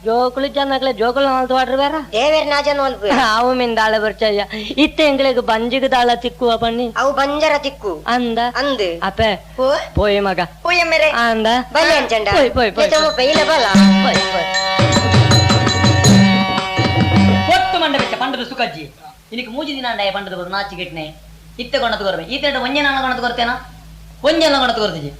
ಜೋಕುಲು ಜನಕಲೆ ಜೋಕುಲು ಮಲ್ತು ವಾಡ್ರು ಬೇರ ದೇವೇರ್ ನಾಜನ್ ಮಲ್ಪು ಅವು ಮಿನ್ ದಾಳ ಬರ್ಚಯ್ಯ ಇತ್ತೆ ಎಂಗ್ಲೆಗ್ ಬಂಜಿಗ ದಾಳ ತಿಕ್ಕುವ ಪಣ್ಣಿ ಅವು ಬಂಜರ ತಿಕ್ಕು ಅಂದ ಅಂದ್ ಅಪ್ಪೆ పోయి మగ పోయ మేరే అంద బలి అంచండ పోయి పెయిల బల పొట్టు మండ ಬೆಚ್ಚ ಪಂಡದ ಸುಕಜ್ಜಿ ಇನಿಕ್ ಮೂಜಿ ದಿನ ಅಂಡ ಪಂಡದ ಬದು ನಾಚಿ ಗೆಟ್ನೆ ಇತ್ತೆ ಕೊಂಡತ ಕೊರಬೆ ಈತೆಂಡ ಒಂಜೆ ನಾನ ಕೊಂಡತ ಕೊರ್ತೇನಾ ಒಂಜೆ ನಾನ ಕೊಂಡತ ಕೊರ್ತಿಜಿ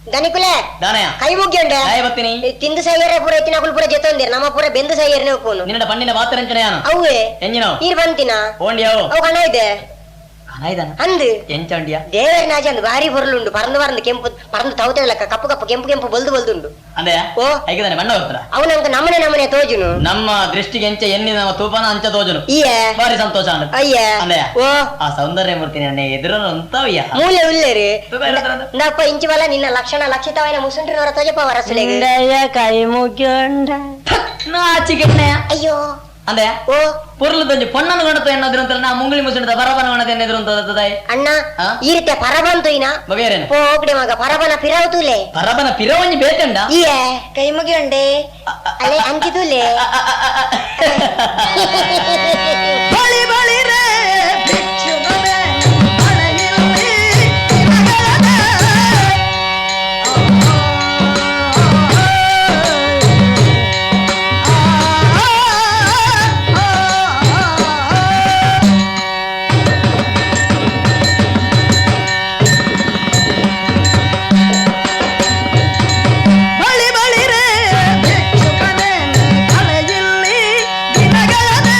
ದನಿಕುಲೆ ದಾನಯ ಕೈ ಮುಗ್ಗೆಂಡೆ ಕಾಯ ಬತ್ತಿನಿ ತಿಂದು ಸೈಯರೆ ಪೂರ ಎತ್ತಿನ ಕುಲ್ ಪೂರ ಜೆತೊಂದಿರ ನಮ್ಮ ಪೂರ ಬೆಂದು ಸೈಯರ್ನೆ ಉಪ್ಪುನು ನಿನ್ನ ಪಣ್ಣಿನ ಬಾತರಂಚನೆ ಯಾನು ಅವೇ ಎಂಜಿನೋ ಈರ್ ಬಂತಿನ ಓಂಡಿಯಾವು ಅವು ಕಣ ಇದೆ ಕನಾಯ್ದಾನ ಅಂದ್ ಎಂಚಂಡಿಯಾ ದೇವೇರ್ ನಾಜಿ ಅಂದ್ ಭಾರಿ ಬೊರ್ಲುಂಡು ಪರಂದು ಕೆಂಪು ಪರಂದು ತೌತೆಲಕ್ಕ ಕಪ್ಪು ಕಪ್ಪು ಕೆಂಪು ಬಲ್ದು ಅಂದೆಯ ಓ ಐಕದಾನೆ ಮಣ್ಣ ಬರ್ತಾರ ಅವನಂಕ ನಮನೆ ತೋಜುನು ನಮ್ಮ ದೃಷ್ಟಿಗೆ ಎಂಚ ಎನ್ನಿ ನಮ್ಮ ತೂಪಾನ ಅಂಚ ತೋಜನು ಈಯೆ ಬಾರಿ ಸಂತೋಷ ಅಂದ ಅಯ್ಯ ಅಂದೆಯ ಓ ಆ ಸೌಂದರ್ಯ ಮೂರ್ತಿ ನನ್ನ ಎದುರನ್ನು ಅಂತವಯ್ಯ ಮೂಲೆ ಉಲ್ಲೇರಿ ತೂಕ ಇರತ್ತಂದ ನಪ್ಪ ಇಂಚಿ ಬಲ ನಿನ್ನ ಲಕ್ಷಣ ಲಕ್ಷಿತವಾಯಿನ ಮುಸುಂಡ್ರಿನವರ ತೋಜಪ್ಪ ವರಸಲೆಗೆ ಇಂದಯ್ಯ ಕೈ ಮುಗ್ಯೊಂಡ ನಾಚಿಗೆಟ್ನೆಯ ಅಯ್ಯೋ ಅಂದೆಯ ಓ ಪುರ್ಲು ತಂಜಿ ಪೊಣ್ಣನ ಗಣತ ಎನ್ನದ್ರು ಅಂತ ನಾ ಮುಂಗುಳಿ ಮುಸುಂಡ ಬರಬನ ಗಣತ ಎನ್ನದ್ರು ಅಂತ ತಾಯಿ ಅಣ್ಣ ಈ ರೀತಿಯ ಪರಬಂತು ಇನ ಬಗೆಯರೇನು ಹೋಗ್ಡೆ ಮಗ ಪರಬನ ಪಿರಾವುತುಲೆ ಬರಬನ ಪಿರವಂಜಿ ಬೇಕಂಡ ಈಯೆ ಕೈ ಮುಗಿಯುಂಡೆ ಅಲೆ ಅಂಕಿತುಲೆ ಬಳಿ ಬಳಿ ರೇ ಭಿಕ್ಷುಕನೇ ಮನೆಯಲ್ಲಿ ಬಳಿ ಬಳಿ ರೇ ಭಿಕ್ಷುಕನೇ ಮನೆಯಲ್ಲಿ ದಿನಗಳೇ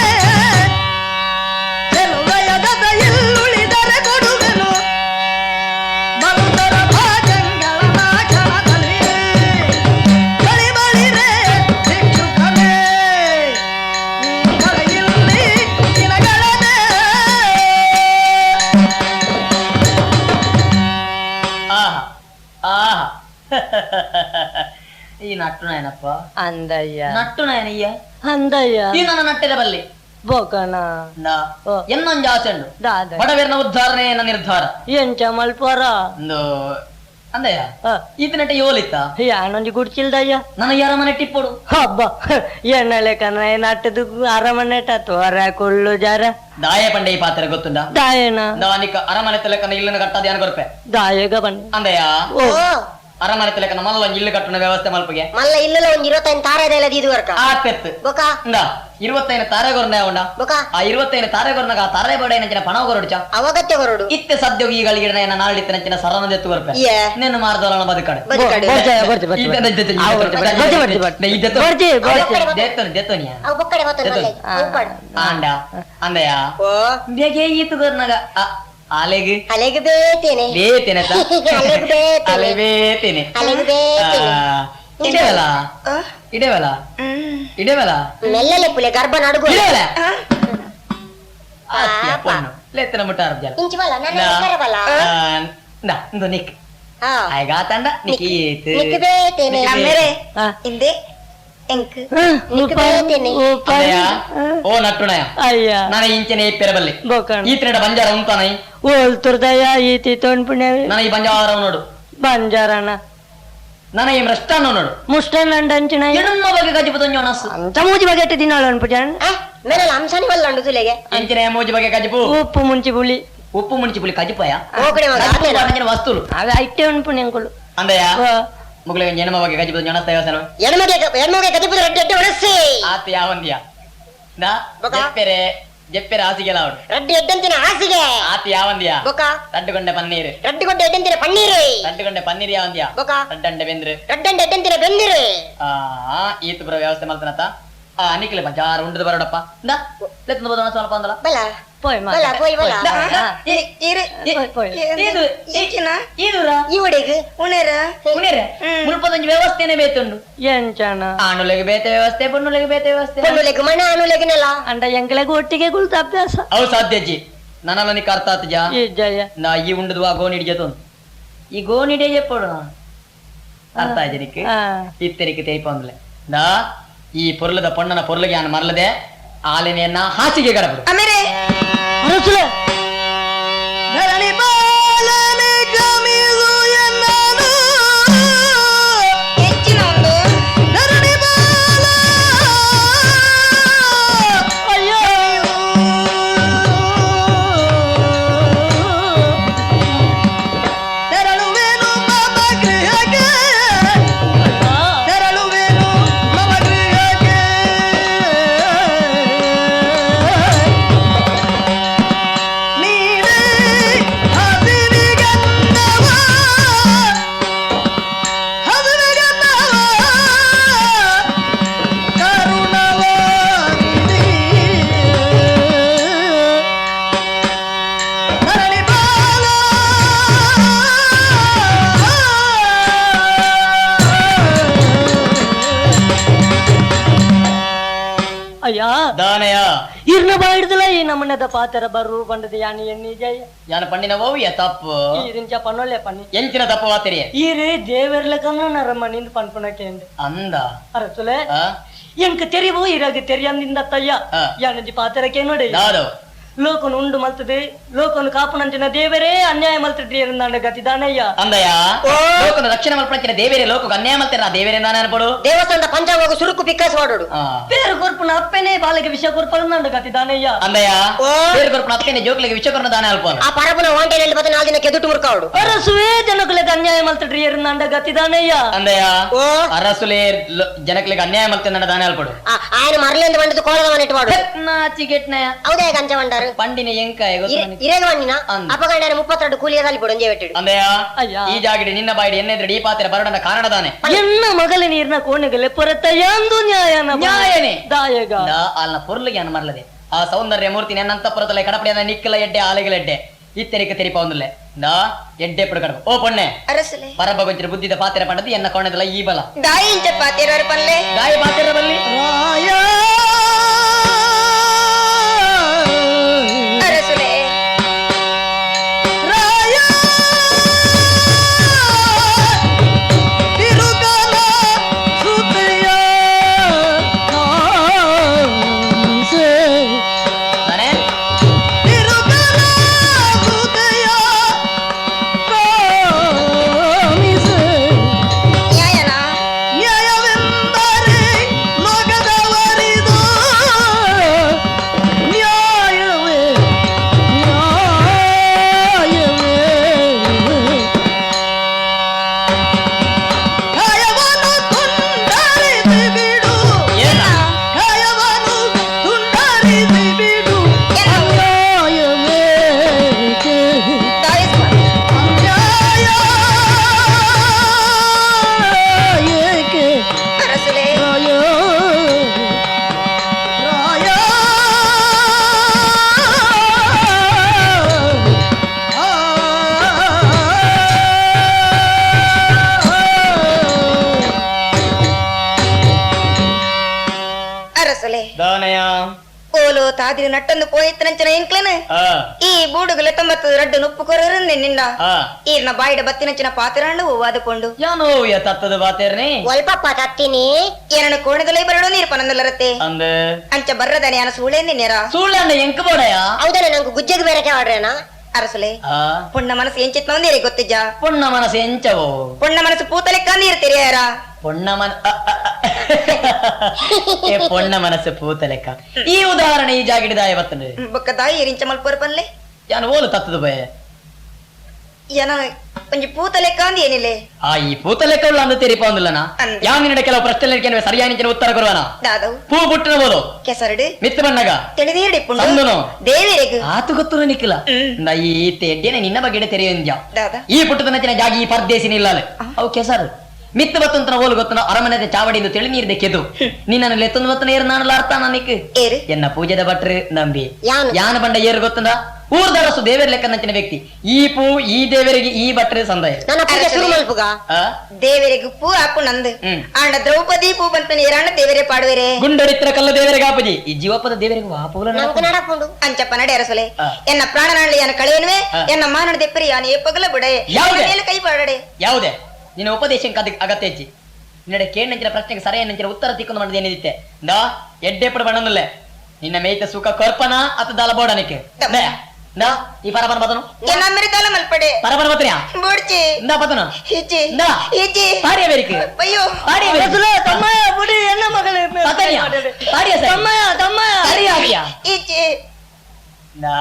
ఆహా ఈ నట్టు నాయనప్ప అందయ్య నట్టు నాయనయ్య అందయ్ಯ ಈ ನನ್ನ ನಟ್ಟಿರ ಬಲ್ಲಿ ಬೋಕನ ಎನ್ನೊಂದು ಜಾಸೆಂಡು ದಾದ ಬಡವೇರ್ನ ಉದ್ಧಾರಣೆ ನನ್ನ ನಿರ್ಧಾರ ಎಂಚ ಮಲ್ಪರ ಒಂದು ಅಂದಯ್ಯ ಈತನಟ್ಟ ಯೋಲಿತ್ತ ಯಾನೊಂದು ಗುಡ್ಚಿಲ್ದಯ್ಯ ನನಗೆ ಅರಮನೆ ಟಿಪ್ಪೊಡು ಹಬ್ಬ ಎಣ್ಣಲೆ ಕನ ನಟ್ಟದು ಅರಮನೆ ತೋರ ಕುಳ್ಳು ಜರ ದಾಯ ಪಂಡೆ ಈ ಪಾತ್ರ ಗೊತ್ತುಂಡ ದಾಯನ దానిక అరమನೆ తెలకన ఇల్లును కట్టది అని కొరపే ದಾಯಗ ಬನ್ನಿ ಅಂದయ్య ಓ ಅರಮನೆ ತೆಲಕನ ಮಲ್ಲ ಒಂದು ಇಲ್ಲು ಕಟ್ಟುನ ವ್ಯವಸ್ಥೆ ಮಲ್ಪಗೆ ಮಲ್ಲ ಇಲ್ಲಲ್ಲ ಒಂದು 25 ತಾರದೆಲ್ಲ ಇದು ವರ್ಕ ಆ ಪೆತ್ತು ಬೊಕ ಇಂದ 25 ತಾರೆಗೊರ್ನೆ ಉಂಡ ಬೊಕ ಆ 25 ತಾರೆಗೊರ್ನಗ ಆ ತಾರೆ ಬಡ ಏನಂಚಿನ ಪಣ ಕೊರಡುಚ ಅವಗತ್ಯ ಹೊರಡು ಇತ್ತೆ ಸದ್ಯ ಈಗಳಿಗೆ ಏನ ನಾಳಿತ್ತೆ ನಂಚಿನ ಸರನ ದೆತ್ತು ಕೊರಪೆ ಯೇ ನಿನ್ನ ಮಾರ್ದೋಲನ ಬದುಕಡೆ ದೆತ್ತೋನಿಯ ಅವ ಬೊಕ್ಕಡೆ ಹೋತನ ಮಲ್ಲ ಅವ ಪಡ ಆಂಡ ಅಂದಯ್ಯ ಓ ಬೇಗೆ ಈತು ಗೊರ್ನಗ ಅಲೆಗೆ ಅಲೆಗೆ ಬೇತೇನೆ ಬೇತೇನೆ ಅಲೆಗೆ ಬೇತೇನೆ ಅಲೆ ಬೇತೇನೆ ಅಲೆಗೆ ಬೇತೇನೆ ಇಡೇವಲ್ಲ ಇಡೇವಲ್ಲ ಇಡೇವಲ್ಲ ಮೆಲ್ಲಲೆ ಪುಲೆ ಗರ್ಭ ನಡುಗು ಇಡೇವಲ್ಲ ಆತ್ಯ ಪೊಣ್ಣು ಲೆತ್ತನ ಮುಟ್ಟಾರ ಜಲ ಇಂಚಿವಲ್ಲ ನನ್ನ ಕರವಲ್ಲ ನಾ ಇಂದು ನಿಕ್ ಹಾ ಆಯ್ಗ ತಂಡ ನಿಕೀತ್ ನಿಕ್ ಬೇತೇನೆ ಅಮ್ಮೆರೆ ಇಂದೆ ಎಂಕ್ ನಿಕ್ ಬೇತೇನೆ ಅಂದಯ್ಯ ಓ ನಟ್ಟುಣಯ ಅಯ್ಯ ನನ್ನ ಇಂಚನೆ ಇಪ್ಪೆರಬಲ್ಲಿ ಬೋಕಣ ಈತನಡ ಬಂಜಾರ ಉಂತಾನೈ ಓಲ್ ತುರ್ದಯ್ಯ ಈತಿ ತೊಂಡ್ ಪುಣ್ಯ ನನ್ನ ಈ ಬಂಜಾರ ನೋಡು ಬಂಜಾರನ ನನ್ನ ಈ ಮೃಷ್ಟಾನ್ನ ನೋಡು ಮುಷ್ಟನ್ ಅಂಚಿನ ಎಡಮ್ಮ ಬಗ್ಗೆ ಗಜಿಪುತಂಜ ನಸು ಅಂತ ಮೂಜಿ ಬಗೆಟ್ ದಿನಾಳು ಅನ್ಪುಜಾನ್ ಮೇನಲ್ಲ ಅಂಶನಿ ವಲ್ಲಂಡು ತುಲೆಗೆ ಇಂಚನೆ ಮೂಜಿ ಬಗ್ಗೆ ಗಜಿಪು ಉಪ್ಪು ಮುಂಚಿ ಬುಳಿ ಉಪ್ಪು ಮುಣಿಚಿ ಪುಲಿ ಕಜಿಪಯ ಓಕಡೆ ಮಗ ವಸ್ತುಲು ಅವ ಐಟೆ ಉಣ್ಪುಣ್ಯ ಅಂಕುಳು ಅಂದಯ್ಯ ಮುಗ್ಲಿಗೆ ಜನ್ಮ ಬಗ್ಗೆ ಗಜಿಪುತಂಜ ನಸ್ತ ಯೋಸನ ಹೆಣ್ಮಗೆ ಗತಿಪುರ ರೆಡ್ಡಿ ಅಡ್ಡಿ ಒಣಸಿ ಆತ ಯಾವಂದಿಯ ನಾ ಜೆಪ್ಪೆರೆ ಜೆಪ್ಪೆರೆ ಆಸಿಗೆಲ್ಲ ಅವಡು ರೆಡ್ಡಿ ಎಡ್ಡಂತಿನ ಹಾಸಿಗೆ ಆತ ಯಾವಂದಿಯ ಬೊಕ ರಡ್ಡುಗೊಂಡೆ ಪನ್ನೀರು ರೆಡ್ಡಿಗೊಂಡು ಎಡ್ಡಂತಿನ ಪನ್ನೀರು ರಡ್ಡುಗೊಂಡೆ ಪನ್ನೀರ್ ಯಾವಂದಿಯ ಬೊಕ ರಡ್ಡಂಡೆ ಬೆಂದ್ರು ರೆಡ್ಡಂಡ ಎಡ್ಡಂತಿನ ಬೆಂದಿರು ಈತ ಬರೋ ವ್ಯವಸ್ಥೆ ಮಲ್ತನತ ಅನಿಕಲೆ ಬಜಾರ್ ಉಂಡದ ಬರೋಡಪ್ಪ ನಾ ಲೆತ್ತನ ಬದೋಣ ಸ್ವಲ್ಪ ಅಂದಲ್ಲ ಬಲ ಪೋಯ್ ಮಾ ಬಲ ಪೋಯ್ ಬಲ ಇವಡಿಗೆ ಉಣೆರ ಮುಲ್ಪದೊಂದು ವ್ಯವಸ್ಥೆನೆ ಬೇತುಂಡು ಎಂಚನ ಆಣುಲೆಗೆ ಬೇತೆ ವ್ಯವಸ್ಥೆ ಪೊಣ್ಣುಲೆಗೆ ಬೇತೆ ವ್ಯವಸ್ಥೆ ಪೊಣ್ಣುಲೆಗೆ ಮಣ ಅನುಲೆಗೆನಲ್ಲ ಅಂಡ ಎಂಕಲೆಗೆ ಒಟ್ಟಿಗೆ ಕುಳಿತ ಅಭ್ಯಾಸ ಅವು ಸಾಧ್ಯಜಿ ನನ್ನಲ್ಲ ನೀ ಅರ್ಥ ಆತ ಜಾ ಈ ಜಯ ನಾ ಈ ಉಂಡದು ಆ ಗೋಣಿಡಿ ಜೊತೆ ಈ ಗೋಣಿಡೆ చెప్పడు ಅರ್ಥ ಆಯ್ತು ನಿಕ್ಕೆ ಇತ್ತರಿಕೆ ತೇಪಂದ್ಲೆ ನಾ ಈ ಪೊರ್ಲದ ಪೊಣ್ಣನ ಪೊರ್ಲಿಗೆ ನಾನು ಮರಲದೆ ಆಲಿನೆಯನ್ನ ಹಾಸಿಗೆ ಗಡಬರು ಅಮೇರೆ ಅರಸುಲೆ ಧರಣಿ ಬಾಲನೆ ಗಮಿದು ಎನ್ನನು ಹೆಚ್ಚಿನೊಂದು ಧರಣಿ ಬಾಲ ಅಯ್ಯೋ ತೆರಳುವೆನು ಮಮ ಗೃಹಕ್ಕೆ ತೆರಳುವೆನು ಮಮ ಗೃಹಕ್ಕೆ ನೀನೇ ಹಸಿರಿಗನ್ನವ ಕರುಣವಾಗಿದೆ ಧರಣಿ ಬಾಲ ಅಯ್ಯ ದಾನಯ ಇರ್ನ ಬಾಯಿಡ್ದಲ್ಲ ಈ ನಮ್ಮನೆದ ಪಾತರ ಬರ್ರು ಬಂಡದ ಯಾನಿ ಎಣ್ಣಿ ಜಯ ಯಾನ ಪಣ್ಣಿನ ಓವಿಯ ತಪ್ಪು ಈರಿಂಚ ಪನ್ನೊಳ್ಳೆ ಪನ್ನಿ ಎಂಚಿನ ತಪ್ಪು ವಾತಿರಿಯ ಈರೇ ದೇವರ್ಲಕನ್ನ ನರಮ್ಮನಿಂದ ಪನ್ಪುನಕ್ಕೆ ಅಂದ ಅರಸುಲೆ ಆ? ಎಂಕ ತೆರಿವು ಇರಾಗ ತೆರಿಯಂದಿಂದ ತಯ್ಯ ಆ. ಯಾನಜಿ ಪಾತರಕ್ಕೆ ನೋಡಿ ದಾದು ಲೋಕನು ಉಂಡು ಮಲ್ತದೆ ಲೋಕನು ಕಾಪುನಂಚಿನ ದೇವರೇ ಅನ್ಯಾಯ ಮಲ್ತಿದ್ರಿ ಎಂದಾಂಡ ಗತಿದಾನಯ್ಯ ಅಂದಯ್ಯ ಲೋಕನ ರಕ್ಷಣೆ ಮಲ್ಪಂಚಿನ ದೇವೇರೆ ಲೋಕ ಅನ್ಯಾಯ ಮಲ್ತೇನೆ ನಾ ದೇವೇರೆ ನಾನು ಅನ್ಪಡು ದೇವಸ್ಥಾನದ ಪಂಚಾಂಗ ಸುರುಕು ಪಿಕ್ಕಾಸ್ ಮಾಡೋಡು ಬೇರೆ ಕೊರ್ಪುನ ಅಪ್ಪನೇ ಬಾಲಗೆ ವಿಷ ಕೊರ್ಪಲ್ನಾಂಡ ಗತಿದಾನಯ್ಯ ಅಂದಯ್ಯ ಬೇರೆ ಕೊರ್ಪನ ಅಪ್ಪನೆ ಜೋಕ್ಲಿಗೆ ವಿಶ್ವಕರ್ಣ ದಾನ ಅಲ್ಪನು ಆ ಪರಪುನ ವಾಂಟೆನಲ್ಲಿ 14 ದಿನಕ್ಕೆ ದುಡ್ಡು ಮುರ್ಕಾವಡು ಅರಸುವೆ ಜನಗಳಿಗೆ ಅನ್ಯಾಯ ಮಲ್ತಿದ್ರಿ ಎಂದಾಂಡ ಗತಿದಾನಯ್ಯ ಅಂದಯ್ಯ ಓ ಅರಸುಲೆ ಜನಕ್ಲಿಗೆ ಅನ್ಯಾಯ ಮಲ್ತೇನೆ ನನ್ನ ದಾನ ಅಲ್ಪಡು ఆయన మరలేందు వంటది కోడద వన్నట్టు వాడు ನಾಚಿಗೆಟ್ನಯ అవుదే కంచమంటారు ಪಂಡಿನ ಎಂಕಾಯ ఇరేగ వండిన అప్పగండాన 32 కూలిగా కలిపి ಒಂಜೆ పెట్టాడు ಅಂದಯ್ಯ ಅಯ್ಯ. ಈ ಜಾಗಿಡಿ ನಿನ್ನ ಬಾಯಿಡಿ ಎನ್ನೆದ್ರೆ ಈ ಪಾತ್ರೆ ಬರಡನ ಕಾರಣದಾನೆ ಎನ್ನ ಮಗಲ ನೀರ್ನ ಕೋಣೆಗಲೆ ಪೊರತ ಯಾಂದು ನ್ಯಾಯನ ನ್ಯಾಯನೇ. ದಾಯಗ ಅಲ್ನ ಪೊರ್ಲಿಗೆ ಅನ್ನ ಮರಲದೆ ಆ ಸೌಂದರ್ಯ ಮೂರ್ತಿ ನನ್ನಂತ ಪುರತಲೆ ಕಡಪಡಿಯ ನಿಕ್ಕಲ ಎಡ್ಡೆ ಆಲೆಗಳೆಡ್ಡೆ ಇತ್ತರಿಕ ತೆರಿಪ ಒಂದಲೆ ನಾ ಎಡ್ಡೆ ಪುಡ ಕಡಪ ಓ ಪೊಣ್ಣೆ అరసలే ಪರಬ ಗೊಂಚರ ಬುದ್ಧಿದ ಪಾತ್ರೆ ಪಂಡದು ಎನ್ನ ಕೋಣೆದಲ್ಲ ಈ ಬಲ దాయించ పాతేరారు పల్లె ಗಾಯ ಪಾತ್ರೆ ಬಲ್ಲಿ అరసలే ದಾನಯ ఓలో తాదిరి నట్టందు పోయిత్తనంచిన ఇంట్లోనే ఈ బూడుగుల తొంబత్తు రెడ్డు నొప్పు కొరరు నిండా ఈయన బాయిడ బత్తినంచిన పాత్రలు వాదుకొండు ಯಾನೋ ತತ್ತದ ಬಾತೇರ್ನಿ ಒಲ್ಪಪ್ಪ ತತ್ತಿನಿ ಏನನ್ನು ಕೋಣದಲೈ ಬರಡು ನೀರು ಪನಂದಲರತ್ತೆ ಅಂದ ಅಂಚ ಬರ್ರದನೆ ಅನ ಸೂಳೇಂದಿ ನೇರ ಸುಳ್ಳಣ್ಣ ಎಂಕ ಬೋಡಯ ಹೌದಲ್ಲ ನಂಗೆ ಗುಜ್ಜೆಗೆ ಬೇರೆಕೆ ಆಡ್ರೇನಾ ಅರಸಲೆ ಪುಣ್ಣ ಮನಸ್ಸು ಎಂಚಿತ್ ಮಂದಿರಿ ಗೊತ್ತಿಜ್ಜ ಪುಣ್ಣ ಮನಸ್ಸು ಎಂಚವೋ ಪುಣ್ಣ ಮನಸ್ಸು ಪೂತಲೆಕ್ಕ ನೀರು ತೆರೆಯಾರ ಪೊಣ್ಣ ಮನಸ್ಸು ಪೂತ ಲೆಕ್ಕ ಈ ಉದಾಹರಣೆ ಈ ಜಾಗಿಡಿದಾಯ ಬರ್ತದೆ ಬೊಕ್ಕ ತಾಯಿ ಎರಿಂಚ ಮಲ್ಪೋರ್ ಪನ್ಲೆ ಯಾನು ಓಲು ತತ್ತದು ಬಯ ಏನ ಒಂಜಿ ಪೂತ ಲೆಕ್ಕ ಅಂದ್ ಏನಿಲ್ಲ ಈ ಪೂತ ಲೆಕ್ಕ ಉಳ್ಳ ಅಂದು ತೆರಿಪ ಒಂದಿಲ್ಲನ ಯಾಮಿನಡೆ ಕೆಲವು ಪ್ರಶ್ನೆ ಸರಿಯಾಗಿ ಉತ್ತರ ಕೊಡುವನ ದಾದವು ಪೂ ಬುಟ್ಟಿನ ಬೋದು ಕೆಸರಡು ಮಿತ್ತ ಬಣ್ಣಗ ತಿಳಿದೀಡಿ ಪುಂಡು ಸಂದುನು ದೇವಿರೆಗು ಆತು ಗೊತ್ತು ನಿಕ್ಕಿಲ್ಲ ಈ ತೆಡ್ಡಿನ ನಿನ್ನ ಬಗ್ಗೆ ತೆರೆಯಂಜ ದಾದ ಈ ಪುಟ್ಟದ ನಚ್ಚಿನ ಜಾಗಿ ಈ ಪರ್ದೇಸಿ ನಿಲ್ಲಲೆ ಅವು ಕೆಸರು ಮಿತ್ತ ಬತ್ತಂತನ ಓಲು ಗೊತ್ತನ ಅರಮನೆದ ಚಾವಡಿಯಿಂದ ತಿಳಿ ನೀರ್ ದೆಕ್ಕೆದು ನಿನ್ನ ಲೆತ್ತೊಂದು ಬತ್ತನ ಏರು ನಾನು ಅರ್ಥ ನನಕ್ಕೆ ಎನ್ನ ಪೂಜೆದ ಭಟ್ರು ನಂಬಿ ಯಾನ ಬಂಡ ಏರು ಗೊತ್ತಂದ ಊರ್ದರಸು ದೇವರ ಲೆಕ್ಕ ನಂಚಿನ ವ್ಯಕ್ತಿ ಈ ಪೂ ಈ ದೇವರಿಗೆ ಈ ಭಟ್ರು ಸಂದಾಯ ದೇವರಿಗೆ ಪೂ ಹಾಕು ನಂದು ಆಂಡ ದ್ರೌಪದಿ ಪೂ ಬಂತನ ಏರಾಂಡ ದೇವರೇ ಪಾಡುವರೆ ಗುಂಡಡಿತ್ರ ಕಲ್ಲ ದೇವರಿಗೆ ಆಪಜಿ ಈ ಜೀವಪದ ದೇವರಿಗೆ ಆಪೂಲ ಅಂಚಪ್ಪ ನಡೆ ಅರಸಲೆ ಎನ್ನ ಪ್ರಾಣ ನಾಳಿ ಯಾನ ಕಳೆಯನುವೆ ಎನ್ನ ಮಾನಡ ದೆಪ್ಪರಿ ಯಾನ ಏಪಗಲ ಬಿಡೆ ಮೇಲೆ ಕೈ ಪಾಡಡೆ ಯಾವುದೇ ನಿನ್ನ ಉಪದೇಶ ಅಗತ್ಯ ಹೆಚ್ಚಿ ನಿನ್ನಡೆ ಕೇಳಿನ ಪ್ರಶ್ನೆಗೆ ಸರಿಯ ನಂಚಿನ ಉತ್ತರ ತಿಕ್ಕೊಂಡು ಮಾಡಿದ ಏನಿದಿತ್ತೆ ದಾ ಎಡ್ಡೆಪಡ ಬಣ್ಣನಲ್ಲೇ ನಿನ್ನ ಮೇಯ್ತ ಸುಖ ಕೊರ್ಪನ ಅತ ದಾಲ ಬೋಡನಿಕ್ಕೆ ನಾ ಈ ಪರಬನ ಬದನು ನಮ್ಮರಿ ದಾಲ ಮಲ್ಪಡೆ ಪರಬನ ಬತ್ರಿಯಾ ಬೋಡ್ಚಿ ನಾ ಬದನು ಹಿಚಿ ನಾ ಹಿಚಿ ಪಾಡಿಯ ಬೇರಿಕೆ ಅಯ್ಯೋ ಪಾಡಿಯ ಬೇರಿಕೆ ತಮ್ಮಯ್ಯ ಬುಡಿ ಎನ್ನ ಮಗಳೇ ಪತರಿಯಾ ಪಾಡಿಯ ಸರಿ ತಮ್ಮಯ್ಯ ಸರಿಯಾಗಿಯಾ ಹಿಚಿ ನಾ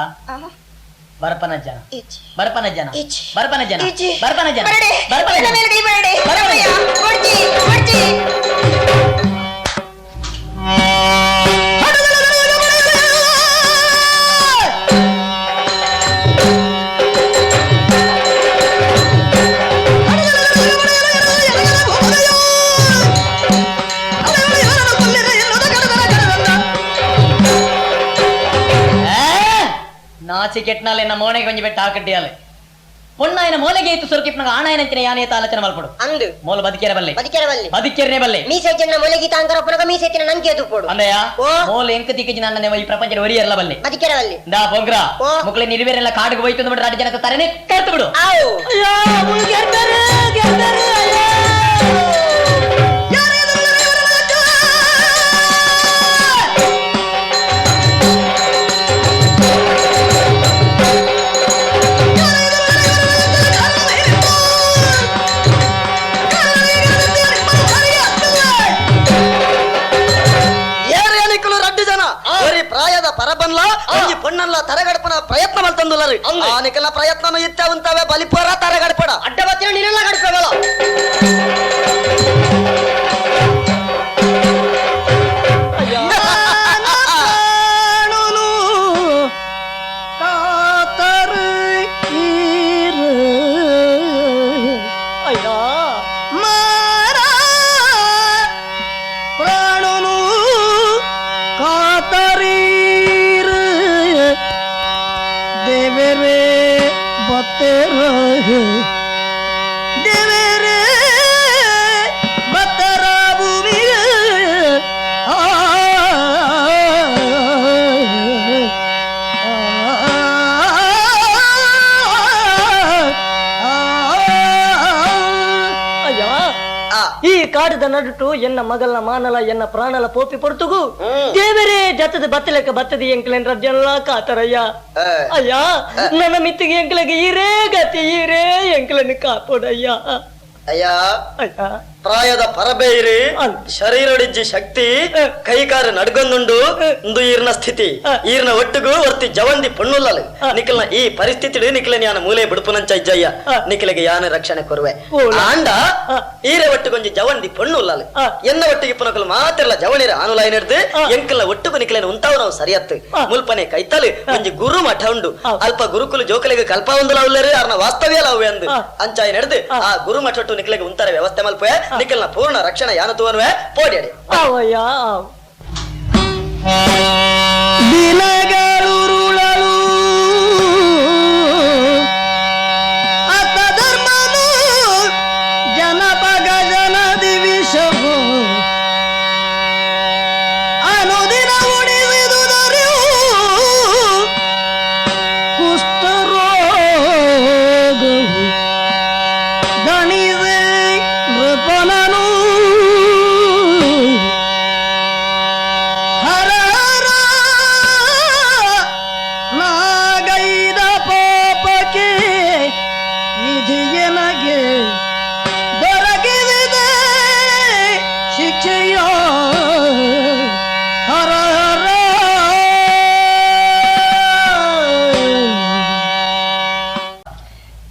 ಬರ್ಪನ ಜನ ಹಿಚಿ ಬರ್ಪನ ಜನ ಹಿಚಿ ಬರ್ಪನ ಜನ ಹಿಚಿ ಬರ್ಪನ ಜನ ಬರಡೆ ಬರ್ಪನ ಜನ ಮೇಲೆ ಕೈ ಬರಡೆ ಬರಯ್ಯ ಬೋಡ್ಚಿ ಬೋಡ್ಚಿ ನಾಚಿಕೆಟ್ನಾಲೆ ನಮ್ಮ ಮೋನೆಗೆ ಕೊಂಚ ಬೆಟ್ಟ ಹಾಕಟ್ಟಿಯಾಲೆ ಪೊಣ್ಣಾಯನ ಮೂಲೆಗೆ ಇತ್ತು ಸುರುಕಿಪ್ನಾಗ ಆಣಾಯನಂತಿನ ಯಾನೇತ ಆಲೋಚನೆ ಮಾಡ್ಕೊಡು ಅಂದು ಮೂಲ ಬದುಕೇರ ಬಲ್ಲೆ ಬದಿಕೆರವಲ್ಲಿ ಬದುಕೇರನೆ ಬಲ್ಲೆ ಮೀಸೆಚಿನ ಮೊಲಗಿ ತಾಂಕರ ಪುನಗ ಮೀಸೆಚಿನ ನಂಗೆ ಎದು ಕೊಡು ಅಂದಯ್ಯ ಮೂಲ ಎಂಕ ತಿಕ್ಕಿಜಿ ನನ್ನ ಈ ಪ್ರಪಂಚದ ಒರಿಯರ್ಲ ಬಲ್ಲೆ ಬದಿಕೆರವಲ್ಲಿ ದಾ ಪೊಂಗ್ರ ಮಕ್ಕಳು ನಿರ್ವೇರೆಲ್ಲ ಕಾಡಿಗೆ ಹೋಯ್ತು ಅಂದ್ಬಿಟ್ಟು ರಾಜ್ಯ ಜನಕ್ಕೆ ತರನೇ ಕರ್ತು ಬಿಡು ಆವು ಪ್ರಾಯದ ಪರಬನ್ಲ ಈ ಪಣ್ಣಲ್ಲ ತರಗಡಪನ ಪ್ರಯತ್ನ ಮಲ್ತಂದುಲ್ಲರಿ ಆನಿಕೆಲ್ಲ ಪ್ರಯತ್ನನು ಇತ್ತವಂತವೆ ಬಲಿಪರ ತರಗಡಪಡ ಅಡ್ಡ ಬತ್ತಿನ ನೀನೆಲ್ಲ ಗಡಪಗಳ ಕಾಡಿದ ನಡುಟು ಎನ್ನ ಮಗಲ ಮಾನಲ ಎನ್ನ ಪ್ರಾಣಲ ಪೋಪಿ ಪೊರ್ತುಗು ದೇವರೇ ಜತದ ಬತ್ತಲೆಕ್ಕ ಬತ್ತದ ಎಂಕ್ಲೆನ್ ರಜ್ಜನಲ್ಲ ಕಾತರಯ್ಯ ಅಯ್ಯ ನನ್ನ ಮಿತ್ತಿಗೆ ಎಂಕ್ಲೆಗೆ ಈರೇ ಗತಿ ಈರೇ ಎಂಕ್ಲನ್ನು ಕಾಪೋಡಯ್ಯ ಅಯ್ಯ ಅಯ್ಯ ಪ್ರಾಯದ ಪರಬೇರಿ ಶರೀರಡಿಜ್ಜಿ ಶಕ್ತಿ ಕೈಕಾರ ನಡ್ಗೊಂದುಂಡು ಒಂದು ಈರ್ನ ಸ್ಥಿತಿ ಈರ್ನ ಒಟ್ಟಿಗೂ ವರ್ತಿ ಜವಂದಿ ಪಣ್ಣುಲ್ಲಲು ನಿಖಲ್ನ ಈ ಪರಿಸ್ಥಿತಿ ನಿಖಿಲ ಯಾನ ಮೂಲೆ ಬಿಡುಪುನಂಚ ಇಜ್ಜಯ್ಯ ನಿಖಿಲೆಗೆ ಯಾನ ರಕ್ಷಣೆ ಕೊರುವೆ ಆಂಡ ಈರೆ ಒಟ್ಟಿಗೊಂಜಿ ಜವಂದಿ ಪಣ್ಣುಲ್ಲಲು ಎನ್ನ ಒಟ್ಟಿಗೆ ಪುನಕಲು ಮಾತಿರಲ್ಲ ಜವಣಿರ ಆನುಲಾಯ ನಡೆದು ಎಂಕಲ್ಲ ಒಟ್ಟಿಗೂ ನಿಖಿಲೇನು ಉಂತಾವು ನಾವು ಸರಿಯತ್ತು ಮುಲ್ಪನೆ ಕೈತಲು ಒಂಜಿ ಗುರು ಮಠ ಉಂಡು ಅಲ್ಪ ಗುರುಕುಲು ಜೋಕಲೆಗೆ ಕಲ್ಪ ಒಂದಲ ಉಳ್ಳರಿ ಅವ್ರನ್ನ ವಾಸ್ತವ್ಯ ಅವೆ ಅಂದು ಅಂಚಾಯಿ ನಡೆದು ಆ ಗುರು ಮಠ ಒಟ್ಟು ನಿಖಿಲೆಗೆ ಉಂತರ ವ್ಯವಸ್ಥೆ ಮಲ್ಪೆ ನಿಖಲ್ನ ಪೂರ್ಣ ರಕ್ಷಣೆ ಯಾನ ತೋರುವೆ ಪೋಡಿಯಡಿ ಅವಯ್ಯ ಜನಪಗ ಜನದಿ ವಿಷವು ಅನುದಿನ ಉಡಿ ನನಗೆ ದೊರಕಿದೆ ಶಿಕ್ಷೆಯ ಹರ ಹರ.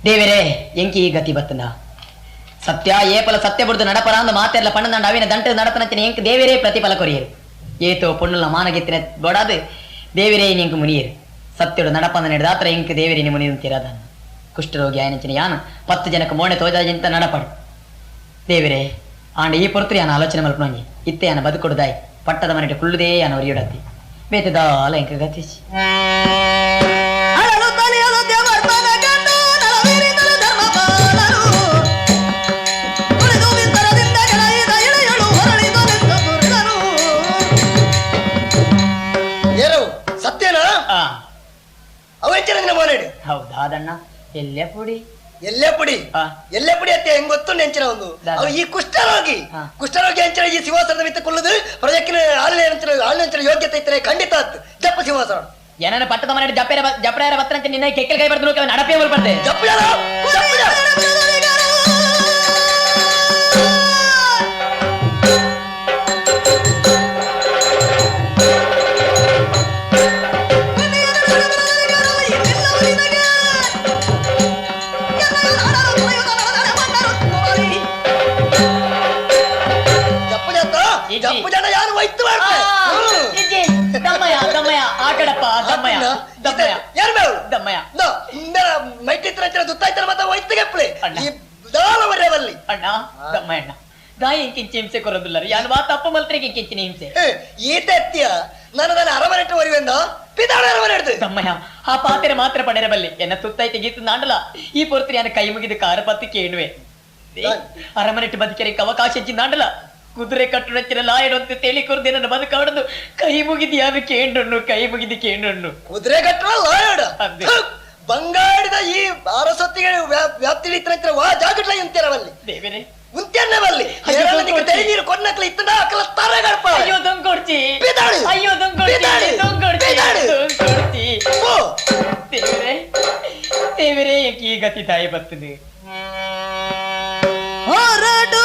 ದೇವರೇ ಎಂಕಿ ಈ ಗತಿ ಬತ್ತನ ಸತ್ಯ ಏಪಲ ಸತ್ಯ ಬುಡ್ದು ನಡಪರ ಅಂದ ಮಾತೆಲ್ಲ ಪಣ್ಣದಂಡ ಅವಿನ ದಂಟ ನಡತನಂಚಿನ ಎಂಕ್ ದೇವರೇ ಪ್ರತಿಫಲ ಕೊರಿಯರು ಏತೋ ಪೊಣ್ಣುಲ ಮಾನಗೆತ್ತಿನ ಬೊಡಾದು ದೇವರೇ ಎಂಕ್ ಮುನಿಯರು ಸತ್ಯಡು ನಡಪಂದ ನಡೆದಾತ್ರ ಎಂಕ್ ದೇವರೇ ನಿ ಮುನಿಯುಂತಿರದ ಕುಷ್ಠರೋಗಿ ಆಯನಂಚಿನ ಯಾನು 10 ಜನಕ್ಕೆ ಮೋಣೆ ತೋಜಾಜಿಂತ ನಡಪಡು ದೇವರೇ ಆಂಡ ಈ ಪೊರ್ತರಿ ಯಾನ ಆಲೋಚನೆ ಮಲ್ಪನೊಂಜಿ ಇತ್ತೆ ಯಾನ ಬದುಕೊಡುದಾಯ್ ಪಟ್ಟದ ಮನೆಗೆ ಕುಳ್ಳುದೇ ಯಾನ ಒರಿಯೊಡತ್ತಿ ಬೇತದಾಲ ಎಂಕ ಗತಿಸಿ ಹೌದಾ ಅದಣ್ಣ ಎಲ್ಲೇ ಪುಡಿ ಎಲ್ಲೇ ಪುಡಿ ಅತ್ತೆ ಹೆಂಗ್ ಗೊತ್ತು ನೆಂಚಿನ ಒಂದು ಅವು ಈ ಕುಷ್ಠರೋಗಿ ಅಂಚಿನ ಈ ಸಿಂಹಾಸನದ ಮಿತ್ತ ಕೊಳ್ಳುದು ಪ್ರಜೆಕ್ಕಿನ ಆಳಿನ ಯೋಗ್ಯತೆ ಇತ್ತರೆ ಖಂಡಿತ ಆತು ಜಪ್ಪ ಸಿಂಹಾಸನ ಏನನ್ನ ಪಟ್ಟದ ಮನೆ ಜಪ್ರಾಯರ ಬತ್ತಂತೆ ನಿನ್ನ ಕೆಕ್ಕಲ್ ಕೈ ಬರ್ದು ನಡಪೇ ಬರ್ದೆ ಹಿಂಸೆ ಕೊರೋದಿಲ್ಲ ಯಾರು ಮಾತು ಅಪ್ಪ ಮಲ್ತ್ರಿಗೆ ಕಿಂಚಿನ ಹಿಂಸೆ ಈತೆತ್ಯ ನನ್ನ ಅರಮನೆಟ್ಟು ಒರಿವೆಂದ ತಮ್ಮಯ್ಯ ಆ ಪಾತ್ರೆ ಮಾತ್ರ ಪಡೆರಬಲ್ಲಿ ಎನ್ನ ತುತ್ತೈತೆ ಗೀತು ನಾಂಡಲ ಈ ಪೊರ್ತರಿ ನನ್ನ ಕೈ ಮುಗಿದು ಕಾರ ಪತ್ತಿ ಕೇಳುವೆ ಅರಮನೆಟ್ಟು ಬದುಕರಿಗೆ ಅವಕಾಶ ಹೆಚ್ಚಿ ನಾಂಡಲ ಕುದುರೆ ಕಟ್ಟುನಚ್ಚಿನ ಲಾಯಡೊಂದು ತೇಳಿ ಕೊರ್ದೆ ನನ್ನ ಬದುಕಾಡದು ಕೈ ಮುಗಿದು ಯಾರು ಕೇಂಡಣ್ಣು ಕೈ ಮುಗಿದು ಕೇಂಡಣ್ಣು ಕುದುರೆ ಕಟ್ಟುವ ಲಾಯಡ ಬಂಗಾಡಿದ ಈ ಅರಸೊತ್ತಿಗೆ ವ್ಯಾಪ್ತಿ ವಾ ಜಾಗಟ್ಲ ಇಂತಿರವಲ್ಲಿ ದೇವರೇ ಉಂತ್ಯನ್ನವಲ್ಲಿ ನೀರು ಕೊನ್ನಕ್ಲ ಇತ್ತನ ಅಕಲ ತರಗಡಪ ಅಯ್ಯೋ ದೊಂಗೊಡ್ಚಿ ಅಯ್ಯೋ ದೊಂಗೊಡ್ಚಿ ದೇವರೇ ದೇವರೇ ಈ ಗತಿ ತಾಯಿ ಬರ್ತದೆ ಹೊರಡು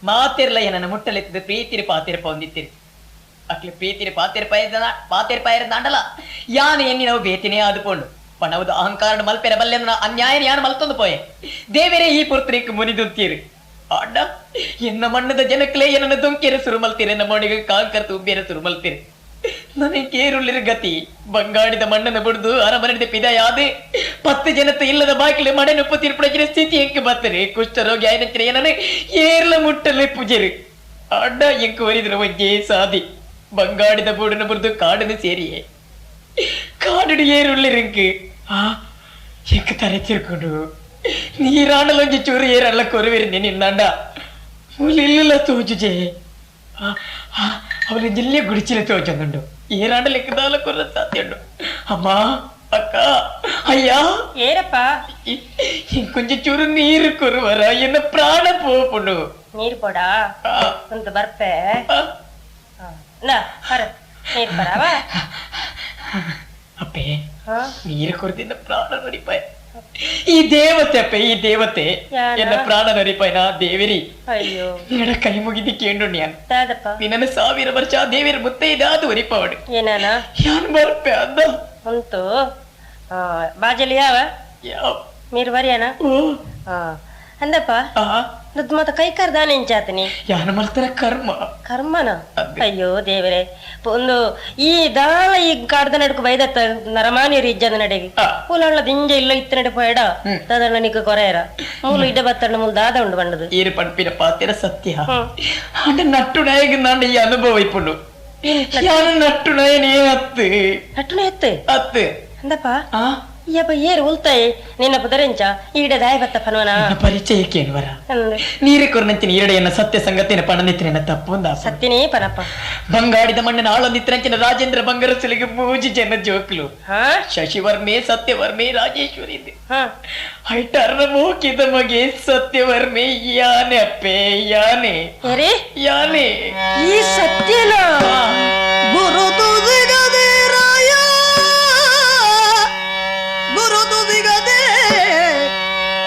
ಮಾತಿರ್ಲ ಏನನ್ನ ಮುಟ್ಟಲೆತ್ತಿದ ಪ್ರೀತಿರಿ ಪಾತಿರಪ್ಪ ಹೊಂದಿತ್ತಿರಿ ಅಕ್ಲಿ ಪ್ರೀತಿರಿ ಪಾತಿರಪಾಯರ ದಾಂಡಲ ಯಾನು ಎನ್ನಿ ನಾವು ಬೇತಿನೇ ಆದುಕೊಂಡು ಪಣವುದು ಅಹಂಕಾರ ಮಲ್ಪೆರ ಬಲ್ಲೆ ಅನ್ಯಾಯ ಯಾನು ಮಲ್ತೊಂದು ಪೋಯೆ ದೇವರೇ ಈ ಪುರ್ತ್ರಿಕ್ ಮುನಿದುಂತೀರಿ ಅಡ್ಡ ಎನ್ನ ಮಣ್ಣದ ಜನಕ್ಲೆ ಏನನ್ನ ದುಂಕಿರ ಸುರುಮಲ್ತೀರಿ ನಮ್ಮ ಮಣಿಗೆ ಕಾಂಕರ್ ತುಂಬಿರ ಸುರುಮಲ್ತೀರಿ ನನಗೆ ಕೇರುಳ್ಳಿರ ಗತಿ ಬಂಗಾಡಿದ ಮಣ್ಣನ್ನು ಬುಡ್ದು ಅರಮನೆದ ಪಿದಾಯಾದೆ 10 ಜನತೆ ಇಲ್ಲದ ಬಾಕಿಲೆ ಮಡೆ ನೊಪ್ಪು ತೀರ್ಪಡಿಸಿದ ಸ್ಥಿತಿ ಎಂಕ ಬರ್ತರೆ ಕುಷ್ಠರೋಗಿ ಆಯ್ನಚ್ಚಿನ ಏನನ್ನ ಏರ್ಲ ಮುಟ್ಟಲೆ ಪೂಜೆರಿ ಅಡ್ಡ ಎಂಕ ವರಿದ್ರ ಒಂಜೇ ಸಾದಿ ಬಂಗಾಡಿದ ಬೂಡನ್ನು ಬುಡ್ದು ಕಾಡನ್ನು ಸೇರಿಯೇ ಕಾಡು ಏರುಳ್ಳಿರಂಕು ಎಂಕ ತಲೆ ತಿರ್ಕೊಂಡು ನೀರಾಡಲೊಂಜಿ ಚೂರು ಏರಲ್ಲ ಕೊರುವಿರಿ ನಿನ್ನಂಡ ಮುಲಿಲ್ಲ ತೋಜುಜೆ ಅವಳು ಜಿಲ್ಲೆ ಗುಡಿಚಿಲೆ ತೋಚಂದುಂಡು ಏರಾಂಡ ಲೆಕ್ಕದಾಲ ಕೊರ ಸಾಧ್ಯಂಡು ಅಮ್ಮ ಅಕ್ಕ ಅಯ್ಯ ಏನಪ್ಪ ಕೊಂಚ ಚೂರು ನೀರು ಕೊರುವರ ಎನ್ನ ಪ್ರಾಣ ಪೋಪುಂಡು ನೀರು ಕೊಡ ಅಂತ ಬರ್ಪೆ ನೀರು ಬರವ ಅಪ್ಪೆ ನೀರು ಕೊರದಿಂದ ಪ್ರಾಣ ನಡಿಪಾಯ ಈ ದೇವತೆ ಅಪ್ಪ ಈ ದೇವತೆ ಎನ್ನ ಪ್ರಾಣ ನಡಿಪಾಯನ ದೇವಿರಿ ಅಯ್ಯೋ ನಿನ್ನ ಕೈ ಮುಗಿದಿ ಕೇಂಡು ನ್ಯಾನ್ ದಾದಪ್ಪ ನಿನ್ನ 1000 ವರ್ಷ ದೇವಿರ ಮುತ್ತೆ ಇದಾದು ಒರಿಪಾವಡು ಏನಾನ ಯಾನ್ ಬರ್ಪೆ ಅಂದ ಉಂಟು ಬಾಜಲಿ ಯಾವ మీరు వరియానా అందప్ప నువ్వు మొత్తం కೈ కర్దాని చేతని ಯಾನ ಮಾಡ್ತಾರ ಕರ್ಮ ಕರ್ಮನ ಅಯ್ಯೋ ದೇವರೇ ಒಂದು ಈ ದಾಳ ಈ ಕಾಡ್ದ ನಡುಕು ಬೈದತ್ತ ನರಮಾನಿಯರು ಇಜ್ಜದ ನಡೆಗೆ ಪೂಲಣ್ಣ ದಿಂಜ ಇಲ್ಲ ಇತ್ತ ನಡೆ ಪೋಯಡ ದಾದಣ್ಣ ನಿಕ್ಕ ಕೊರೆಯರ ಮೂಲು ಇಡ್ಡ ಬತ್ತಣ್ಣ ಮೂಲು ದಾದ ಉಂಡು ಬಂಡದು ಈರು ಪಂಪಿನ ಪಾತಿರ ಸತ್ಯ ಅಂಡ ನಟ್ಟು ನಾಯಕ ನಾಂಡ ಈ ಅನುಭವ ಇಪ್ಪುಂಡು ಯಾನ ನಟ್ಟು ನಾಯನೇ ನಟ್ಟುನ ಎತ್ತು ಅತ್ತು అందప్ప ಯಪ್ಪ ಏರು ಉಲ್ತಾಯಿ ನಿನ್ನ ಪದರೆಂಚ ಈಡ ದಾಯ ಬತ್ತ ಪನ್ವನ ಪರಿಚಯಕ್ಕೆ ಏನ್ವರ ನೀರೇ ಕೊರನಂಚಿನ ಈರಡೆಯನ್ನ ಸತ್ಯ ಸಂಗತಿನ ಪಣನಿತ್ರೇನ ತಪ್ಪೊಂದ ಸತ್ಯನೇ ಪನಪ್ಪ ಬಂಗಾಡಿದ ಮಣ್ಣಿನ ಆಳೊಂದಿತ್ರಂಚಿನ ರಾಜೇಂದ್ರ ಬಂಗಾರಸಲಿಗೆ ಮೂಜಿ ಜನ ಜೋಕ್ಲು ಶಶಿವರ್ಮೆ ಸತ್ಯವರ್ಮೆ ರಾಜೇಶ್ವರಿ ಇದೆ ಐಟರ್ನ ಮೂಕಿದ ಮಗೆ ಸತ್ಯವರ್ಮೆ ಯಾನೆ ಅಪ್ಪೆ ಯಾನೆ ಯಾನೆ ಈ ಸತ್ಯನ ಗುರು ತುದಿಗದೆ ರಾಯ ಗುರು ತುದಿಗದೆ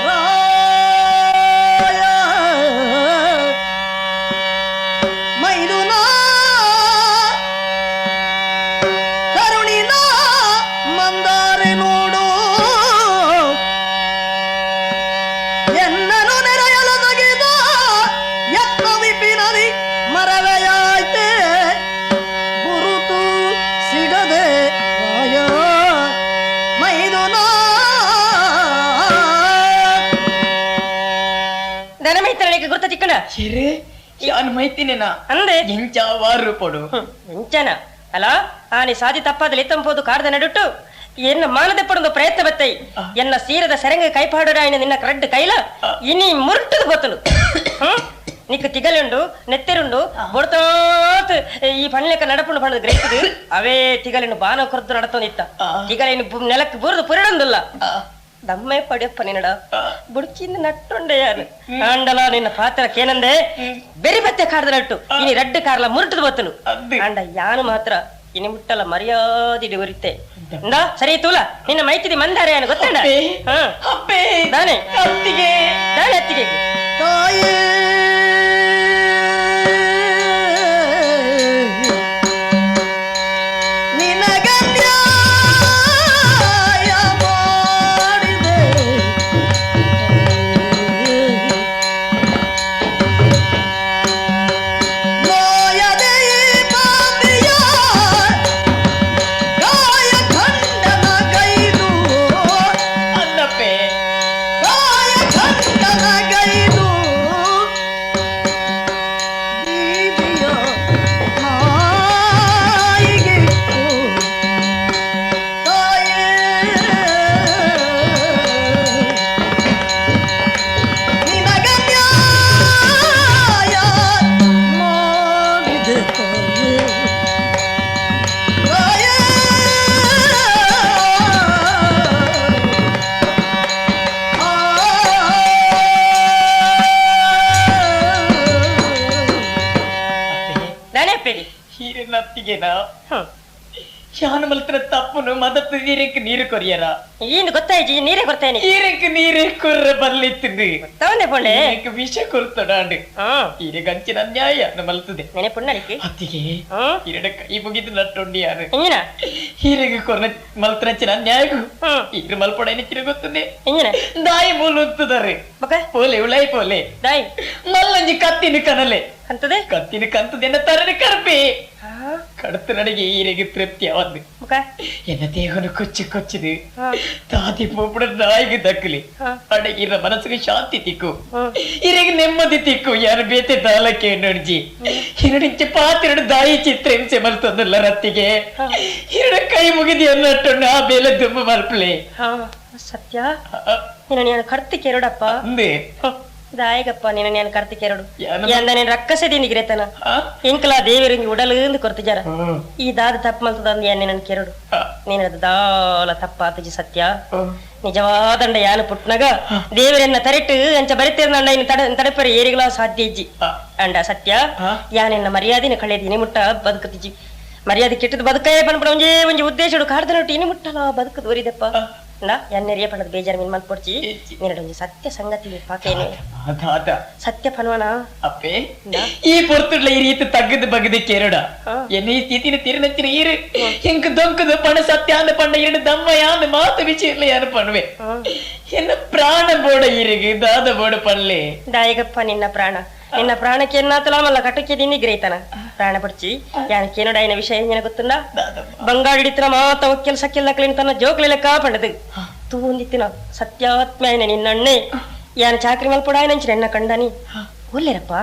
ರಾಯ ಮೈದುನ ಕರುಣಿನ ಮಂದಾರೆ ನೋಡು ಎನ್ನನು ನೆರೆಯಲು ನಗಿದ ಎತ್ತ ವಿಪಿನದಿ ಮರವೆಯಾಯ್ತೆ ಗುರುತು ಸಿಗದೆ ರಾಯ ಮೈದುನ ಧನಮೈತರಳಿಗೆ ಗುರ್ತ ಚಿಕ್ಕಣ ಚಿರೆ ಯಾನ್ ಮೈತಿನೇನಾ ಅಂದೆ ಎಂಚಾವಾರು ಪಡು ಎಂಚನ ಅಲ್ಲ ಆನಿ ಸಾಧಿ ತಪ್ಪಾದಲ್ಲಿ ತಂಪೋದು ಕಾಡ್ದ ನಡುಟ್ಟು ಎನ್ನ ಮಾನದೆ ಪಡೊಂದು ಪ್ರಯತ್ನ ಬತ್ತೈ ಎನ್ನ ಸೀರದ ಸೆರಂಗ ಕೈಪಾಡೋಡಾಯನ ನಿನ್ನ ಕರಡ್ಡು ಕೈಲ ಇನಿ ಮುರುಟದು ಗೊತ್ತಲು ನಿಕ್ಕ ತಿಗಲುಂಡು ನೆತ್ತೆರುಂಡು ಬೊಡ್ತಾತ್ ಈ ಪಣ್ಲೆಕ್ಕ ನಡಪುಂಡು ಪಣ್ಣದು ಗ್ರಹಿಸಿದು ಅವೇ ತಿಗಲಿನ ಬಾನ ಕೊರದು ನಡತೊಂದಿತ್ತ ತಿಗಲಿನ ನೆಲಕ್ಕೆ ಬುರದು ಪುರಡೊಂದುಲ್ಲ ದಮ್ಮೆ ಪಡೆಯಪ್ಪ ನಿನ್ನಡ ಬುಡ್ಚಿಂದ ನಟ್ಟುಂಡೆ ಯಾರು ಅಂಡಲ ನಿನ್ನ ಪಾತ್ರಕ್ಕೇನಂದೆ ಬೆರಿ ಬತ್ತೆ ಕಾಡ್ದ ನಟ್ಟು ಇನಿ ರೆಡ್ ಕಾರ್ಲ ಮುರುಟದು ಬತ್ತನು ಅಂಡ ಯಾನು ಮಾತ್ರ ಇನಿ ಮುಟ್ಟಲ ಮರ್ಯಾದೆ ಒರಿತೆ ಸರಿ ತೂಲ ನಿನ್ನ ಮೈತಿದಿ ಮಂದಾರೆ ಏನು ಗೊತ್ತಂಡ ದಾನೆ ಅತ್ತಿಗೆ ದಾನೆ ಅತ್ತಿಗೆ ತಾಯೇ ಅತ್ತಿಗೆನಾ ಯಾನ ಮಲ್ತರ ತಪ್ಪನು ಮದತ್ತು ನೀರು ಕೊರಿಯರ ಏನು ಗೊತ್ತಾಯ್ತು ನೀರೇ ಕೊಡ್ತೇನೆ ನೀರೇ ಕೊರ್ರ ಬರ್ಲಿತ್ತಿಂದು ತಗೊಂಡೆ ಪೊಂಡೆ ವಿಷ ಕೊಡ್ತಡಾಂಡು ಗಂಚಿನ ಅನ್ಯಾಯ ಮಲ್ತದೆ ನೆನೆ ಪುಣ್ಣಲಿಕ್ಕೆ ಅತ್ತಿಗೆ ಈರಡ ಕೈ ಮುಗಿದು ನಟ್ಟೊಂಡಿ ಯಾರು ಇಂಜಿನ ಹೀರೆಗೆ ಕೊರ್ನ ಮಲ್ತನಂಚಿನ ಅನ್ಯಾಯಗೂ ಈರು ಮಲ್ಪೊಡ ನಿಚ್ಚಿನ ಗೊತ್ತದೆ ಇಂಜಿನ ದಾಯಿ ಮೂಲು ಉತ್ತದಾರೆ ಪೋಲೆ ಉಳಾಯಿ ಪೋಲೆ ದಾಯಿ ಮಲ್ಲಂಜಿ ಕತ್ತಿನ ಕನಲೆ ಅಂತದೆ ಕತ್ತಿನ ಕಂತದೆನ್ನ ತರನೆ ಕರ್ಪೆ ಕಡತು ನನಗೆ ಈರೆಗೆ ತೃಪ್ತಿ ಅವತ್ತು ಎನ್ನ ದೇಹನು ಕೊಚ್ಚಿದು ತಾತಿ ಪೂಪಡ ನಾಯಿಗೆ ದಕ್ಕಲಿ ಅಡಗಿರ ಮನಸ್ಸಿಗೆ ಶಾಂತಿ ತಿಕ್ಕು ಈರೆಗೆ ನೆಮ್ಮದಿ ತಿಕ್ಕು ಯಾರು ಬೇತೆ ದಾಲಕ್ಕೆ ನಡ್ಜಿ ಎರಡಿಂಚೆ ಪಾತ್ರೆಡು ದಾಯಿ ಚಿತ್ರ ಹಿಂಸೆ ಮಲ್ತಂದಲ್ಲ ರತ್ತಿಗೆ ಎರಡ ಕೈ ಮುಗಿದಿ ಅನ್ನಟ್ಟೊಂಡು ಆ ಬೇಲೆ ದುಂಬ ಮಲ್ಪಲೆ ಸತ್ಯ ನೀನು ಕರ್ತಿಕೆ ಎರಡಪ್ಪ ಅಂದೆ ದಾಯಗಪ್ಪ ನೀನು ನಾನು ಕರ್ತಿಕೆರಡು ಎಂದ ನೀನು ರಕ್ಕಸದಿಂದ ಗಿರೇತನ ಇಂಕಲ ದೇವರಿಗೆ ಉಡಲು ಕೊರ್ತಿಜಾರ ಈ ದಾದ ತಪ್ಪು ಮಲ್ತದಂದು ಏನ್ ನನ್ನ ಕೆರಡು ನೀನು ಅದು ದಾಲ ತಪ್ಪಾತಜಿ ಸತ್ಯ ನಿಜವಾದಂಡ ಯಾನು ಪುಟ್ನಗ ದೇವರನ್ನ ತರೆಟ್ಟು ಅಂಚ ಬರಿತೇರ್ನಂಡ ಇನ್ನು ತಡಪರ ಏರಿಗಳ ಸಾಧ್ಯ ಇಜ್ಜಿ ಅಂಡ ಸತ್ಯ ಯಾನೆನ್ನ ಮರ್ಯಾದಿನ ಕಳೆದಿ ಮುಟ್ಟ ಬದುಕತಿಜಿ ಮರ್ಯಾದೆ ಕೆಟ್ಟದ್ದು ಬದುಕೇ ಪನ್ಪಡ ಒಂಜಿ ಉದ್ದೇಶ ಕಾಡ್ದನೊಟ್ಟು ಇನ್ನು ಮುಟ್ಟಲ್ಲ ಬದುಕದು ಒರಿದಪ್ಪ ನಾ ಎನ್ನೆರಿಯ ಪಣದ ಬೇಜಾರು ಮಿನ್ ಮಲ್ಪೊಡ್ಚಿ ನೀನೊಂದು ಸತ್ಯ ಸಂಗತಿ ಪಾಕೇನೆ ಸತ್ಯ ಪನ್ವನ ಅಪ್ಪೆ ಈ ಪೊರ್ತುಡ್ಲ ಈ ರೀತಿ ತಗ್ಗದ ಬಗ್ಗದ ಕೇರಡ ಎನ್ನ ಈ ಸ್ಥಿತಿನ ತಿರುನಚ್ಚಿನ ಈರು ಎಂಕ್ ದೊಂಕದ ಪಣ ಸತ್ಯ ಅಂದ ಪಂಡ ಎರಡು ದಮ್ಮಯಾದ ಮಾತು ವಿಚಾರಲ ಯಾರು ಪಣವೆ ಎನ್ನ ಪ್ರಾಣ ಬೋಡ ಈರಿಗೆ ದಾದ ಬೋಡ ಪಣ್ಲೆ ದಾಯಗಪ್ಪ ನಿನ್ನ ಪ್ರಾಣಕ್ಕೆ ಎನ್ನಾತಲ ಮಲ್ಲ ಕಟಕ್ಕೆ ದಿನ್ನಿ ಗ್ರಹಿತನ ಪ್ರಾಣ ಪಡ್ಚಿ ಯಾನಕ್ಕೇನೋ ಡಾಯಿನ ವಿಷಯ ಏನ ಗೊತ್ತುಂಡ ಬಂಗಾಡಿತ್ರ ಮಾತ ಕೆಲಸಕ್ಕೆಲ್ಲ ಕ್ಲೀನ್ ತನ್ನ ಜೋಕ್ಲೆ ಲೆಕ್ಕ ಪಂಡದು ತೂಂದಿತ್ತಿನ ಸತ್ಯಾತ್ಮ್ಯಾಯನ ನಿನ್ನಣ್ಣೆ ಯಾನ ಚಾಕ್ರಿ ಮಲ್ಪುಡಾಯನ ಎಂಚಿನ ಎನ್ನ ಕಂಡನಿ ಒಲ್ಲೆರಪ್ಪ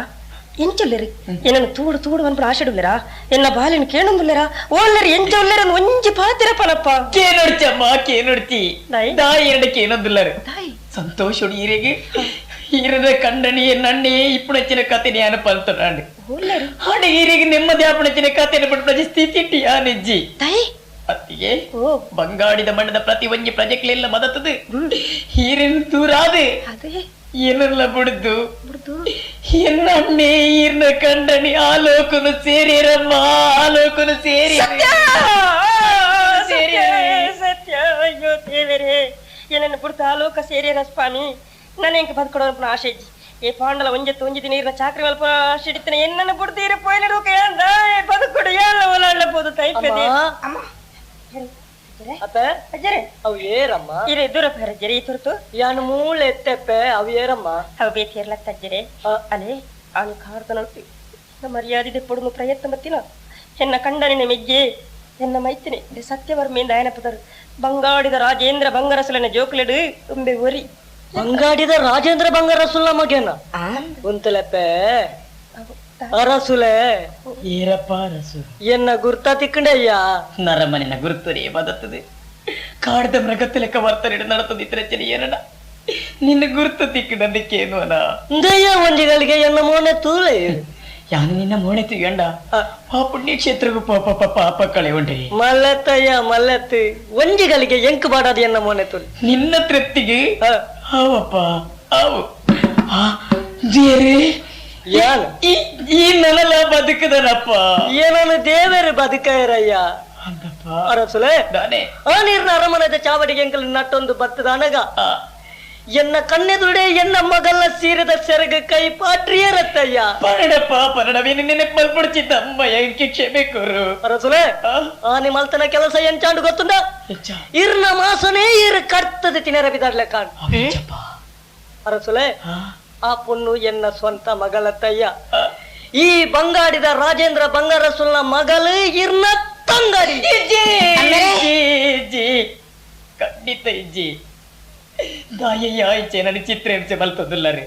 ಎಂಚೊಲ್ಲೆರಿ ಏನನ್ನು ತೂಡು ಅನ್ಪಡ ಆಶೆಡುಲ್ಲೆರಾ ಎನ್ನ ಬಾಲಿನ ಕೇಳೊಂದುಲ್ಲೆರಾ ಓಲ್ಲೆರಿ ಎಂಚ ಒಲ್ಲೆರ ಒಂಜಿ ಪಾತಿರಪ್ಪನಪ್ಪ ಕೇನೊಡ್ಚಮ್ಮ ಕೇನೊಡ್ತಿ ದಾಯಿ ಎರಡು ಕೇನೊಂದುಲ್ಲರು ಸಂತೋಷ ಈರೆಗೆ ಈರದ ಕಂಡನಿ ನನ್ನೇ ಇಪ್ಪುನಚ್ಚಿನ ಕಥೆನಿ ಅನ ಪಲ್ತನಾಂಡು ಹಾಡು ಈರಿಗೆ ನೆಮ್ಮದಿ ಆಪುನಚ್ಚಿನ ಕಥೆನ ಪಡ್ಪಡ ಸ್ಥಿತಿ ಆನಿಜ್ಜಿ ಅತ್ತಿಗೆ ಬಂಗಾಡಿದ ಮಣ್ಣದ ಪ್ರತಿ ಒಂಜಿ ಪ್ರಜೆಕ್ಲೆಲ್ಲ ಮದತದು ಈರಿನ ದೂರಾದು ಏನೆಲ್ಲ ಬಿಡುದು ಎನ್ನಣ್ಣೆ ಈರ್ನ ಕಂಡನಿ ಆಲೋಕನು ಸೇರಿರಮ್ಮ ಆಲೋಕನು ಸೇರಿ ಸತ್ಯ ಅಯ್ಯೋ ದೇವರೇ ಏನನ್ನು ಬಿಡ್ತು ಆಲೋಕ ಸೇರಿರ ಸ್ವಾಮಿ ನಾನು ಹೆಂಗೆ ಬದುಕೊಡೋಣ ಆಶೆ ಇಜ್ಜಿ ಏ ಪಾಂಡಲ ಒಂಜಿ ನೀರಿನ ಚಾಕ್ರಿ ಮಲ್ಪ ಆಶೆ ಇಡ್ತೇನೆ ಎನ್ನನ್ನು ಬಿಡ್ತೀರ ಪೋಯ್ನರು ಕೇಂದ ಬದುಕೊಡು ಎಲ್ಲ ಒಲಾಡಬಹುದು ತೈಪದೆ ಅಮ್ಮ ಅಪ್ಪೆ ಅಜ್ಜರೆ ಅವು ಏರಮ್ಮ ಇರೆ ದೂರಪ್ಪ ಅಜ್ಜರೆ ಈ ತುರ್ತು ಯಾನು ಮೂಳೆ ಎತ್ತೆಪ್ಪೆ ಅವು ಏರಮ್ಮ ಅವು ಬೇತಿರ್ಲತ್ತ ಅಜ್ಜರೆ ಅಲೆ ಅವನು ಕಾರ್ದನೊಟ್ಟು ಮರ್ಯಾದೆ ಪೊಡುನು ಪ್ರಯತ್ನ ಮತ್ತಿನ ಎನ್ನ ಕಂಡನಿನ ಮೆಜ್ಜೆ ಎನ್ನ ಮೈತಿನಿ ಸತ್ಯವರ್ಮೆಯಿಂದ ಆಯನಪದರು ಬಂಗಾಡಿದ ರಾಜೇಂದ್ರ ಬಂಗಾರಸುಲನ ಜೋಕ್ಲೆಡು ತುಂಬೆ ಒರಿ ಬಂಗಾಡಿದ ರಾಜೇಂದ್ರ ಬಂಗಾರಸುಲ ಮಗೇನ ಕುಂತಲೆಪ್ಪೆ ಅರಸುಲೆ ಏರಪ್ಪ ಅರಸು ಎನ್ನ ಗುರ್ತ ತಿಕ್ಕಂಡಯ್ಯ ನರಮನಿನ ಗುರುತರೇ ಬದತ್ತದೆ ಕಾಡ್ದ ಮೃಗತ್ತ ಲೆಕ್ಕ ವರ್ತನೆ ನಡೆತದಿದ್ರೆ ಏನಡ ನಿನ್ನ ಗುರುತು ತಿಕ್ಕಡದಕ್ಕೇನು ಅನ ದಯ್ಯ ಒಂಜಿಗಳಿಗೆ ಎನ್ನ ಮೋನೆ ತೂಲೆ ಯಾನು ನಿನ್ನ ಮೋಣೆ ತಿಗಂಡ ಆ ಪುಣ್ಯ ಕ್ಷೇತ್ರಗೂ ಪಾಪ ಕಳೆ ಉಂಡ್ರಿ ಮಲ್ಲೆತ್ತಯ್ಯ ಮಲ್ಲೆತ್ತಿ ಒಂಜಿಗಳಿಗೆ ಎಂಕ್ ಬಾಡದು ಎನ್ನ ಮೋನೆ ತೂಲೆ ನಿನ್ನ ತೃಪ್ತಿಗೆ ಅವಪ್ಪ ಅವು ದೇರೇ ಯಾನು ಈ ನೆಲ ಬದುಕದನಪ್ಪ ಏನನ್ನು ದೇವರು ಬದುಕಯ್ಯ ಅರಸುಲೆ ನಾನೇ ಆ ನೀರಿನ ಅರಮನೆದ ಚಾವಡಿಗೆ ಎಂಕಲ್ ನಟ್ಟೊಂದು ಬತ್ತದ ಅನಗ ಎನ್ನ ಕಣ್ಣೆದುಡೆ ಎನ್ನ ಮಗಲ್ಲ ಸೀರದ ಸೆರಗ ಕೈ ಪಾಟ್ರಿಯರತ್ತಯ್ಯ ಪರಡಪ್ಪ ಪರಡವೇನು ನೆನಪು ಮಲ್ಪಡ್ಚಿದ್ದಮ್ಮ ಎಂಕಿ ಕ್ಷಮೆ ಕೊರು ಅರಸುಲೆ ಆನಿ ಮಲ್ತನ ಕೆಲಸ ಎಂಚಾಂಡು ಗೊತ್ತುಂಡ ಇರ್ನ ಮಾಸನೇ ಇರ್ ಕರ್ತದ ತಿನ್ನರ ಬಿದಾಡ್ಲೆ ಕಾಣ್ ಅರಸುಲೆ ಆ ಪುಣ್ಣು ಎನ್ನ ಸ್ವಂತ ಮಗಳತ್ತಯ್ಯ ಈ ಬಂಗಾಡಿದ ರಾಜೇಂದ್ರ ಬಂಗಾರಸುಲ್ನ ಮಗಳು ಇರ್ನ ತಂಗಡಿ ಖಂಡಿತ ಇಜ್ಜಿ ದಾಯಯ್ಯ ಇಜ್ಜೆ ನನ್ನ ಚಿತ್ರ ಹಿಂಸೆ ಮಲ್ತೊಂದುಲ್ಲರಿ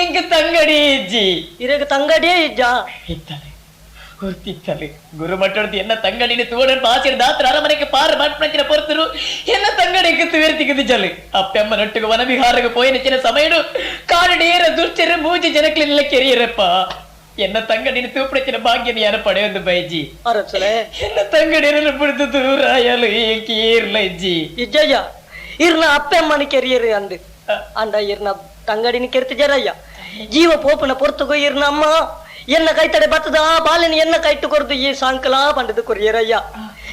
ಎಂಕ ತಂಗಡಿ ಇಜ್ಜಿ ಇರಗ ತಂಗಡಿಯೇ ಇಜ್ಜ ಇತ್ತಲೆ ಗುರ್ತಿತ್ತಲೆ ಗುರು ಮಟ್ಟೊಡ್ದು ಎನ್ನ ತಂಗಡಿನ ತೋಡನ್ ಪಾಸಿರ ದಾತ್ರ ಅರಮನೆಗೆ ಪಾರ ಮಟ್ಪಂಚಿನ ಪೊರ್ತರು ಎನ್ನ ತಂಗಡಿಗೆ ತುವೇರ್ತಿಗಿದ್ದು ಜಲು ಅಪ್ಪೆಮ್ಮ ನೊಟ್ಟಿಗೆ ವನವಿಹಾರಗೆ ಪೋಯಿನ ಚಿನ ಸಮಯಡು ಕಾಡೇರ ದುರ್ಚರ ಮೂಜಿ ಜನಕ್ಲೆಲ್ಲ ಕೆರಿಯರಪ್ಪ ಎನ್ನ ತಂಗಡಿನ ತೂಪಡಿನ ಭಾಗ್ಯನ ಯಾರ ಪಡೆಯೊಂದು ಬೈಜಿ ಅರಸುಲೆ ಎನ್ನ ತಂಗಡಿನ ಬಿಡ್ದು ದೂರ ಅಯಲು ಎಂಕಿ ಏರ್ಲ ಇಜ್ಜಿ ಇಜ್ಜಯ್ಯ ಇರ್ನ ಅಪ್ಪೆಮ್ಮನ ಕೆರಿಯರಿ ಅಂದು ಅಂದ ಇರ್ನ ತಂಗಡಿನ ಕೆರ್ತಿಜರಯ್ಯ ಜೀವ ಪೋಪನ ಪೊರ್ತುಗು ಇರ್ನ ಅಮ್ಮ ಎನ್ನ ಕೈತಡೆ ಬತ್ತದ ಆ ಬಾಲಿನ ಎನ್ನ ಕೈಟ್ಟು ಕೊರದು ಈ ಸಾಂಕಲ ಪಂಡದು ಕೊರಿಯರಯ್ಯ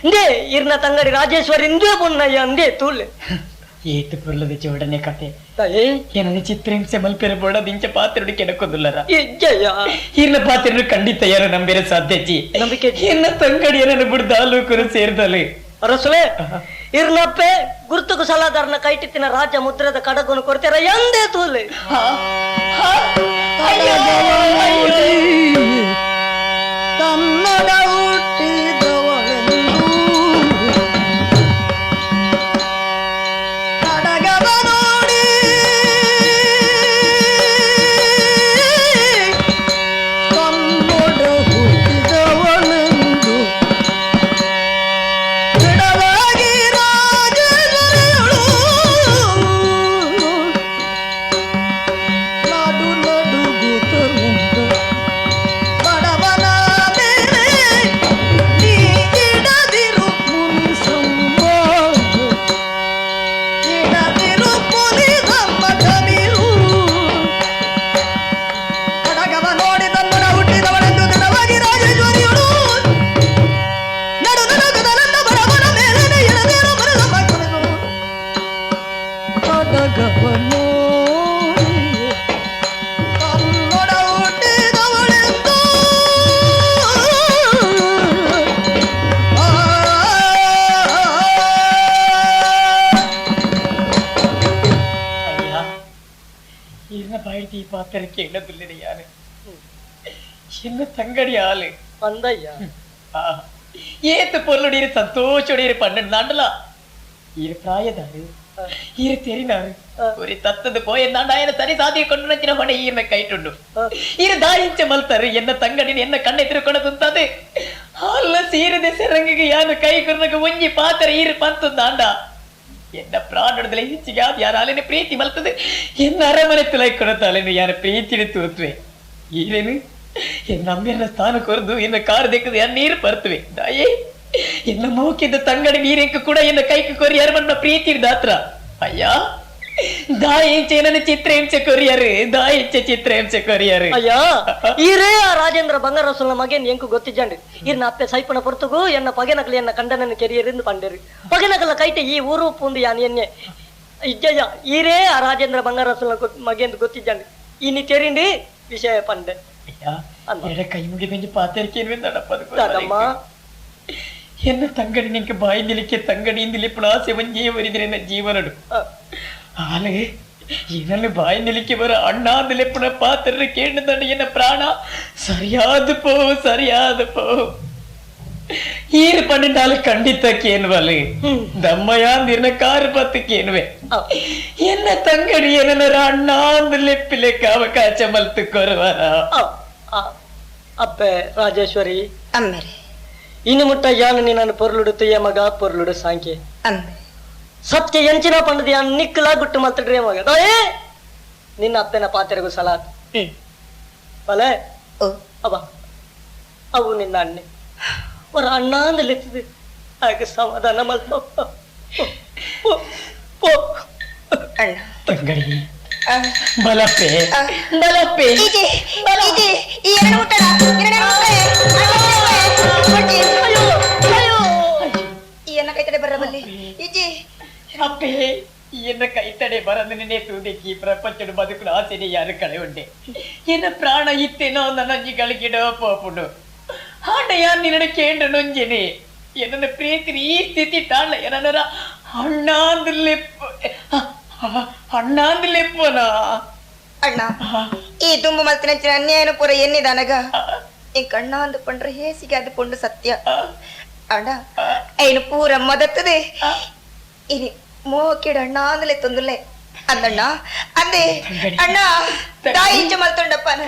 ಇಂದೇ ಇರ್ನ ತಂಗಡಿ ರಾಜೇಶ್ವರಿ ಇಂದೇ ಬೊನ್ನಯ್ಯ ಅಂದೇ ತೂಲೆ ಏತು ಪುರ್ಲದ ಚೋಡನೆ ಕತೆ ಏನಂದ್ರೆ ಚಿತ್ರಹಿಂಸೆ ಮಲ್ಪೆರ ಬೋಡದಿಂಚ ಪಾತ್ರೆ ಕೆಡಕೋದಿಲ್ಲರ ಇಜ್ಜಯ್ಯ ಇರ್ನ ಪಾತ್ರೆ ಖಂಡಿತ ಯಾರು ನಂಬೇರೆ ಸಾಧ್ಯಜಿ ನಂಬಿಕೆ ಎನ್ನ ತಂಗಡಿ ಏನನ್ನು ಬಿಡ್ದ ಆಲೋಕರು ಸೇರ್ದಲೆ ಅರಸುಲೆ ಇರ್ನಪ್ಪೆ ಗುರ್ತುಕು ಸಲಾದಾರನ ಕೈಟಿತ್ತಿನ ರಾಜ್ಯ ಮುದ್ರದ ಕಡಗುನು ಕೊಡ್ತಾರ ಎಂದೇ ತೂಲೆ ಕನ್ನಡ ಗಗವನೋ ಕನ್ನಡ ಹುಟ್ಟಿದವಳೆಂದು என்ன பாய்த்தி பாத்திருக்கே என்னதுல்லையா யாரு என்ன தங்கடி ஆளு வந்தையா ஏத்து பொருளுடைய சந்தோஷோடைய 12 நாண்டலா இரு பிராயதாரு இரு தெரினாரு ഒരു തത്തത് പോയെന്നാണ്ട് അയാളെ സരി സാധ്യ കൊണ്ടുവച്ചിന പണി ഈർന്നെ കൈട്ടുണ്ടു ഇരു ദാഹിച്ച മൽത്തറ് എന്നെ തങ്കടിന് എന്നെ കണ്ണെത്തിരിക്കൊണ്ട് തുന്തത് അല്ല സീരದೆ ಸೆರಂಗಿಗೆ ಯಾನು ಕೈ ಕುರ್ನಗೆ ಒಂಜಿ ಪಾತ್ರ ಈರು ಪಂತುಂದಾಂಡ എന്റെ പ്രാണുടത്തിലെ ಹೆಚ್ಚಿಗಾದ ಯಾರು ಅಲ್ಲಿನ ಪ್ರೀತಿ ಮಲ್ತದೆ ಎನ್ನ ಅರಮನೆ ತುಲೈಕೊಡತ್ತ ಅಲ್ಲಿನ ಯಾರ ಪ್ರೀತಿನ ತೂತ್ವೆ ಈರೇನು ಎನ್ನ ಅಮ್ಮೆಯನ್ನ ಸ್ಥಾನ ಕೊರದು ಎನ್ನ ಕಾರು ದೆಕ್ಕದು ಎನ್ನ ನೀರು ಪರ್ತವೆ ದಾಯೇ ಎನ್ನ ಮೌಕಿದ್ದ ತಂಗಡಿ ನೀರೆಂಕ ಕೂಡ ಎನ್ನ ಕೈക്ക് ಕೊರಿ ಅರಮನ್ನ ಪ್ರೀತಿ ದಾತ್ರ ಅಯ್ಯ ದಾಯಿಂಚೆ ನನ್ನ ಚಿತ್ರಹಿಂಸೆ ಕೊರಿಯರು ದಾಯಿಂಚೆ ಚಿತ್ರಹಿಂಸೆ ಕೊರಿಯರು ಅಯ್ಯ ಈರೇ ಆ ರಾಜೇಂದ್ರ ಬಂಗಾರಸುಲ ಮಗನ್ ಎಂಕು ಗೊತ್ತಿಜ್ಜಂಡು ಇರ್ನ ಅಪ್ಪೆ ಸೈಪನ ಪೊರ್ತುಗು ಎನ್ನ ಪಗೆನಕಲಿ ಎನ್ನ ಕಂಡನನ್ನು ಕೆರಿಯರಿಂದ ಪಂಡರು ಪಗೆನಕಲ ಕೈಟೆ ಈ ಊರು ಪುಂದು ಯಾನ್ ಎನ್ನೆ ಇಜ್ಜಯ್ಯ ಈರೇ ಆ ರಾಜೇಂದ್ರ ಬಂಗಾರಸುಲ ಮಗೆಂದು ಗೊತ್ತಿಜ್ಜಂಡು ಇನಿ ತೆರಿಂಡಿ ವಿಷಯ ಪಂಡೆ ಅಯ್ಯ ಕೈ ಮುಗಿದಂಗೆ ಪಾತರಿಕೇನು നടപ്പത് എന്ന തങ്കടി നിനക്ക് ബായിന്തിലേക്ക് തങ്കടിಯಿಂದಿಲಿಪ್ಪಣ ಆಸೆ ಒಂಜೇ ಒರಿದ್ರೆ ನನ್ನ ಜೀವನಡು ಆಲೆ ಇದನ್ನು ಬಾಯಿನಿಲಿಕ್ಕೆ ಬರ ಅಣ್ಣಾದಿಲಿಪ್ಪಣ ಪಾತ್ರ ಕೇಳಿದಂಡ ಎನ್ನ ಪ್ರಾಣ ಸರಿಯಾದ ಪೋ ಈರು ಪನ್ನೆಂಡಾಲು ಖಂಡಿತ ಕೇನುವಲೆ ದಮ್ಮಯಾಂದಿನ ಕಾರು ಪತ್ತು ಕೇನುವೆ ಎನ್ನ ತಂಗಡಿ ಎನ್ನ ಅಣ್ಣಾದಿಲಿಪ್ಪಿಲೆಕ್ಕ ಅವಕಾಶ ಮಲ್ತು ಕೊರುವರ ಅಪ್ಪೆ ರಾಜೇಶ್ವರಿ ಅಮ್ಮರೆ ಇನ್ನು ಮುಟ್ಟ ಯಾನು ನೀನನ್ನು ಪೊರ್ಲುಡು ತುಯ್ಯ ಮಗ ಪೊರ್ಲುಡು ಸಾಂಖ್ಯ ಅಮ್ಮೆ ಸತ್ಯ ಎಂಚಿನ ಪಂಡದ ಯಾನು ನಿಕ್ಕಲ ಗುಟ್ಟು ಮಲ್ತಡ್ರೆ ಮಗ ದೋಯೇ ನಿನ್ನ ಅಪ್ಪನ ಪಾತ್ರೆಗೂ ಸಲಾತ್ ಬಲೆ ಅವ ಅವು ನಿನ್ನ ಅಣ್ಣೆ ಅವರ ಅಣ್ಣ ಅಂದಲಿರ್ತದೆ ಹಾಗೆ ಸಮಾಧಾನ ಮಲ್ಪ ತಂಗಡಿ ಬಲಪೆ ಬಲಪೆ ಅಪ್ಪೆ ಎನ್ನ ಕೈತಡೆ ಬರದು ನೆನೆ ತೂದೆಕ್ಕಿ ಪ್ರಪಂಚದ ಬದುಕುನ ಆಸೆನೆ ಯಾರು ಕಳೆ ಉಂಡೆ ಎನ್ನ ಪ್ರಾಣ ಇತ್ತೇನೋ ನನ್ನ ಗಳಿಗಿಡೋ ಪೋಪುಡು ಆಟ ಯಾರು ನಿನ್ನ ಕೇಂದ್ರ ನೊಂಜೆನೆ ಎನ್ನ ಪ್ರೀತಿ ಈ ಸ್ಥಿತಿ ತಾಳ ಏನರ ಅಣ್ಣಾಂದಿಲೆಪ್ಪನ ಅಣ್ಣ ಈ ದುಂಬು ಮಲ್ತಿನ ಅನ್ಯಾಯನ ಪೂರ ಎನ್ನಿದನಗ ಇಂಕ ಅಣ್ಣ ಅಂದುಕೊಂಡ್ರೆ ಹೇಸಿಗೆ ಅದುಕೊಂಡು ಸತ್ಯ ಅಣ್ಣ ಐನು ಪೂರ ಮದತ್ತದೆ ಇನಿ ಮೋಕಿಡ ಅಣ್ಣ ಅಂದಲೆ ತೊಂದಲೆ ಅಂದಣ್ಣ ಅಂದೆ ಅಣ್ಣ ತಾಯಿಂಚ ಮಲ್ತೊಂಡಪ್ಪನ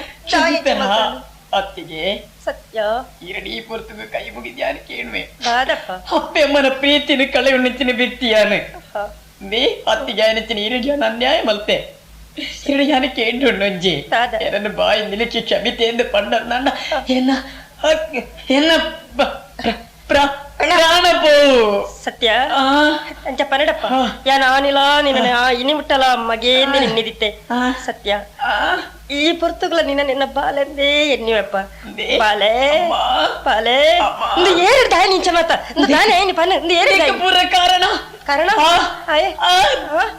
ಅತ್ತಿಗೆ ಸತ್ಯ ಇರಡಿ ಪುರ್ತುಗ ಕೈ ಮುಗಿದ್ಯಾನ ಕೇಳುವೆ ಬಾದಪ್ಪ ಅಪ್ಪೆಮ್ಮನ ಪ್ರೀತಿನ ಕಳೆ ಉಣ್ಣಿಚ್ಚಿನ ವ್ಯಕ್ತಿಯಾನ ನೀ ಅತ್ತಿಗೆ ನೆಚ್ಚಿನ ಇರಡಿಯಾನ ಅನ್ಯಾಯ ಮಲ್ತೆ ಇರಡಿಯಾನ ಕೇಂದ್ರೊಂಜಿ ಎನ್ನ ಬಾಯಿ ನಿಲಕ್ಕೆ ಕ್ಷಮಿತೆ ಎಂದು ಪಂಡ ಎನ್ನ ಪ್ರಾಣಪೋ ಸತ್ಯ ಅಂಚ ಪನ್ನಡಪ್ಪ ಯಾನ ಆನಿಲ ನಿನ್ನ ಇನಿ ಮುಟ್ಟಲ ಮಗೇಂದು ನಿನ್ನಿದಿತ್ತೆ ಸತ್ಯ ಈ ಪೊರ್ತುಗಳ ನಿನ್ನ ಬಾಲೆಂದೇ ಎನ್ನಿವಪ್ಪ ಬಾಲೆ ಬಾಲೆ ಇಂದು ಏರು ದಾಯ ನಿಂಚ ಮಾತ ಇಂದು ದಾನೆ ಏನಿ ಪನ್ನ ಇಂದು ಏರು ದಾಯ ಪೂರ ಕಾರಣ ಕಾರಣ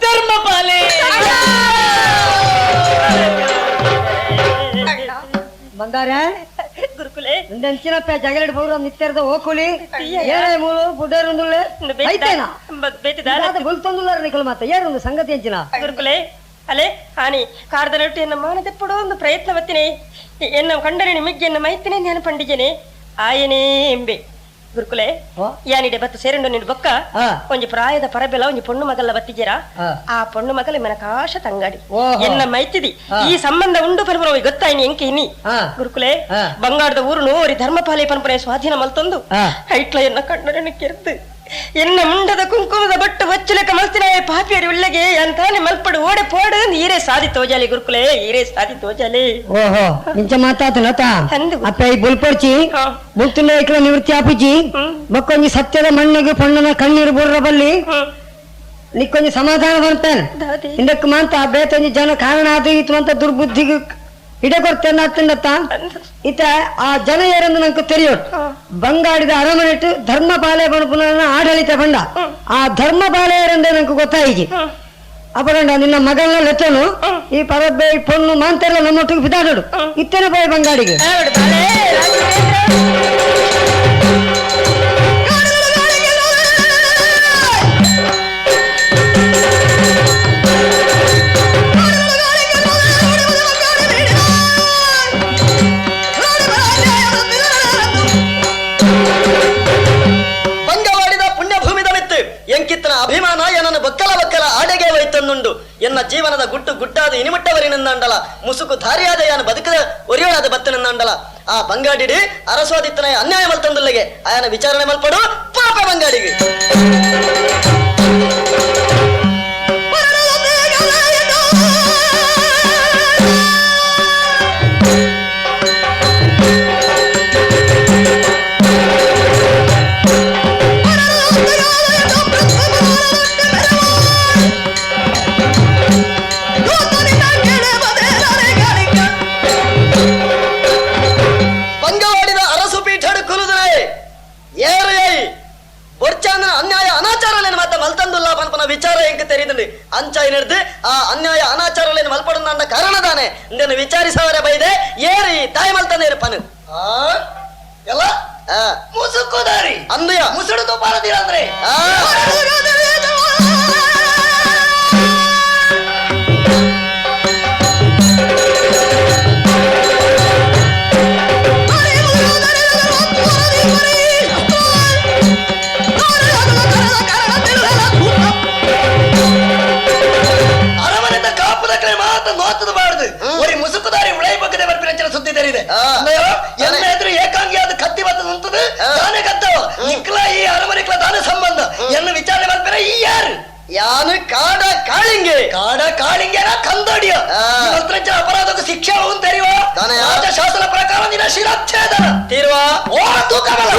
ಧರ್ಮ ಪಾಲೆ ಬಂದಾರೆ ಗುರುಕುಲೆ ನೆಂಚಿನಪ್ಪ ಜಗಲಿಡ್ ಬಹುರ ನಿತ್ಯರ್ದ ಹೋಕುಲಿ ಏನೇ ಮೂಲು ಬುಡ್ಡೇರುಂದುಳ್ಳೆ ಐತೇನಾ ಬುಲ್ತೊಂದುಲ್ಲಾರ ನಿಕಲು ಮಾತ ಏರೊಂದು ಸಂಗತಿ ಎಂಚಿನ ಗುರುಕುಲೆ ಅಲೆ ಹಾನಿ ಕಾರ್ದನಟ್ಟು ಎನ್ನ ಮಾನದೆಪ್ಪಡೋ ಒಂದು ಪ್ರಯತ್ನವತ್ತಿನೇ ಎನ್ನ ಕಂಡರೆ ನಿಮಗೆ ಎನ್ನ ಮೈತಿನೇ ನಾನು ಪಂಡಿಜನೆ ಆಯನೇ ಎಂಬೆ ಗುರುಕುಲೆ ಯಾನಿಡೆ ಬತ್ತು ಸೇರಂಡು ನಿನ್ ಬೊಕ್ಕ ಒಂಜಿ ಪ್ರಾಯದ ಪರಬೆಲ ಒಂಜಿ ಪೊಣ್ಣು ಮಗಲ್ಲ ಬತ್ತಿದ್ದೀರಾ ಆ ಪೊಣ್ಣು ಮಗಲ ಮೆನಕಾಶ ತಂಗಾಡಿ ಎನ್ನ ಮೈತಿದಿ ಈ ಸಂಬಂಧ ಉಂಡು ಪನ್ಪುರ ಗೊತ್ತಾಯ್ನಿ ಎಂಕೆ ಇನ್ನಿ ಗುರುಕುಲೆ ಬಂಗಾರದ ಊರುನು ಅವರಿ ಧರ್ಮಪಾಲೆ ಪನ್ಪುರ ಸ್ವಾಧೀನ ಮಲ್ತೊಂದು ಐಟ್ಲ ಎನ್ನ ಕಂಡರೆ ಕೆರ್ದು ಎನ್ನ ಮುಂಡದ ಕುಂಕುಮದ ಬಟ್ಟು ಹೊಚ್ಚಲಕ ಮಲ್ತಿನ ಪಾಪಿಯರಿ ಉಳ್ಳಗೆ ಅಂತಾನೆ ಮಲ್ಪಡು ಓಡೆ ಪೋಡು ಈರೇ ಸಾದಿ ತೋಜಾಲಿ ಗುರುಕುಲೆ ಈರೇ ಸಾದಿ ತೋಜಾಲಿ ಓಹೋ ನಿಂಚ ಮಾತಾತನತ ಅಂದು ಅಪ್ಪ ಈ ಬುಲ್ಪರ್ಚಿ ಮುಲ್ತಿನ ಇಕ್ಲ ನಿವೃತ್ತಿ ಆಪಿಜಿ ಮಕ್ಕೊಂಜಿ ಸತ್ಯದ ಮಣ್ಣಿಗೆ ಪಣ್ಣನ ಕಣ್ಣೀರು ಬುರ್ರ ಬಲ್ಲಿ ನಿಕ್ಕೊಂಜಿ ಸಮಾಧಾನ ಬರ್ತಾನೆ ಇಂದಕ್ಕೆ ಮಾಂತ ಬೇತೊಂಜಿ ಜನ ಕಾರಣ ಆದ ಇತ್ತು ಅಂತ ದುರ್ಬುದ್ಧಿಗೆ ಇಡ ಕೊಡ್ತೇನೆ ಅತ್ತಂಡತ್ತ ಇತ ಆ ಜನ ಏರೆಂದು ನಂಗೆ ತೆರೆಯೋಡು ಬಂಗಾಡಿದ ಅರಮನೆಟ್ಟು ಧರ್ಮಪಾಲೆ ಪುನಃ ಆಡಳಿತ ಬಂಡ ಆ ಧರ್ಮಪಾಲೆ ಏರೆಂದೇ ನಂಗೆ ಗೊತ್ತಾಯಿಜಿ ಅಪರಂಡ ನಿನ್ನ ಮಗನ ಲೆಚ್ಚನು ಈ ಪರಬ್ಬೆ ಈ ಪೊಣ್ಣು ಮಾಂತೆಲ್ಲ ನಮ್ಮೊಟ್ಟಿಗೆ ಬಿದ್ದಾಡೋಡು ಇತ್ತೇನೆ ಬಾಯಿ ಬಂಗಾಡಿಗೆ ಎಂಕಿತ್ತನ ಅಭಿಮಾನ ಎನ್ನ ಬಕ್ಕಲ ಬಕ್ಕಲ ಆಡೆಗೆ ಹೋಯ್ತನ್ನುಂಡು ಎನ್ನ ಜೀವನದ ಗುಟ್ಟು ಗುಟ್ಟಾದ ಇನಿಮುಟ್ಟವರಿನಂದಲ ಮುಸುಕು ಧಾರಿಯಾದ ಯಾನ ಬದುಕದ ಒರಿಯೋಳಾದ ಬತ್ತನಂದಲ ಆ ಬಂಗಾಡಿಡಿ ಅರಸೋದಿತ್ತನ ಅನ್ಯಾಯ ಮಲ್ತಂದುಲ್ಲಿಗೆ ಆಯನ ವಿಚಾರಣೆ ಮಲ್ಪಡು ಪಾಪ ಬಂಗಾಡಿಗೆ ವಿಚಾರ ಹೆಂಗೆ ತೆರೀದಂಡಿ ಅಂಚಾಯಿ ನಡೆದು ಆ ಅನ್ಯಾಯ ಅನಾಚಾರಲೇನು ಮಲ್ಪಡುನ್ನ ಕಾರಣದಾನೆ ಇಂದನ್ನು ವಿಚಾರಿಸವರೇ ಬೈದೆ ಏರಿ ತಾಯಿ ಮಲ್ತಾನೆ ಇರಪ್ಪನು ಎಲ್ಲ ಮುಸುಕುದಾರಿ ಅಂದಯ ಮುಸುಡು ಪಾರದಿರ ಅಂದ್ರೆ ಸುದ್ದಿ ತೆರೀದೆ ಎಲ್ಲ ಎದುರು ಏಕಾಂಗಿಯಾದ ಕತ್ತಿ ಬರ್ತದ ಅಂತದ್ದು ತಾನೇ ಕತ್ತವ ನಿಕ್ಲ ಈ ಅರಮನೆಕ್ಲ ತಾನೇ ಸಂಬಂಧ ಎನ್ನ ವಿಚಾರಣೆ ಮಾಡ್ತಾರೆ ಈ ಯಾರು ಯಾನು ಕಾಡ ಕಾಳಿಂಗೆ ಕಂದೋಡಿಯ ಅಪರಾಧಕ್ಕೆ ಶಿಕ್ಷೆ ತೆರೆಯುವ ಶಾಸನ ಪ್ರಕಾರ ನಿನ್ನ ಶಿರಚ್ಛೇದನ ತೀರುವ ಓ ತೂಕವಲ್ಲ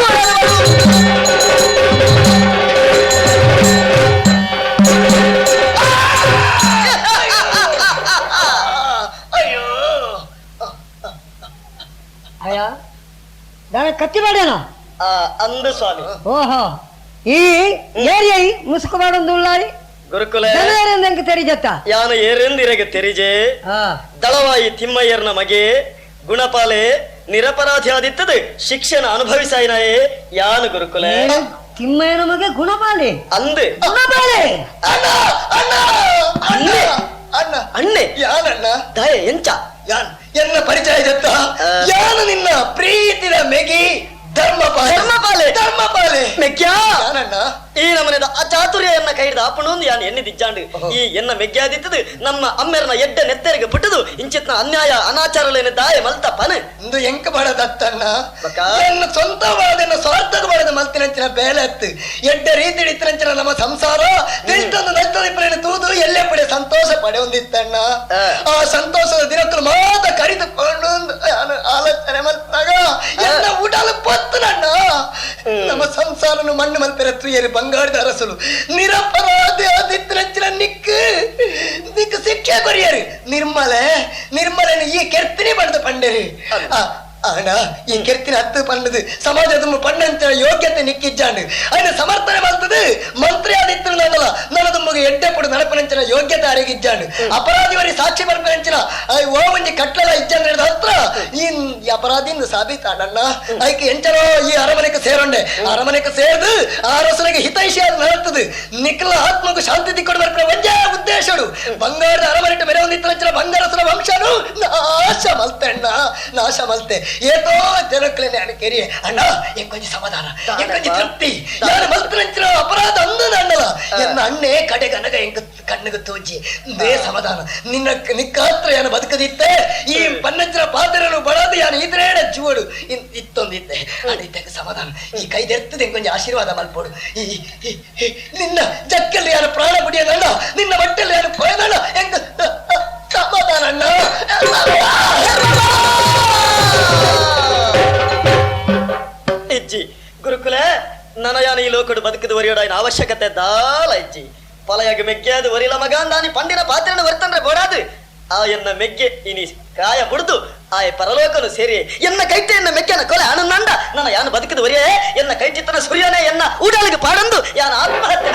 ಕತ್ತಿ ಮಾಡ್ಯಾನ ಅಂದು ಸ್ವಾಮಿ ಓಹೋ ಈ ಏರಿಯ ಮುಸುಕು ಮಾಡೋದು ಗುರುಕುಲ ಎಂಗೆ ತೆರಿಜತ್ತ ಯಾನು ಏರೆಂದಿರೆಗೆ ತೆರಿಜೆ ದಳವಾಯಿ ತಿಮ್ಮಯ್ಯರ್ನ ಮಗೆ ಗುಣಪಾಲೆ ನಿರಪರಾಧಿ ಆದಿತ್ತದು ಶಿಕ್ಷಣ ಅನುಭವಿಸಾಯಿನಾಯೇ ಯಾನು ಗುರುಕುಲ ತಿಮ್ಮಯ್ಯನ ಮಗೆ ಗುಣಪಾಲೆ ಅಂದು ಗುಣಪಾಲೆ ಅಣ್ಣೆ ಯಾನಣ್ಣ ದಯ ಎಂಚ ಯಾನ್ ಎನ್ನ ಪರಿಚಯ ಜತ್ತ ಯಾನು ನಿನ್ನ ಪ್ರೀತಿನ ಮೆಗಿ ಧರ್ಮಪಾಲೆ ಮೆಗ್ಗ್ಯಾ ಯಾನಣ್ಣ ಈ ನಮ್ಮನೆದ ಚಾತುರ್ಯ ಎನ್ನ ಕೈಡ್ದ ಅಪ್ಪನೊಂದು ಯಾನು ಎನ್ನಿದಿಜ್ಜಾಂಡು ಈ ಎನ್ನ ಮೆಗ್ಗ್ಯಾದಿತ್ತದು ನಮ್ಮ ಅಮ್ಮೆರನ ಎಡ್ಡ ನೆತ್ತರಿಗೆ ಬಿಟ್ಟದು ಇಂಚಿತ್ನ ಅನ್ಯಾಯ ಅನಾಚಾರಲೇನ ದಾಯ ಮಲ್ತಪ್ಪನ ಇಂದು ಎಂಕ ಮಾಡದತ್ತಣ್ಣ ಎನ್ನ ಸ್ವಂತ ಬಾಳದನ್ನ ಸ್ವಾರ್ಥದ ಬಾಳದ ಮಲ್ತಿನಂಚಿನ ಬೇಲೆತ್ತು ಎಡ್ಡ ರೀತಿ ಇತ್ತಿನಂಚಿನ ನಮ್ಮ ಸಂಸಾರ ತಿಳಿತೊಂದು ನಷ್ಟದ ತೂದು ಎಲ್ಲೇ ಪಡೆ ಸಂತೋಷ ಪಡೆ ಹೊಂದಿತ್ತಣ್ಣ ಆ ಸಂತೋಷದ ದಿನಕ್ಕೂ ಮಾತ ಕರಿದುಕೊಂಡು ಆಲೋಚನೆ ಮಲ್ತಾಗ ಎನ್ನ ಊಟಲ ಪತ್ತನಣ್ಣ ನಮ್ಮ ಸಂಸಾರನು ಮಣ್ಣು ಮಲ್ಪೆರ ತುಯರಿ ಬಂಗಾರದ ಅರಸಲು ನಿರಪರಾಧಿ ಆದಿತ್ಯನ ನಿಕ್ಕು ಶಿಕ್ಷೆ ಕೊರಿಯರು ನಿರ್ಮಲೆನ ಈ ಕೆರ್ತಿನಿ ಬಡ್ದು ಪಂಡರಿ ಅಣ್ಣ ಈ ಕೆರ್ತಿನ ಹತ್ತು ಪಂಡದು ಸಮಾಜದ ಪಣ್ಣಂತ ಯೋಗ್ಯತೆ ನಿಕ್ಕಿಜ್ಜಾಂಡು ಅಯ್ನ ಸಮರ್ಥನೆ ಮಾಡ್ತದೆ ಮಂತ್ರಿ ಆದಿತ್ಯನ ನನ್ನಲ್ಲ ನನ್ನದು ಮುಗಿ ಎಡ್ಡೆ ಪುಡು ನಡಪನಂಚಿನ ಯೋಗ್ಯತೆ ಅರಿಗಿಜ್ಜಾಂಡು ಅಪರಾಧಿವರಿ ಸಾಕ್ಷಿ ಬರ್ಪನಂಚಿನ ಓ ಒಂಜಿ ಕಟ್ಲಲ ಇಜ್ಜಾಂಡ್ ಹತ್ರ ಈ ಅಪರಾಧಿಯಿಂದ ಸಾಬೀತಾಡಣ್ಣ ಐಕೆ ಎಂಚರೋ ಈ ಅರಮನೆಗೆ ಸೇರೋಂಡೆ ಅರಮನೆಗೆ ಸೇರ್ದು ಆ ಅರಸನಿಗೆ ಹಿತೈಷಿಯಾದ ನಡತದೆ ನಿಖಲ ಆತ್ಮಗೂ ಶಾಂತಿ ತಿಕ್ಕೊಂಡು ಬರ್ಪನ ಒಂಜೇ ಉದ್ದೇಶಡು ಬಂಗಾರದ ಅರಮನೆ ಬೇರೆ ಒಂದಿತ್ತಂಚಿನ ಬಂಗಾರಸನ ವಂಶನು ನಾಶ ಮಲ್ತೆ ಏತೋ ಜನಕ್ಕಲೇನೆ ಅಣಕೇರಿ ಅಣ್ಣ ಎಂಕೊಂಜಿ ಸಮಾಧಾನ ಎಂಕೊಂಜಿ ತೃಪ್ತಿ ಯಾರು ಮಲ್ತರಂಚಿನ ಅಪರಾಧ ಅಂದದ ಅಣ್ಣಲ್ಲ ಎನ್ನ ಅಣ್ಣೆ ಕಡೆ ಗನಗ ಎಂಗ ಕಣ್ಣಗ ತೋಜಿ ದೇ ಸಮಾಧಾನ ನಿನ್ನ ನಿಕ್ಕಾತ್ರ ಯಾನು ಬದುಕದಿತ್ತೆ ಈ ಪನ್ನಂಚಿನ ಪಾತ್ರನು ಬಡದು ಯಾನು ಇದ್ರೇಡ ಜೂಡು ಇತ್ತೊಂದಿದ್ದೆ ಅಡಿದ್ದಾಗ ಸಮಾಧಾನ ಈ ಕೈದೆರ್ತದೆ ಎಂಕೊಂಜಿ ಆಶೀರ್ವಾದ ಮಲ್ಪೋಡು ನಿನ್ನ ಜಕ್ಕಲ್ಲಿ ಯಾರು ಪ್ರಾಣ ಬಿಡಿಯನಣ್ಣ ನಿನ್ನ ಬಟ್ಟೆಲ್ಲಿ ಯಾರು ಪೊಯನಣ್ಣ ಎಂಗ ಸಮಾಧಾನ ಅಣ್ಣ ಇಜ್ಜಿ ಗುರುಕುಲ ನನಯಾನ ಈ ಲೋಕಡು ಬದುಕಿದ ಒರಿಯೋಡಾಯಿನ ಅವಶ್ಯಕತೆ ದಾಲ ಇಜ್ಜಿ ಪಲಯಾಗ ಮೆಗ್ಗೆದು ಒರಿಲ ಮಗ ಅಂದಾನಿ ಪಂಡಿನ ಪಾತ್ರನ ಬರ್ತಂದ್ರೆ ಬೋಡಾದು ಆ ಎನ್ನ ಮೆಗ್ಗೆ ಇನಿ ಕಾಯ ಬುಡ್ದು ಆಯ ಪರಲೋಕನು ಸೇರಿ ಎನ್ನ ಕೈತೆ ಎನ್ನ ಮೆಗ್ಗೆನ ಕೊಲೆ ಆನಂದ ನನ್ನ ಯಾನು ಬದುಕಿದ ಒರಿಯೇ ಎನ್ನ ಕೈಚಿತ್ತನ ಸುರಿಯನೆ ಎನ್ನ ಊಡಾಳಿಗೆ ಪಾಡಂದು ಯಾನ ಆತ್ಮಹತ್ಯೆ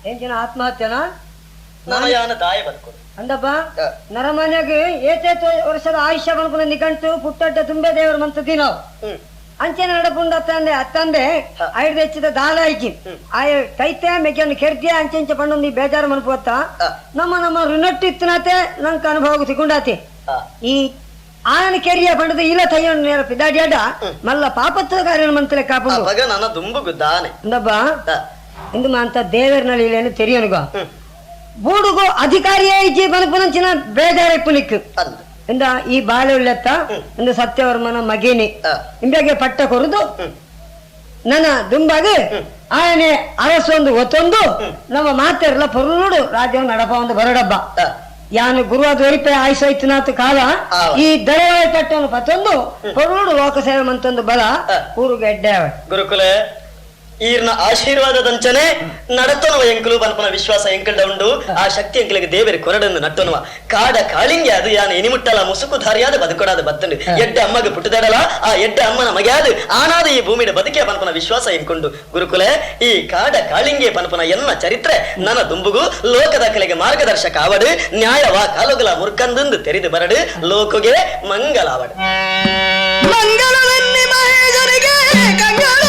ಎಂಚಿನ ಆತ್ಮಹತ್ಯನಾ ನಮಯಾನ ದಾಯ ಬದುಕೋದು ಅಂದಪ್ಪ ನರಮನೆಗೆ ಏತೇತ ವರ್ಷದ ಆಯುಷ್ಯ ಬನ್ಕೊಂಡು ನಿಕಂಟು ಪುಟ್ಟಡ್ಡ ತುಂಬೆ ದೇವರು ಮಂತದಿ ನಾವು ಅಂಚೆನ ನಡಪುಂಡ ಅತ್ತಂದೆ ಐದು ಹೆಚ್ಚಿದ ದಾನ ಆಯ್ಕಿ ಆಯ ಕೈತೆ ಮೆಕ್ಕೆಯನ್ನು ಕೆರ್ತಿಯ ಅಂಚೆ ಪಂಡು ಬೇಜಾರು ಮನ್ಪೋತ್ತ ನಮ್ಮ ಋಣಟ್ಟಿತ್ತನತೆ ನಂಕ ಅನುಭವ ಸಿಗುಂಡಾತಿ ಈ ಆನ ಕೆರಿಯ ಪಂಡದ ಇಲ್ಲ ತಯ್ಯಣ್ಣ ನೇರ ಪಿದಾಡಿ ಅಡ್ಡ ಮಲ್ಲ ಪಾಪತ್ವ ಕಾರ್ಯ ಮಂತಲೆ ಕಾಪು ನನ್ನ ದುಂಬುಗು ದಾನೆ ಅಂದಪ್ಪ ಇಂದು ಅಂತ ದೇವರನಲ್ಲಿ ಇಲ್ಲೇನು ತೆರಿಯನುಗ ಬೂಡುಗು ಅಧಿಕಾರಿಯೇ ಇಜ್ಜಿ ಬನಪುನಂಚಿನ ಬೇಜಾರೆಪ್ಪುನಿಕ್ ಇಂದ ಈ ಬಾಳೆ ಉಳ್ಳೆತ್ತ ಇಂದು ಸತ್ಯವರ್ಮನ ಮಗೇನಿ ಇಂಬೆಗೆ ಪಟ್ಟ ಕೊರುದು ನನ್ನ ದುಂಬಾಗ ಆಯನೆ ಅರಸೊಂದು ಒತ್ತೊಂದು ನಮ್ಮ ಮಾತೆರ್ಲ ಪೊರುಡು ರಾಜ್ಯವನ್ನು ನಡಪ ಒಂದು ಬರಡಬ್ಬ ಯಾನು ಗುರುವಾದ ಒರಿಪೆ ಆಯ್ಸೋಯ್ತನಾಥ ಕಾಲ ಈ ದಳವಾಯ ಪಟ್ಟವನ್ನು ಪತ್ತೊಂದು ಪೊರುಡು ಲೋಕ ಸೇವೆ ಮಂತೊಂದು ಬಲ ಊರುಗೆ ಎಡ್ಡೆ ಗುರುಕುಲೆ ಈರ್ನ ಆಶೀರ್ವಾದದಂಚನೆ ನಡತನವ ಎಂಕಲು ಬನ್ಪನ ವಿಶ್ವಾಸ ಎಂಕಲ್ಡ ಉಂಡು ಆ ಶಕ್ತಿ ಎಂಕಲಿಗೆ ದೇವರ ಕೊರಡನ್ನು ನಟ್ಟನುವ ಕಾಡ ಕಾಳಿಂಗೆ ಅದು ಯಾನ ಎನಿಮುಟ್ಟಲ ಮುಸುಕು ಧಾರಿಯಾದ ಬದುಕೊಡಾದ ಬತ್ತಂಡು ಎಡ್ಡೆ ಅಮ್ಮಗೆ ಪುಟ್ಟದಡಲ ಆ ಎಡ್ಡೆ ಅಮ್ಮನ ಮಗ್ಯಾದ ಆನಾದ ಈ ಭೂಮಿಯ ಬದುಕಿಯ ಪನ್ಪನ ವಿಶ್ವಾಸ ಎಂಕೊಂಡು ಗುರುಕುಲೆ ಈ ಕಾಡ ಕಾಳಿಂಗೆ ಪನ್ಪನ ಎನ್ನ ಚರಿತ್ರೆ ನನ್ನ ದುಂಬುಗು ಲೋಕದ ಕಲೆಗೆ ಮಾರ್ಗದರ್ಶಕ ಆವಡು ನ್ಯಾಯವ ಕಾಲುಗಲ ಮುರ್ಕಂದು ತೆರೆದು ಬರಡು ಲೋಕಗೆ ಮಂಗಲಾವಡು ಮಂಗಳವನ್ನಿ ಮಹೇಶನಿಗೆ ಗಂಗಳ